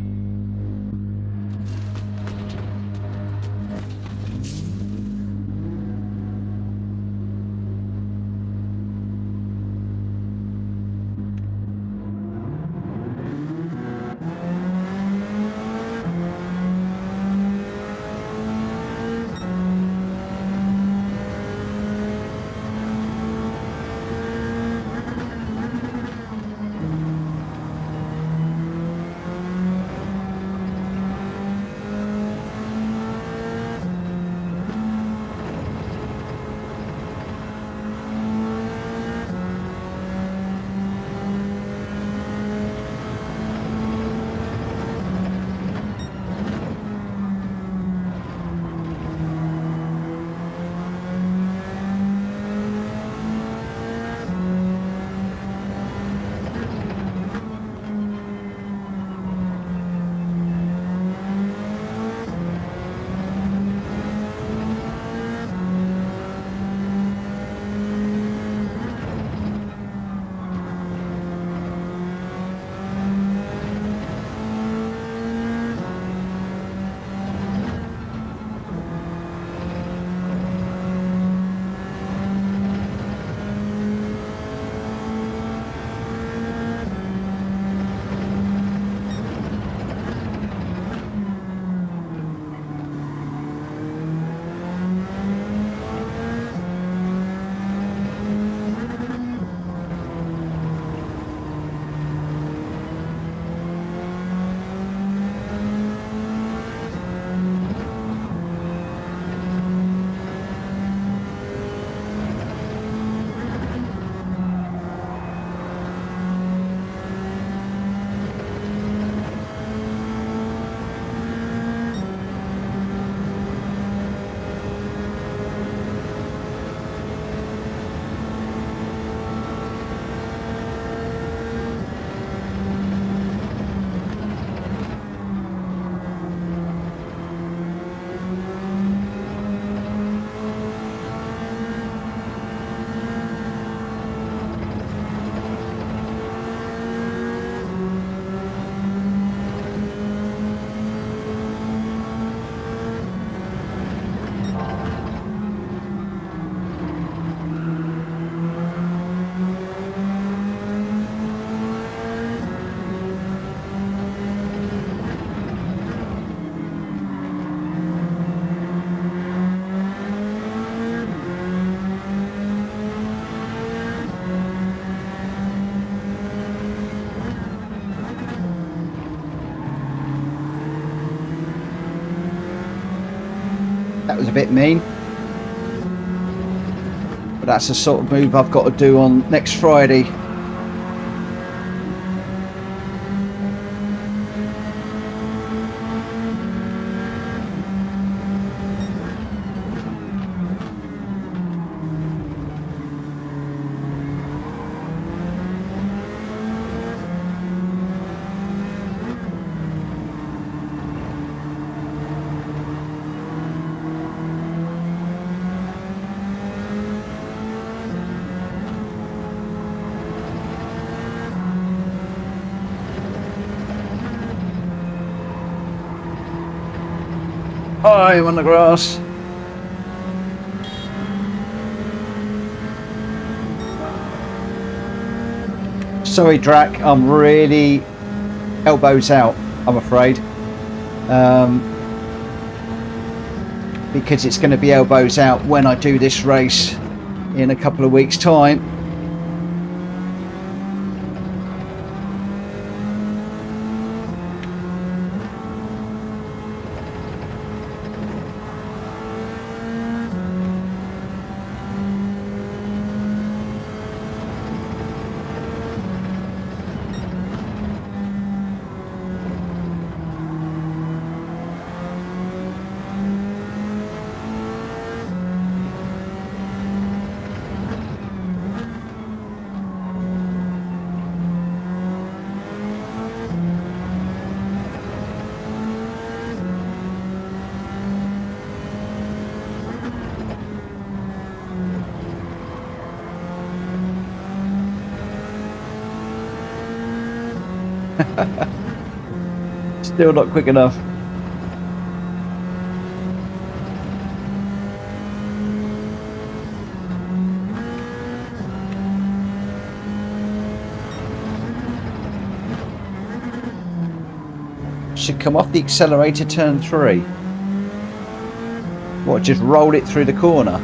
bit mean. But that's the sort of move I've got to do on next Friday. I'm on the grass. Sorry, Drac, I'm really elbows out, I'm afraid. Because it's going to be elbows out when I do this race in a couple of weeks' time. Still not quick enough. Should come off the accelerator, turn 3. What, just roll it through the corner?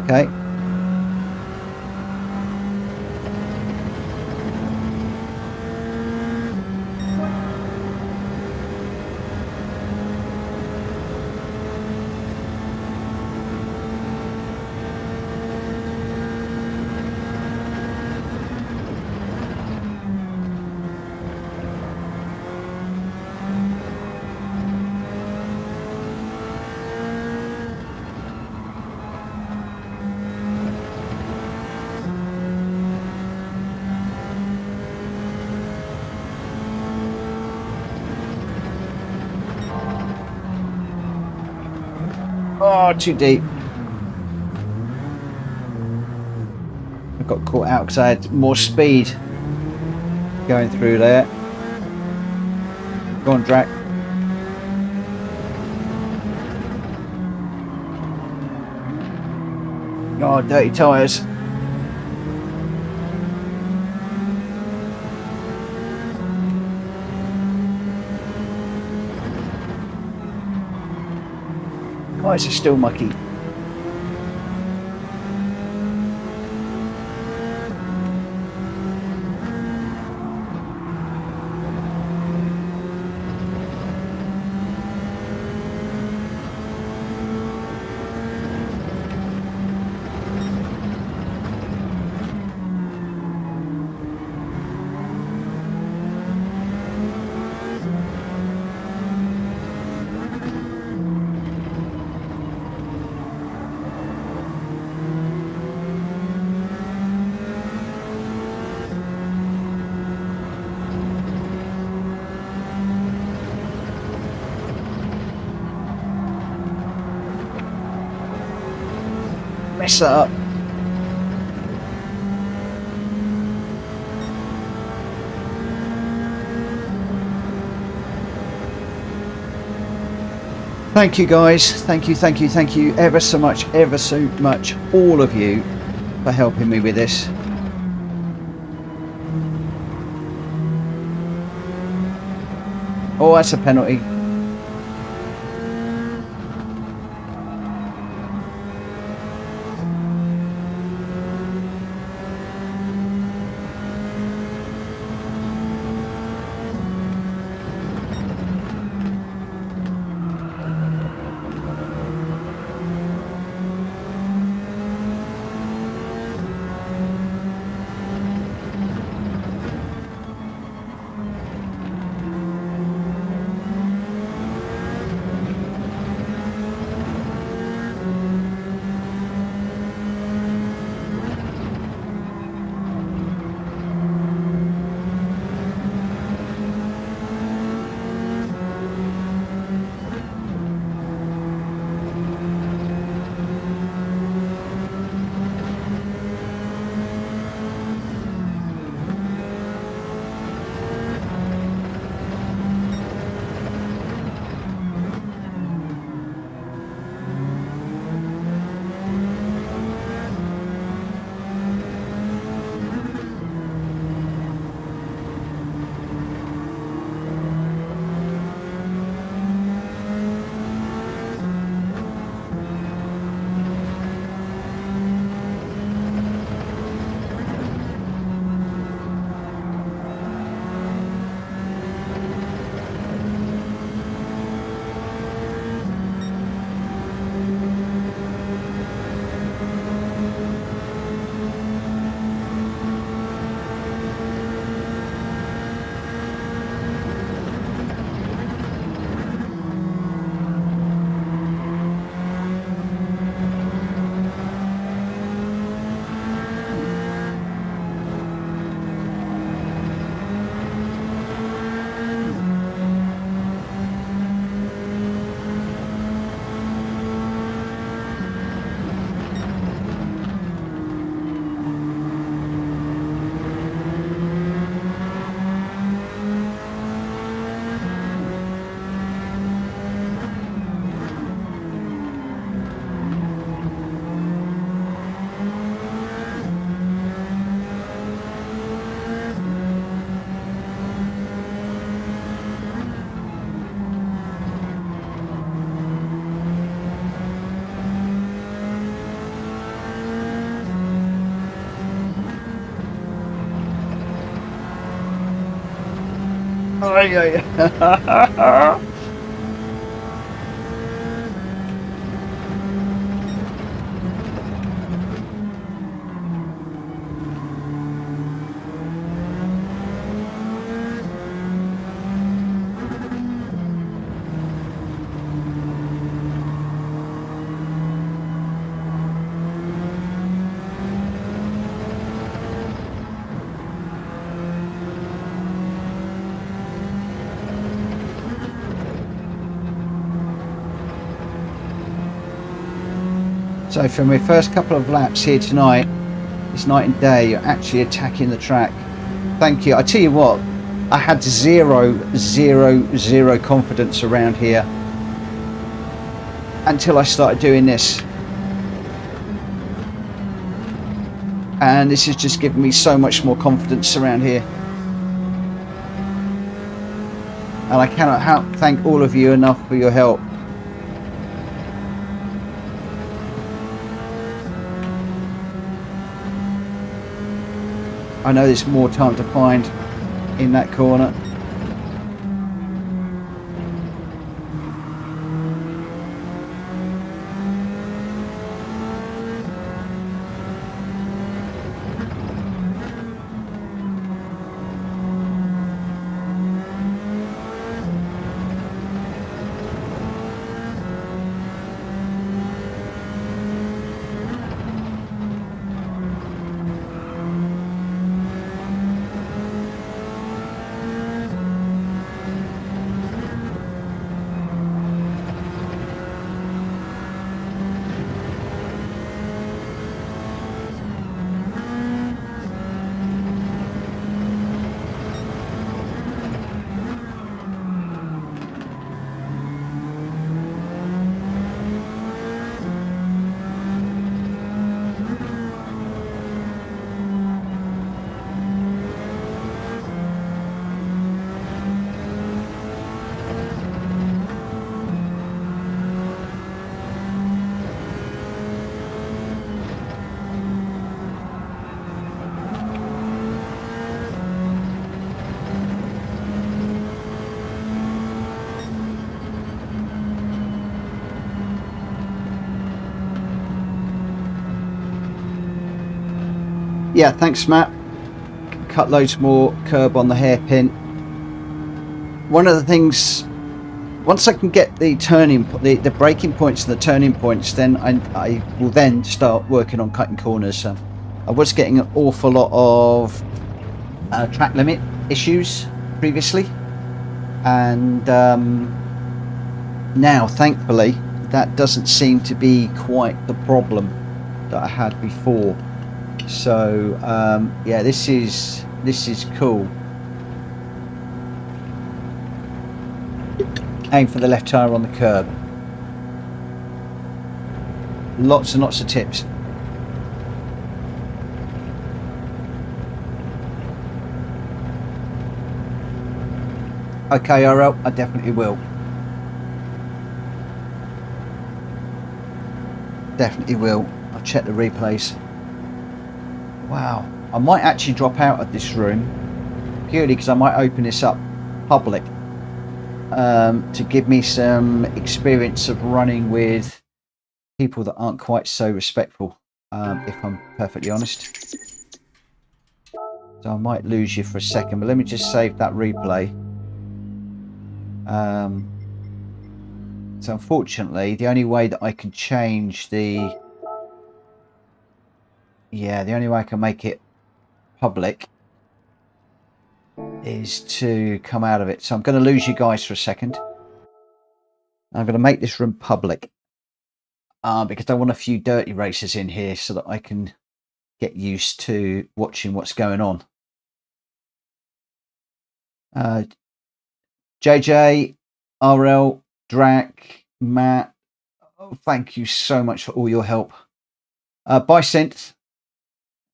Okay. Oh, too deep. I got caught out because I had more speed going through there. Go on, Drac. Oh, dirty tyres. Why is it still mucky? Mess that up. Thank you guys, thank you ever so much, all of you, for helping me with this. Oh, that's a penalty. So for my first couple of laps here tonight, it's night and day. You're actually attacking the track. Thank you. I tell you what, I had zero confidence around here until I started doing this. And this has just given me so much more confidence around here. And I cannot thank all of you enough for your help. I know there's more time to find in that corner. Yeah, thanks, Matt. Cut loads more curb on the hairpin. One of the things, once I can get the the braking points and the turning points, then I will then start working on cutting corners. I was getting an awful lot of track limit issues previously, and now thankfully that doesn't seem to be quite the problem that I had before. So yeah, this is cool. Aim for the left tire on the curb. Lots and lots of tips. Okay, RL, I definitely will. Definitely will. I'll check the replays. Wow, I might actually drop out of this room purely because I might open this up public to give me some experience of running with people that aren't quite so respectful, if I'm perfectly honest. So I might lose you for a second, but let me just save that replay. So unfortunately, the only way that I can change the only way I can make it public is to come out of it. So I'm going to lose you guys for a second. I'm going to make this room public because I want a few dirty racers in here so that I can get used to watching what's going on. JJ, RL, Drac, Matt, thank you so much for all your help. Bye, Synth.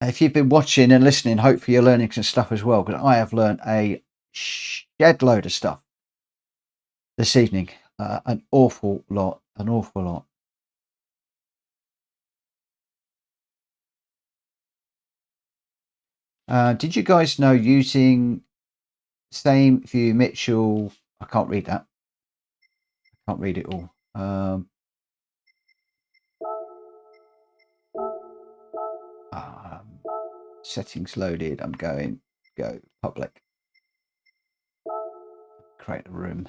If you've been watching and listening, hopefully you're learning some stuff as well, because I have learned a shed load of stuff this evening. An awful lot. Did you guys know using Same view Mitchell. I can't read that. I can't read it all. Settings loaded. I'm going go public. Create a room.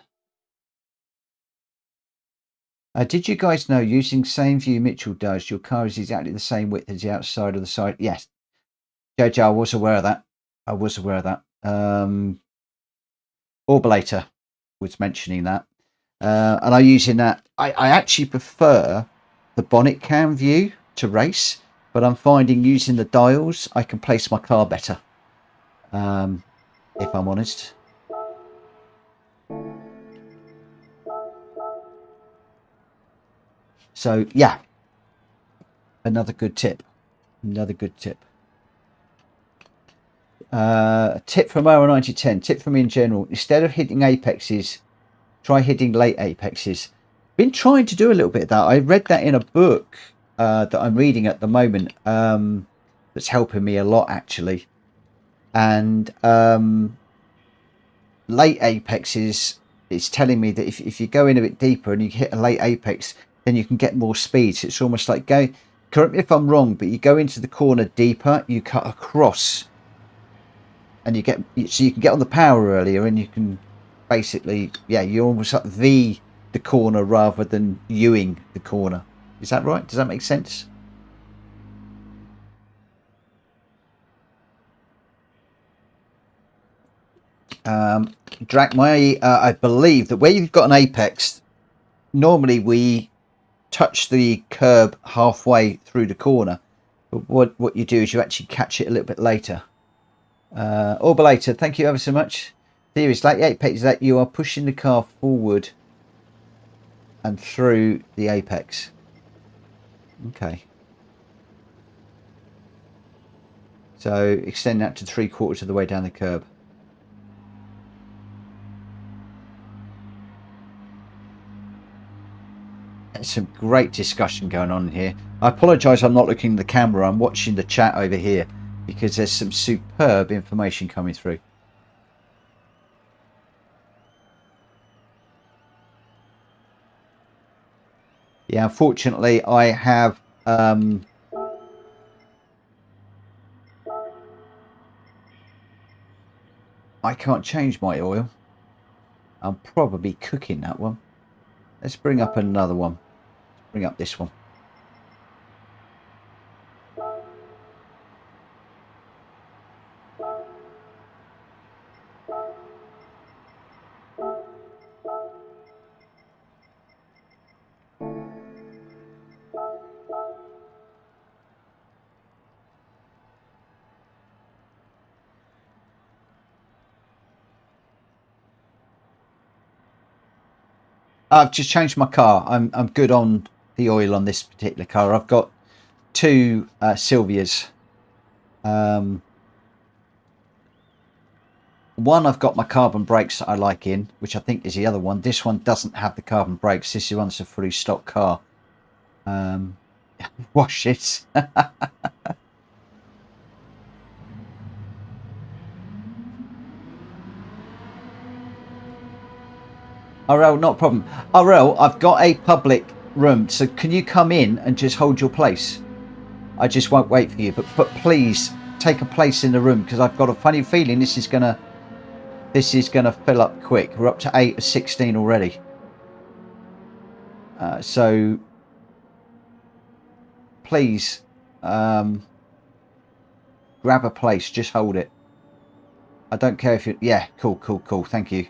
Did you guys know using same view Mitchell does, your car is exactly the same width as the outside of the side? Yes. JJ, I was aware of that. I was aware of that. Orbulator was mentioning that. And I'm using that. I actually prefer the bonnet cam view to race, but I'm finding using the dials, I can place my car better. If I'm honest. So yeah, another good tip. Another good tip. Tip from OR9010. Tip from me in general. Instead of hitting apexes, try hitting late apexes. Been trying to do a little bit of that. I read that in a book that I'm reading at the moment. That's helping me a lot actually. And late apexes, it's telling me that if you go in a bit deeper and you hit a late apex, then you can get more speed. So it's almost like go. Correct me if I'm wrong, but you go into the corner deeper, you cut across, and you get so you can get on the power earlier, and you can basically, yeah, you're almost like the corner rather than Ewing the corner. Is that right? Does that make sense? Drakmai, I believe that where you've got an apex, normally we touch the curb halfway through the corner, but what you do is you actually catch it a little bit later. Orbulator, thank you ever so much. Theory is like the apex is that you are pushing the car forward and through the apex. Okay. So extend that to 3/4 of the way down the curb. There's some great discussion going on here. I apologise I'm not looking at the camera. I'm watching the chat over here because there's some superb information coming through. Yeah, unfortunately I have I can't change my oil. I'm probably cooking that one. Let's bring up another one. Let's bring up this one. I've just changed my car. I'm good on the oil on this particular car. I've got two Sylvias. One, I've got my carbon brakes that I like in, which I think is the other one. This one doesn't have the carbon brakes. This one's a fully stock car. Wash it. RL, not a problem. RL, I've got a public room, so can you come in and just hold your place? I just won't wait for you, but please take a place in the room because I've got a funny feeling this is gonna fill up quick. We're up to 8 of 16 already. So please grab a place, just hold it. I don't care if you, yeah, cool. Thank you.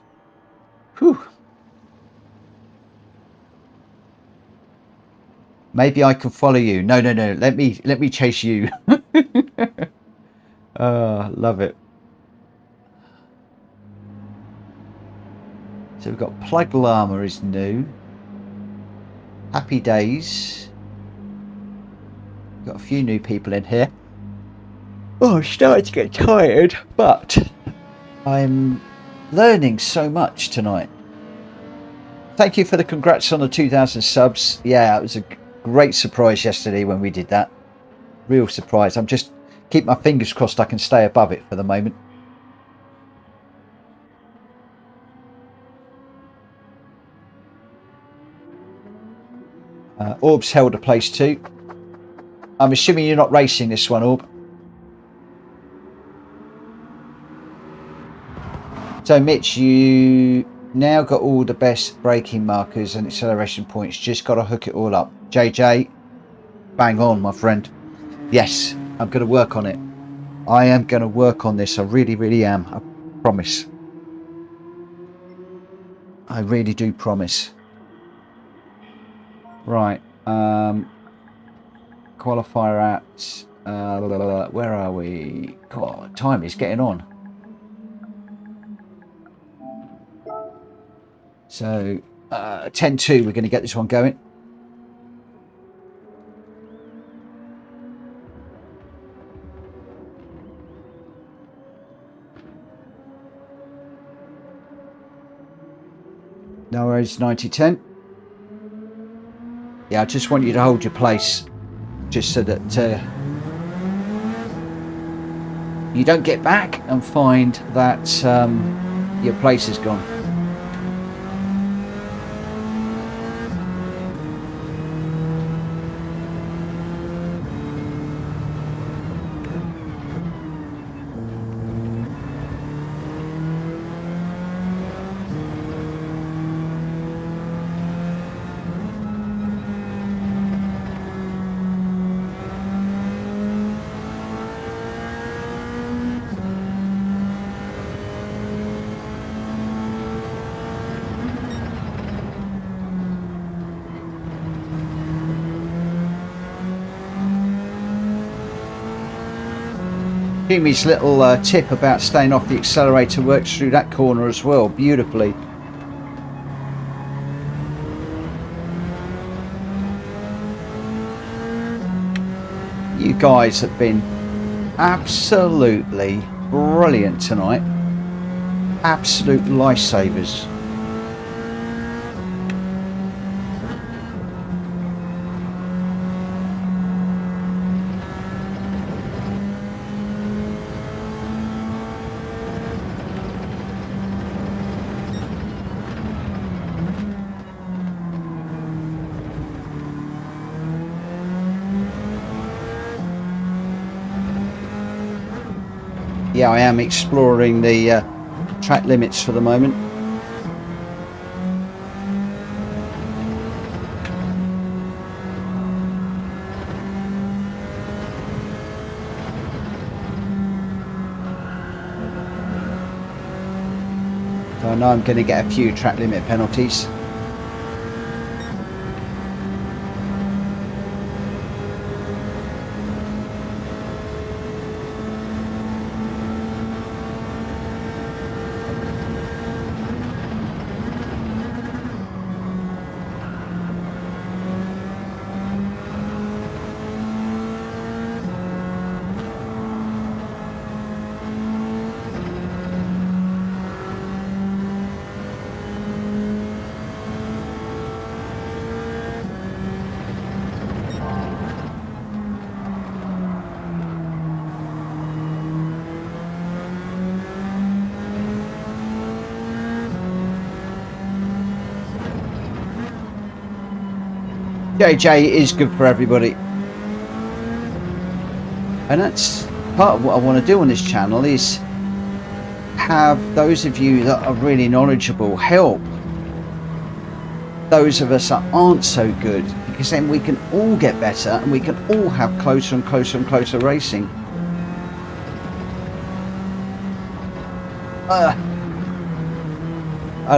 Whew. Maybe I can follow you. No. Let me chase you. Love it. So we've got plug llama is new. Happy days. We've got a few new people in here. Oh, I'm starting to get tired, but I'm learning so much tonight. Thank you for the congrats on the 2,000 subs. Yeah, it was a great surprise yesterday when we did that. Real surprise. I'm just keep my fingers crossed I can stay above it for the moment. Orb's held a place too. I'm assuming you're not racing this one, Orb. So Mitch, you now got all the best braking markers and acceleration points. Just got to hook it all up. JJ, bang on, my friend. Yes, I'm going to work on it. I am going to work on this. I really, really am. I promise. I really do promise. Right. Qualifier at... where are we? God, time is getting on. So, 10-2, we're going to get this one going. No worries, 90-10. Yeah, I just want you to hold your place, just so that you don't get back and find that your place is gone. Jimmy's little tip about staying off the accelerator works through that corner as well, beautifully. You guys have been absolutely brilliant tonight. Absolute lifesavers. Yeah, I am exploring the track limits for the moment. So I know I'm going to get a few track limit penalties. JJ is good for everybody, and that's part of what I want to do on this channel, is have those of you that are really knowledgeable help those of us that aren't so good, because then we can all get better and we can all have closer and closer and closer racing.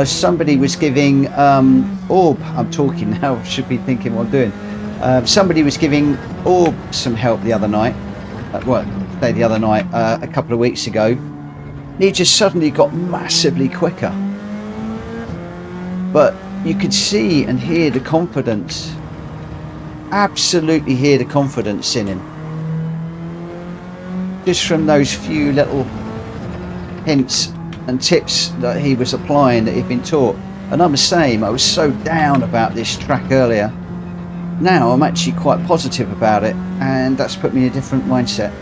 Somebody was giving Orb, I'm talking now, should be thinking what I'm doing. Somebody was giving Orb some help the other night, a couple of weeks ago, and he just suddenly got massively quicker. But you could see and hear the confidence, absolutely hear the confidence in him, just from those few little hints and tips that he was applying, that he'd been taught. And I'm the same. I was so down about this track earlier. Now I'm actually quite positive about it, and that's put me in a different mindset.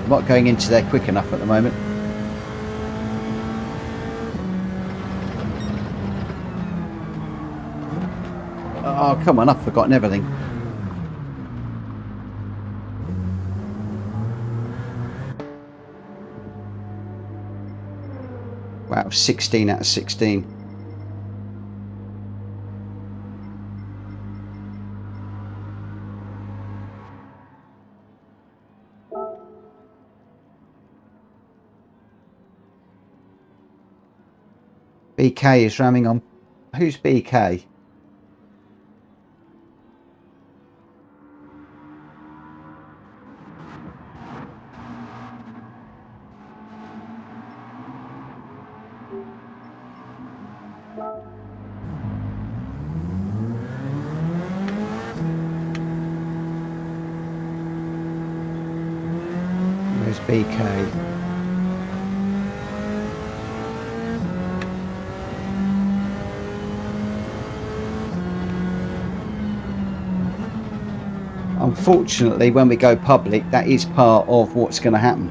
I'm not going into there quick enough at the moment. Oh, come on, I've forgotten everything. Wow, 16 out of 16. BK is ramming on. Who's BK? Where's BK? Unfortunately, when we go public, that is part of what's going to happen.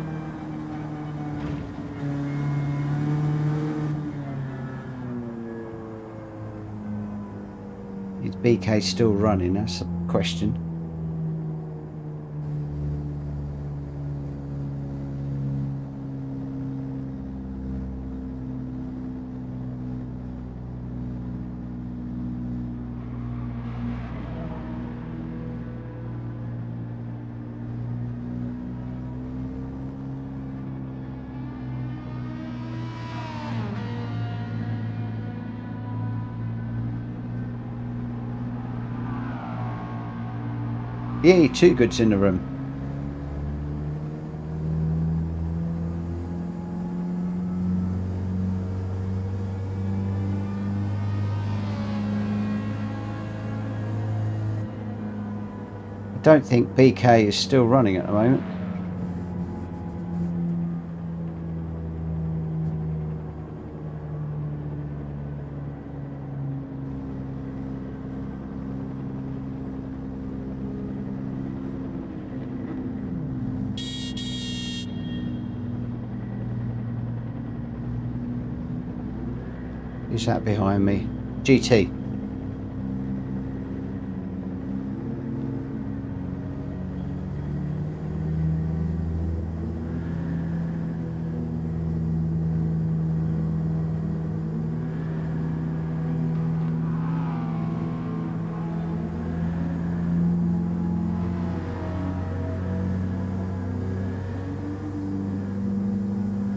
Is BK still running? That's a question. Yeah, two goods in the room. I don't think BK is still running at the moment. Who's that behind me? GT.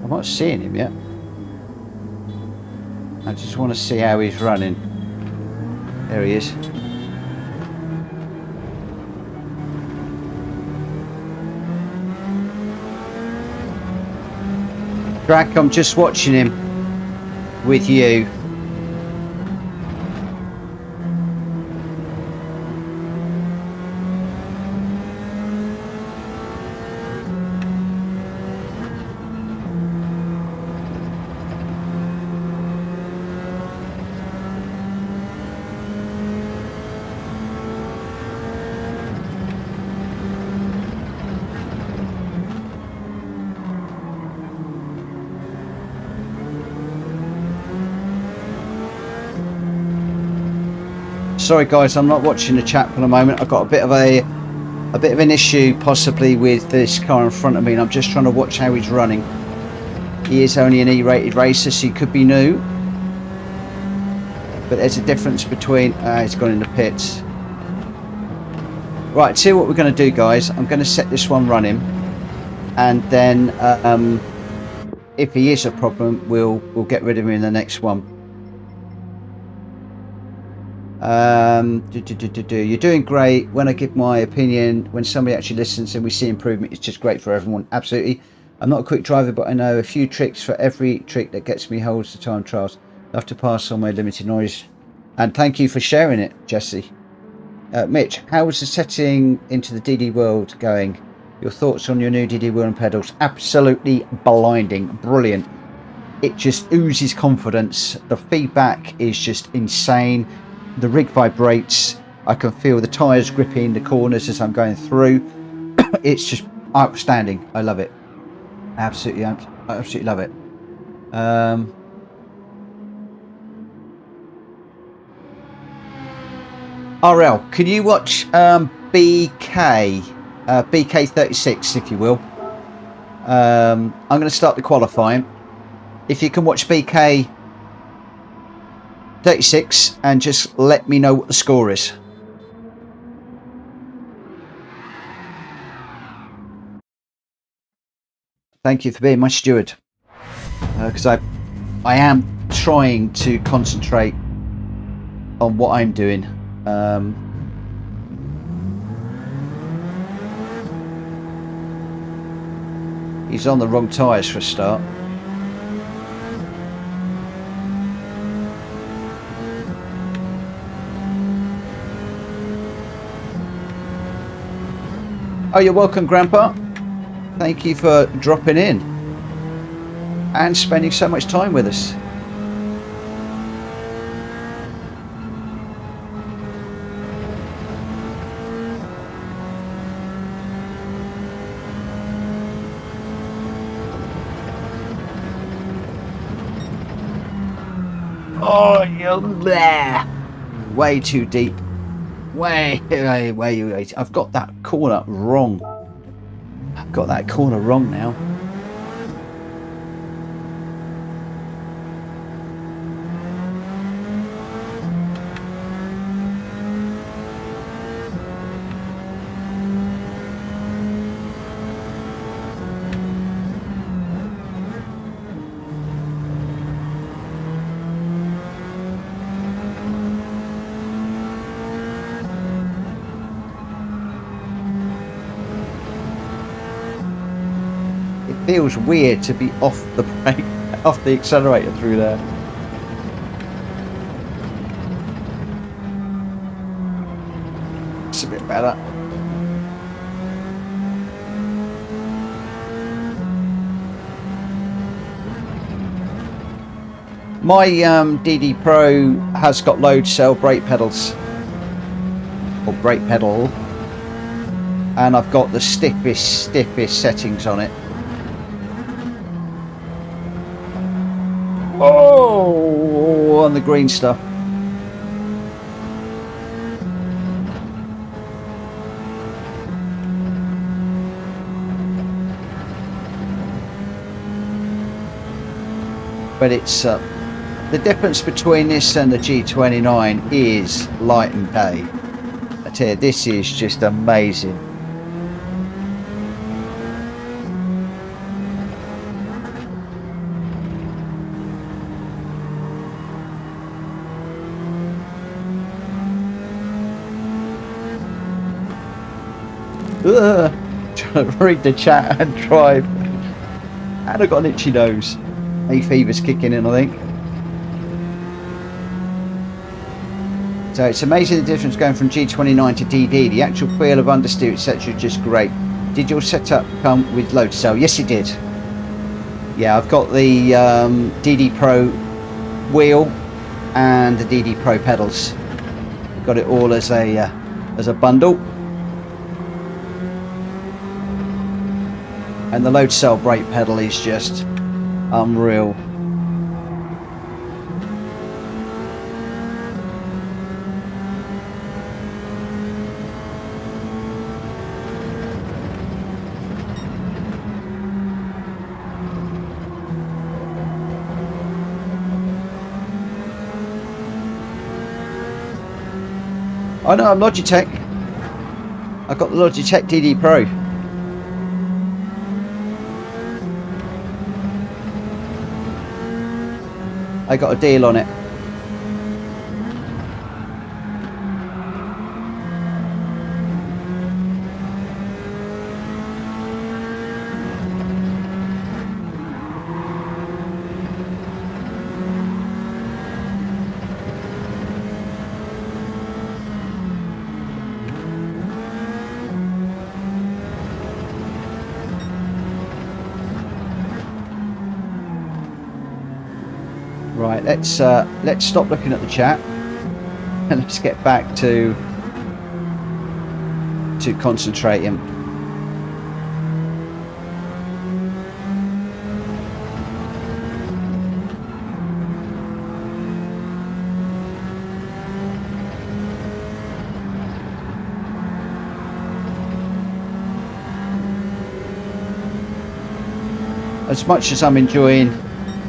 I'm not seeing him yet. I just want to see how he's running. There he is. Drac, I'm just watching him with you. Sorry guys, I'm not watching the chat for the moment. I've got a bit of an issue possibly with this car in front of me, and I'm just trying to watch how he's running. He is only an E-rated racer, so he could be new, but there's a difference between he's gone in the pits. Right, see what we're going to do guys. I'm going to set this one running, and then if he is a problem, we'll get rid of him in the next one. You're doing great. When I give my opinion, when somebody actually listens and we see improvement, it's just great for everyone. Absolutely. I'm not a quick driver, but I know a few tricks. For every trick that gets me holds the time trials. Love to pass on my limited noise. And thank you for sharing it, Jesse. Mitch, how is the setting into the DD world going? Your thoughts on your new DD wheel and pedals? Absolutely blinding, brilliant. It just oozes confidence. The feedback is just insane. The rig vibrates. I can feel the tyres gripping the corners as I'm going through. It's just outstanding. I love it. Absolutely, I absolutely love it. RL, can you watch BK 36, if you will? I'm going to start the qualifying. If you can watch BK 36 and just let me know what the score is. Thank you for being my steward, because I am trying to concentrate on what I'm doing. He's on the wrong tyres for a start. Oh, you're welcome, Grandpa. Thank you for dropping in and spending so much time with us. Oh, you're there. Way too deep. Way. I've got that corner wrong. I've got that corner wrong now. Feels weird to be off the brake, off the accelerator through there. It's a bit better. My DD Pro has got load cell brake pedals, or brake pedal, and I've got the stiffest settings on it. Oh, on the green stuff. But it's the difference between this and the G29 is light and day. I tell you, this is just amazing. Trying to read the chat and drive, and I got an itchy nose. Hay fever's kicking in, I think. So it's amazing the difference going from G29 to DD. The actual feel of understeer, etc. is just great. Did your setup come with load cell? Yes, it did. Yeah, I've got the DD Pro wheel and the DD Pro pedals. Got it all as a bundle. And the load cell brake pedal is just unreal. I know, I'm Logitech. I've got the Logitech DD Pro. I got a deal on it. Right, let's stop looking at the chat and let's get back to concentrating. as much as I'm enjoying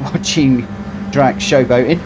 watching drag showboating.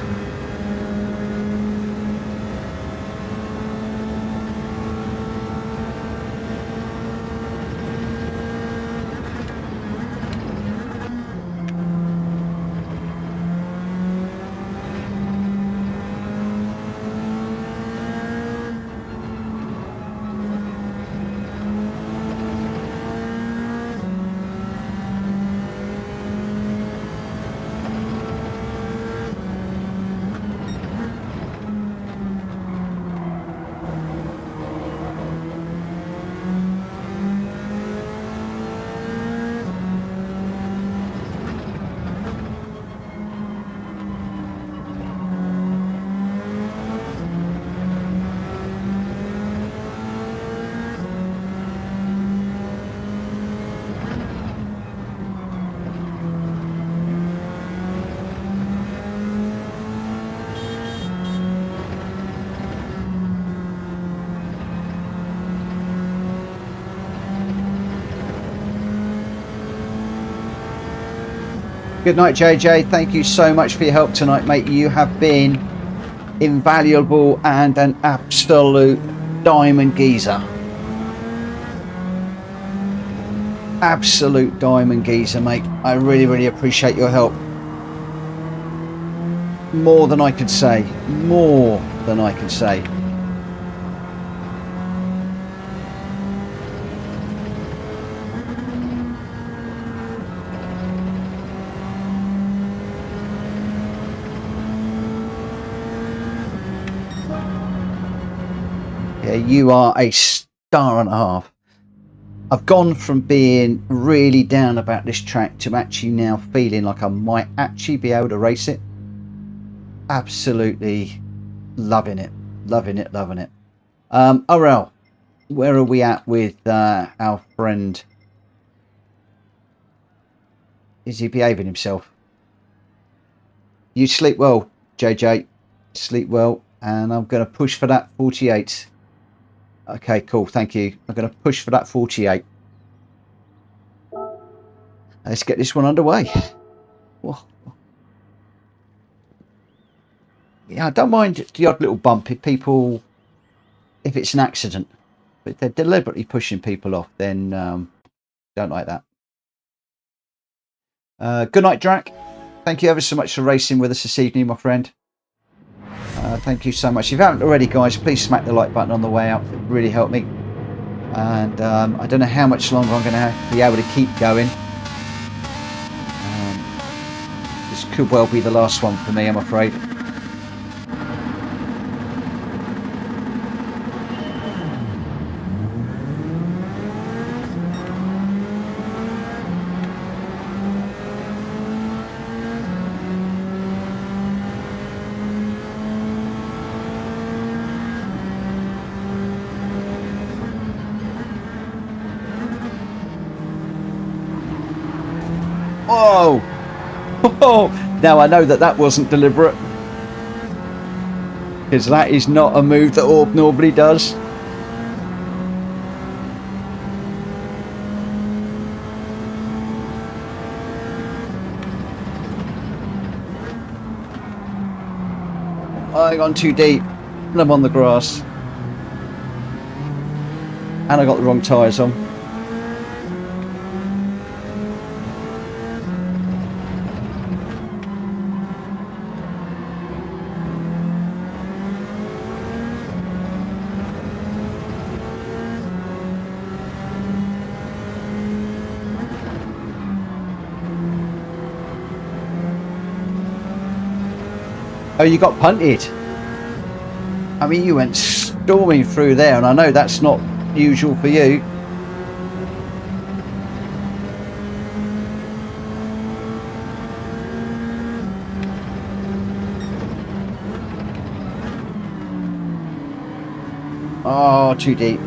Good night, JJ. Thank you so much for your help tonight, mate. You have been invaluable and an absolute diamond geezer. Absolute diamond geezer, mate. I really, really appreciate your help. More than I could say. More than I can say. Yeah, you are a star and a half. I've gone from being really down about this track to actually now feeling like I might actually be able to race it. Absolutely loving it. Loving it, loving it. Orel, where are we at with our friend? Is he behaving himself? You sleep well, JJ. Sleep well. And I'm going to push for that 48. Okay, cool. Thank you. I'm going to push for that 48. Let's get this one underway. Whoa. Yeah, I don't mind the odd little bump if it's an accident. But if they're deliberately pushing people off, then don't like that. Good night, Drac. Thank you ever so much for racing with us this evening, my friend. Thank you so much. If you haven't already, guys, please smack the like button on the way out. It would really help me. And I don't know how much longer I'm going to be able to keep going. This could well be the last one for me, I'm afraid. Whoa! Oh, now I know that wasn't deliberate, because that is not a move that Orb normally does. I gone too deep and I'm on the grass, and I got the wrong tyres on. Oh, you got punted. I mean, you went storming through there, and I know that's not usual for you. Oh, too deep.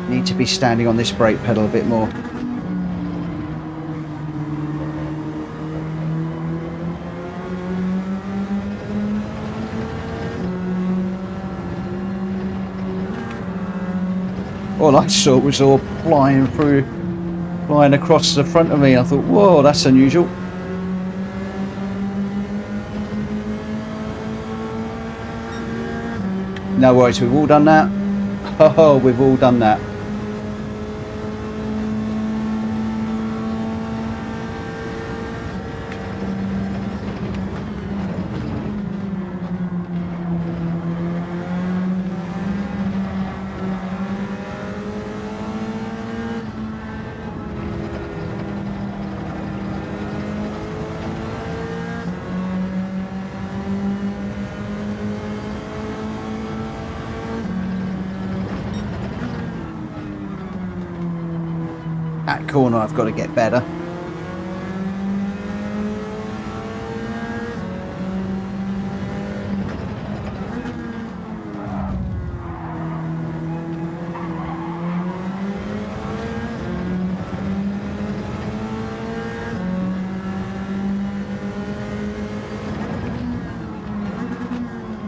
Need to be standing on this brake pedal a bit more. All I saw was all flying through flying across the front of me. I thought, whoa, that's unusual. No worries, we've all done that. Oh, we've all done that. That corner I've got to get better.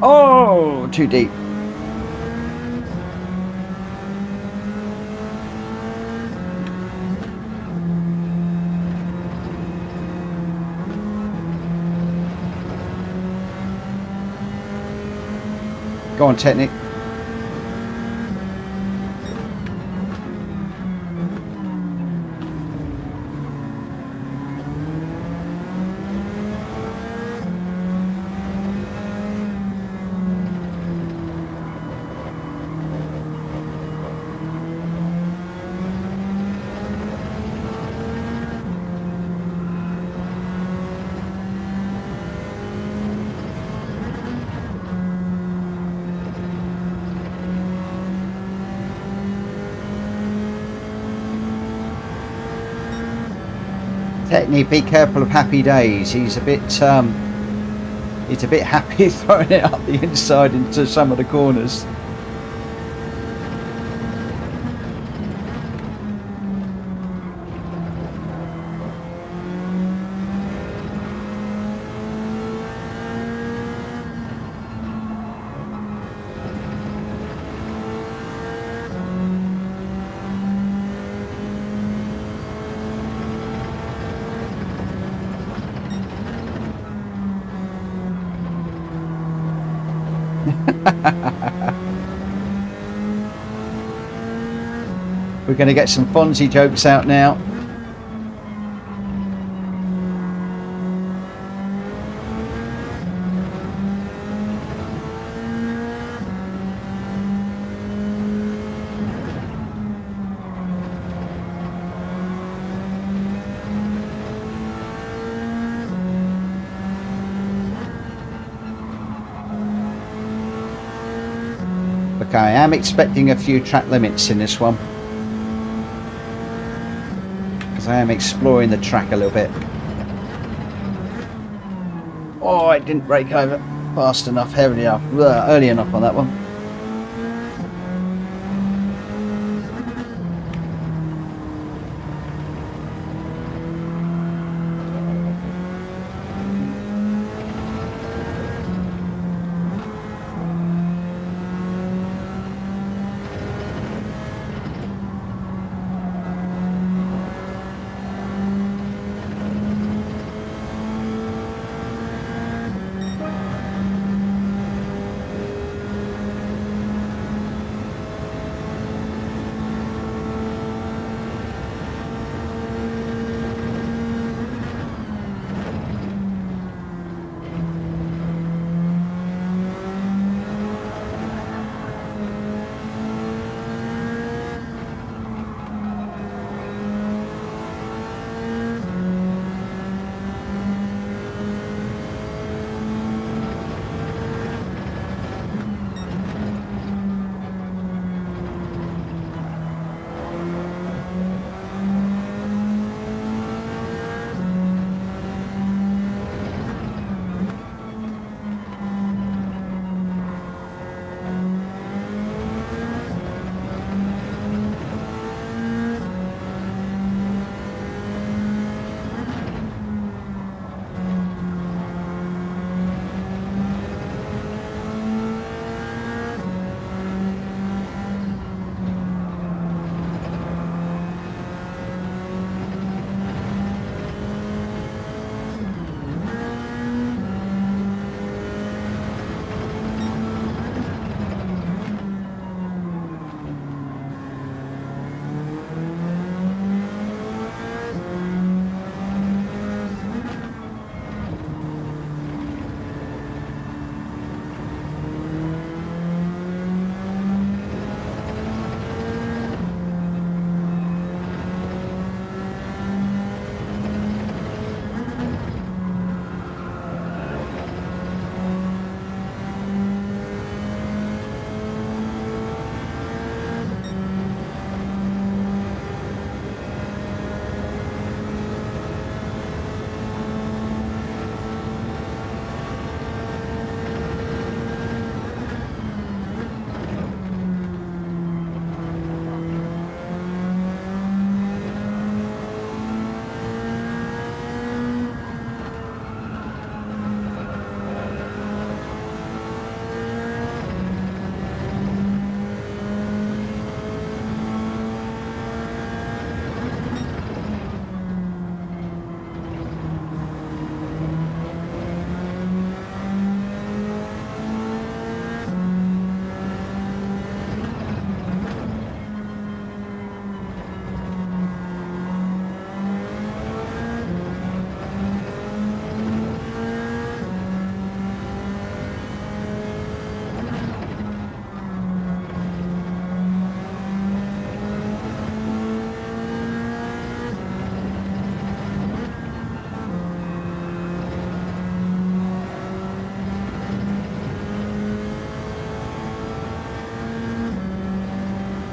Oh, too deep. Go on, Technic. Technic, be careful of Happy Days. He's a bit happy throwing it up the inside into some of the corners. We're going to get some Fonzie jokes out now. Okay, I am expecting a few track limits in this one, because I am exploring the track a little bit. Oh, it didn't brake over fast enough, early enough on that one.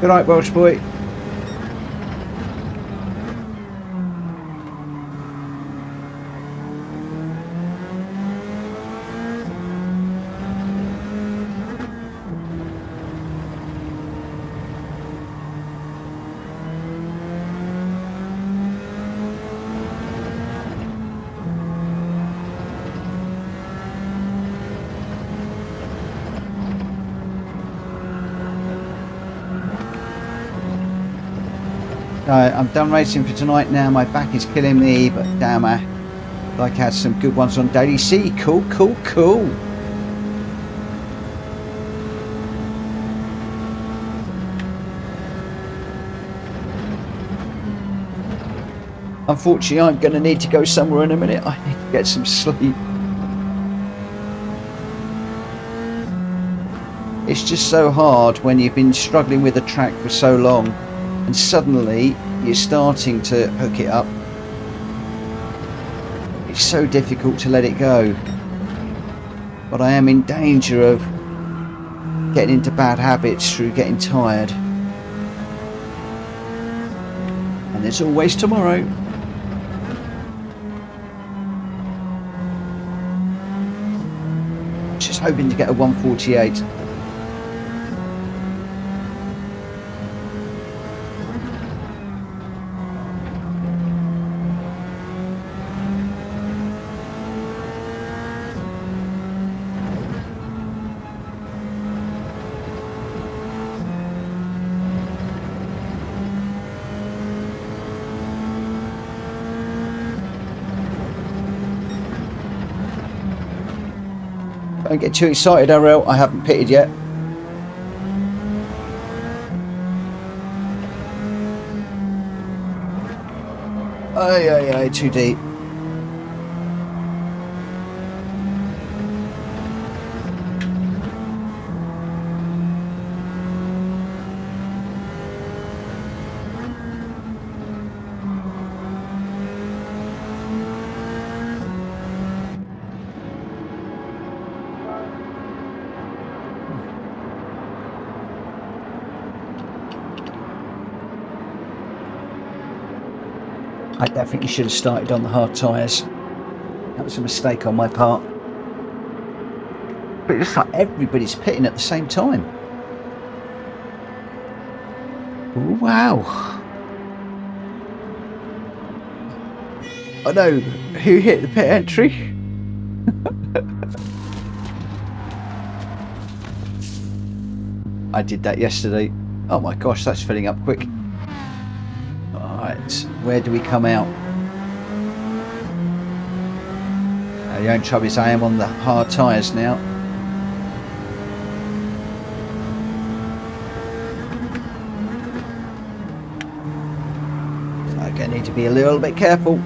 Good night, Welsh boy. I'm done racing for tonight now. My back is killing me, but damn, I like I had some good ones on Daily C. Cool, cool, cool. Unfortunately, I'm going to need to go somewhere in a minute. I need to get some sleep. It's just so hard when you've been struggling with a track for so long and suddenly you're starting to hook it up. It's so difficult to let it go. But I am in danger of getting into bad habits through getting tired. And there's always tomorrow. Just hoping to get a 148. Don't get too excited, Ariel. I haven't pitted yet. Aye, too deep. I definitely should have started on the hard tyres. That was a mistake on my part. But it's like everybody's pitting at the same time. Ooh, wow. I know who hit the pit entry. I did that yesterday. Oh my gosh, that's filling up quick. Alright, where do we come out? The only trouble is I am on the hard tyres now. So I'm going to need to be a little bit careful.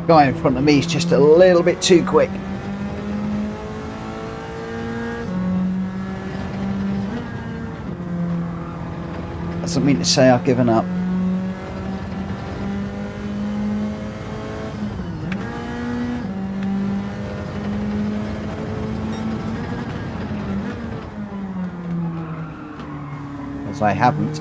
Guy in front of me is just a little bit too quick. Doesn't mean to say I've given up. As I haven't.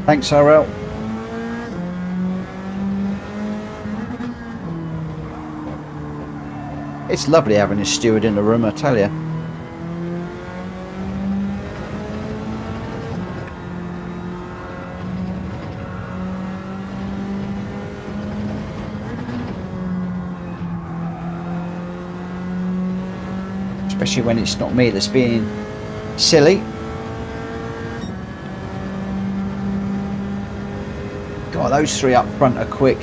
Thanks, RL. It's lovely having a steward in the room, I tell you. Especially when it's not me that's being silly. God, those three up front are quick.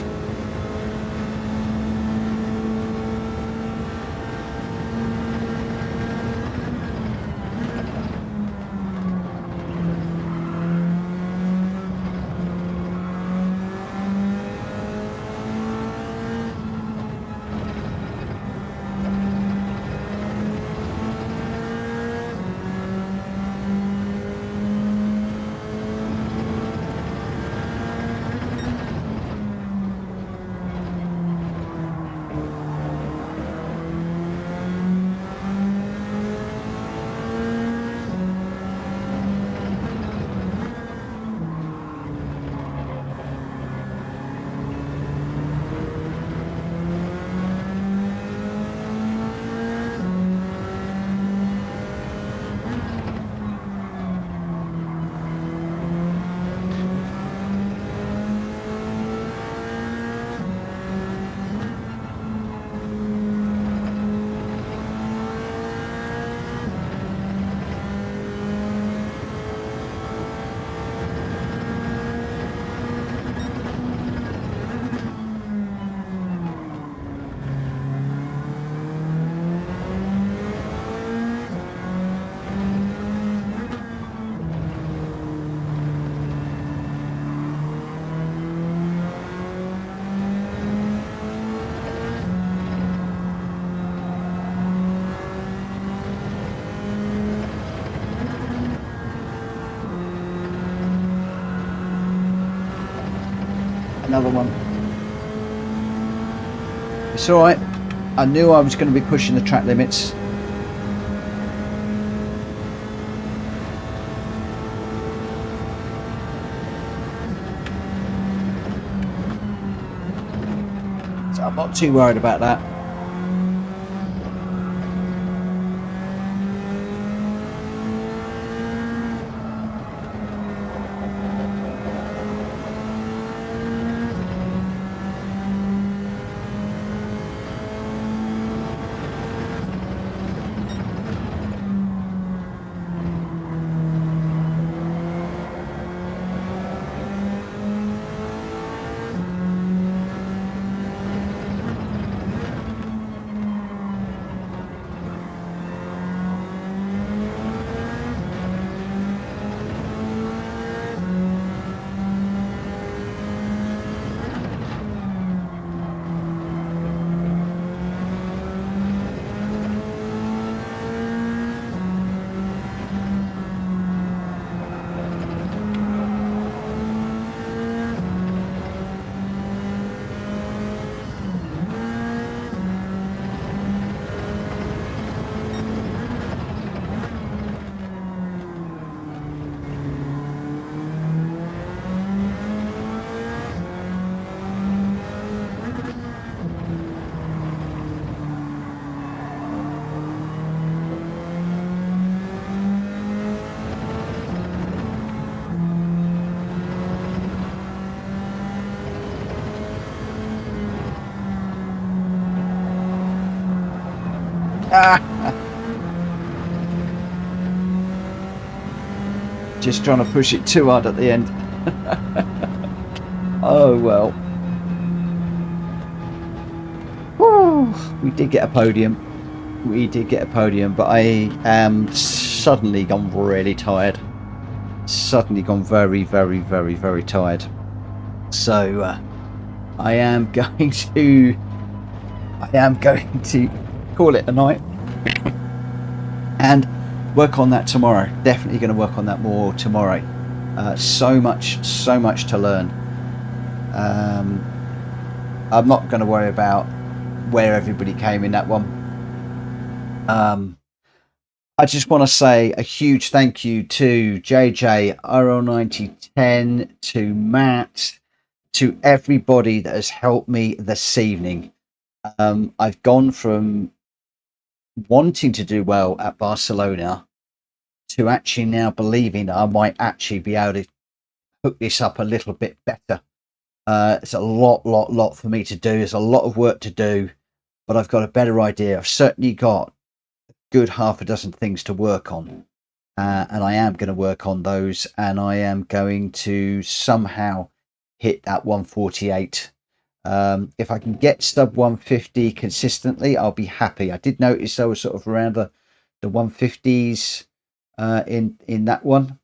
Another one. It's alright. I knew I was going to be pushing the track limits. So I'm not too worried about that. Just trying to push it too hard at the end. Oh well. Woo. We did get a podium. We did get a podium, but I am suddenly gone really tired. Suddenly gone very, very, very, very tired. So I am going to call it a night and work on that tomorrow. Definitely going to work on that more tomorrow. So much to learn. I'm not going to worry about where everybody came in that one. I just want to say a huge thank you to JJ, RL9010, to Matt, to everybody that has helped me this evening. I've gone from wanting to do well at Barcelona to actually now believing I might actually be able to hook this up a little bit better. It's a lot for me to do. There's a lot of work to do, but I've got a better idea. I've certainly got a good half a dozen things to work on, and I am going to work on those, and I am going to somehow hit that 148. If I can get sub 150 consistently, I'll be happy. I did notice I was sort of around the 150s in that one,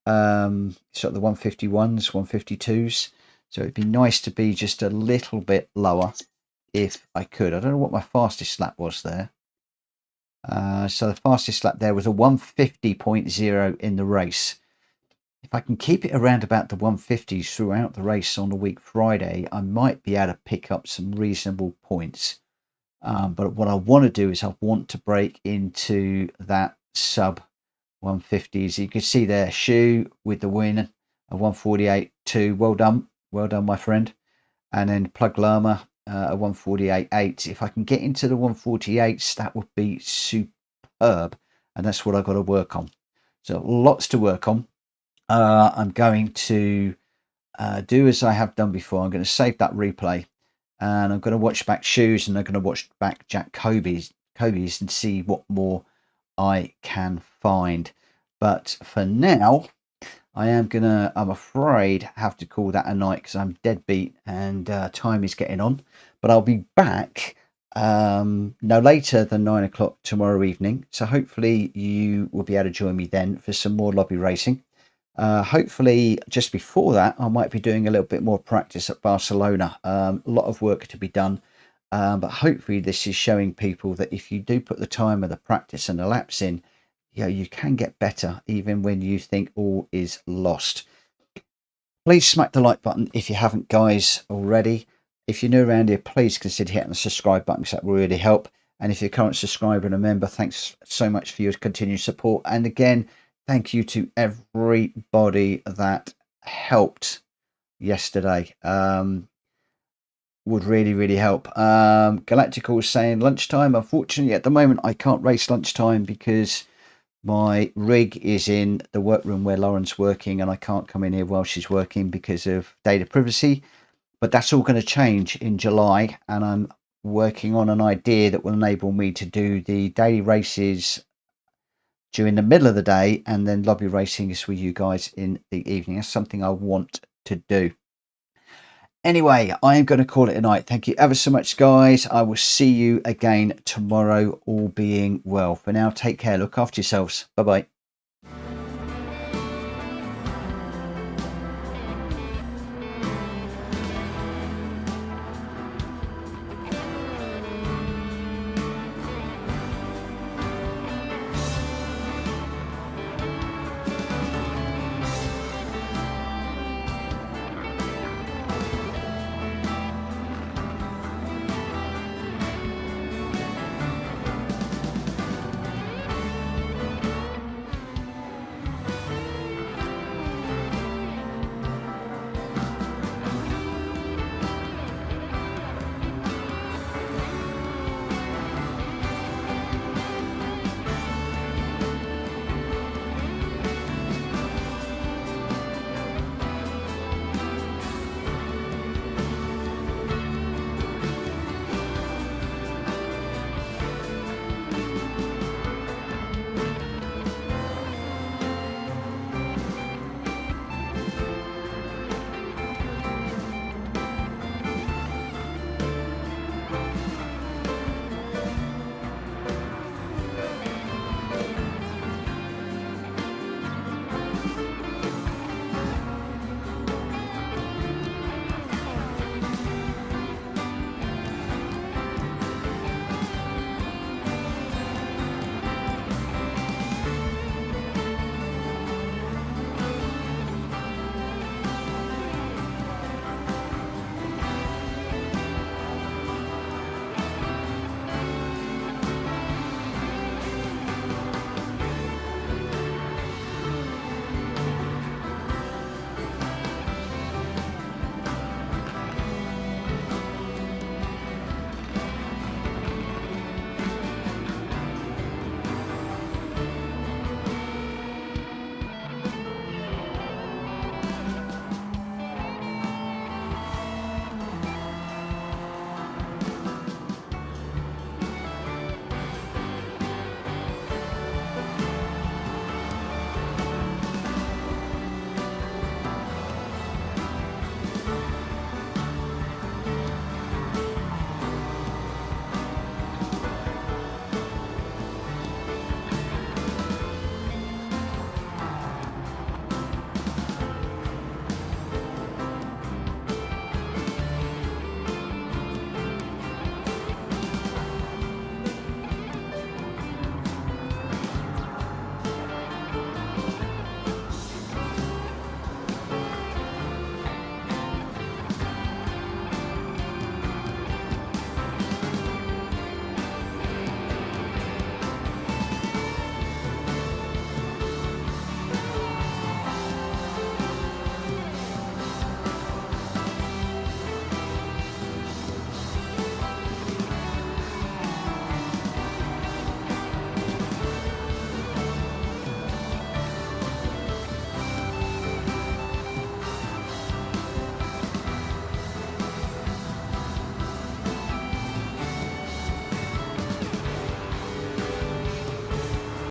sort of the 151s, 152s. So it'd be nice to be just a little bit lower if I could. I don't know what my fastest lap was there. So the fastest lap there was a 150.0 in the race. If I can keep it around about the 150s throughout the race on the week Friday, I might be able to pick up some reasonable points. But what I want to do is I want to break into that sub 150s. You can see there, Shoe with the win, a 148.2. Well done. Well done, my friend. And then Plug Llama, a 148.8. If I can get into the 148s, that would be superb. And that's what I've got to work on. So lots to work on. I'm going to do as I have done before. I'm going to save that replay. And I'm going to watch back Shoes, and I'm going to watch back Jack Kobe's and see what more I can find. But for now, I'm afraid, have to call that a night because I'm dead beat and time is getting on. But I'll be back no later than 9 o'clock tomorrow evening. So hopefully you will be able to join me then for some more lobby racing. Hopefully just before that, I might be doing a little bit more practice at Barcelona. A lot of work to be done. But hopefully this is showing people that if you do put the time of the practice and the laps in, you can get better even when you think all is lost. Please smack the like button if you haven't, guys, already. If you're new around here, please consider hitting the subscribe button because that will really help. And if you're a current subscriber and a member, thanks so much for your continued support. And again, thank you to everybody that helped yesterday. Would really help. Galactical is saying lunchtime. Unfortunately, at the moment, I can't race lunchtime because my rig is in the workroom where Lauren's working, and I can't come in here while she's working because of data privacy. But that's all going to change in July, and I'm working on an idea that will enable me to do the daily races during the middle of the day, and then lobby racing is with you guys in the evening. That's something I want to do. Anyway, I am going to call it a night. Thank you ever so much, guys. I will see you again tomorrow, all being well. For now, take care. Look after yourselves. Bye-bye.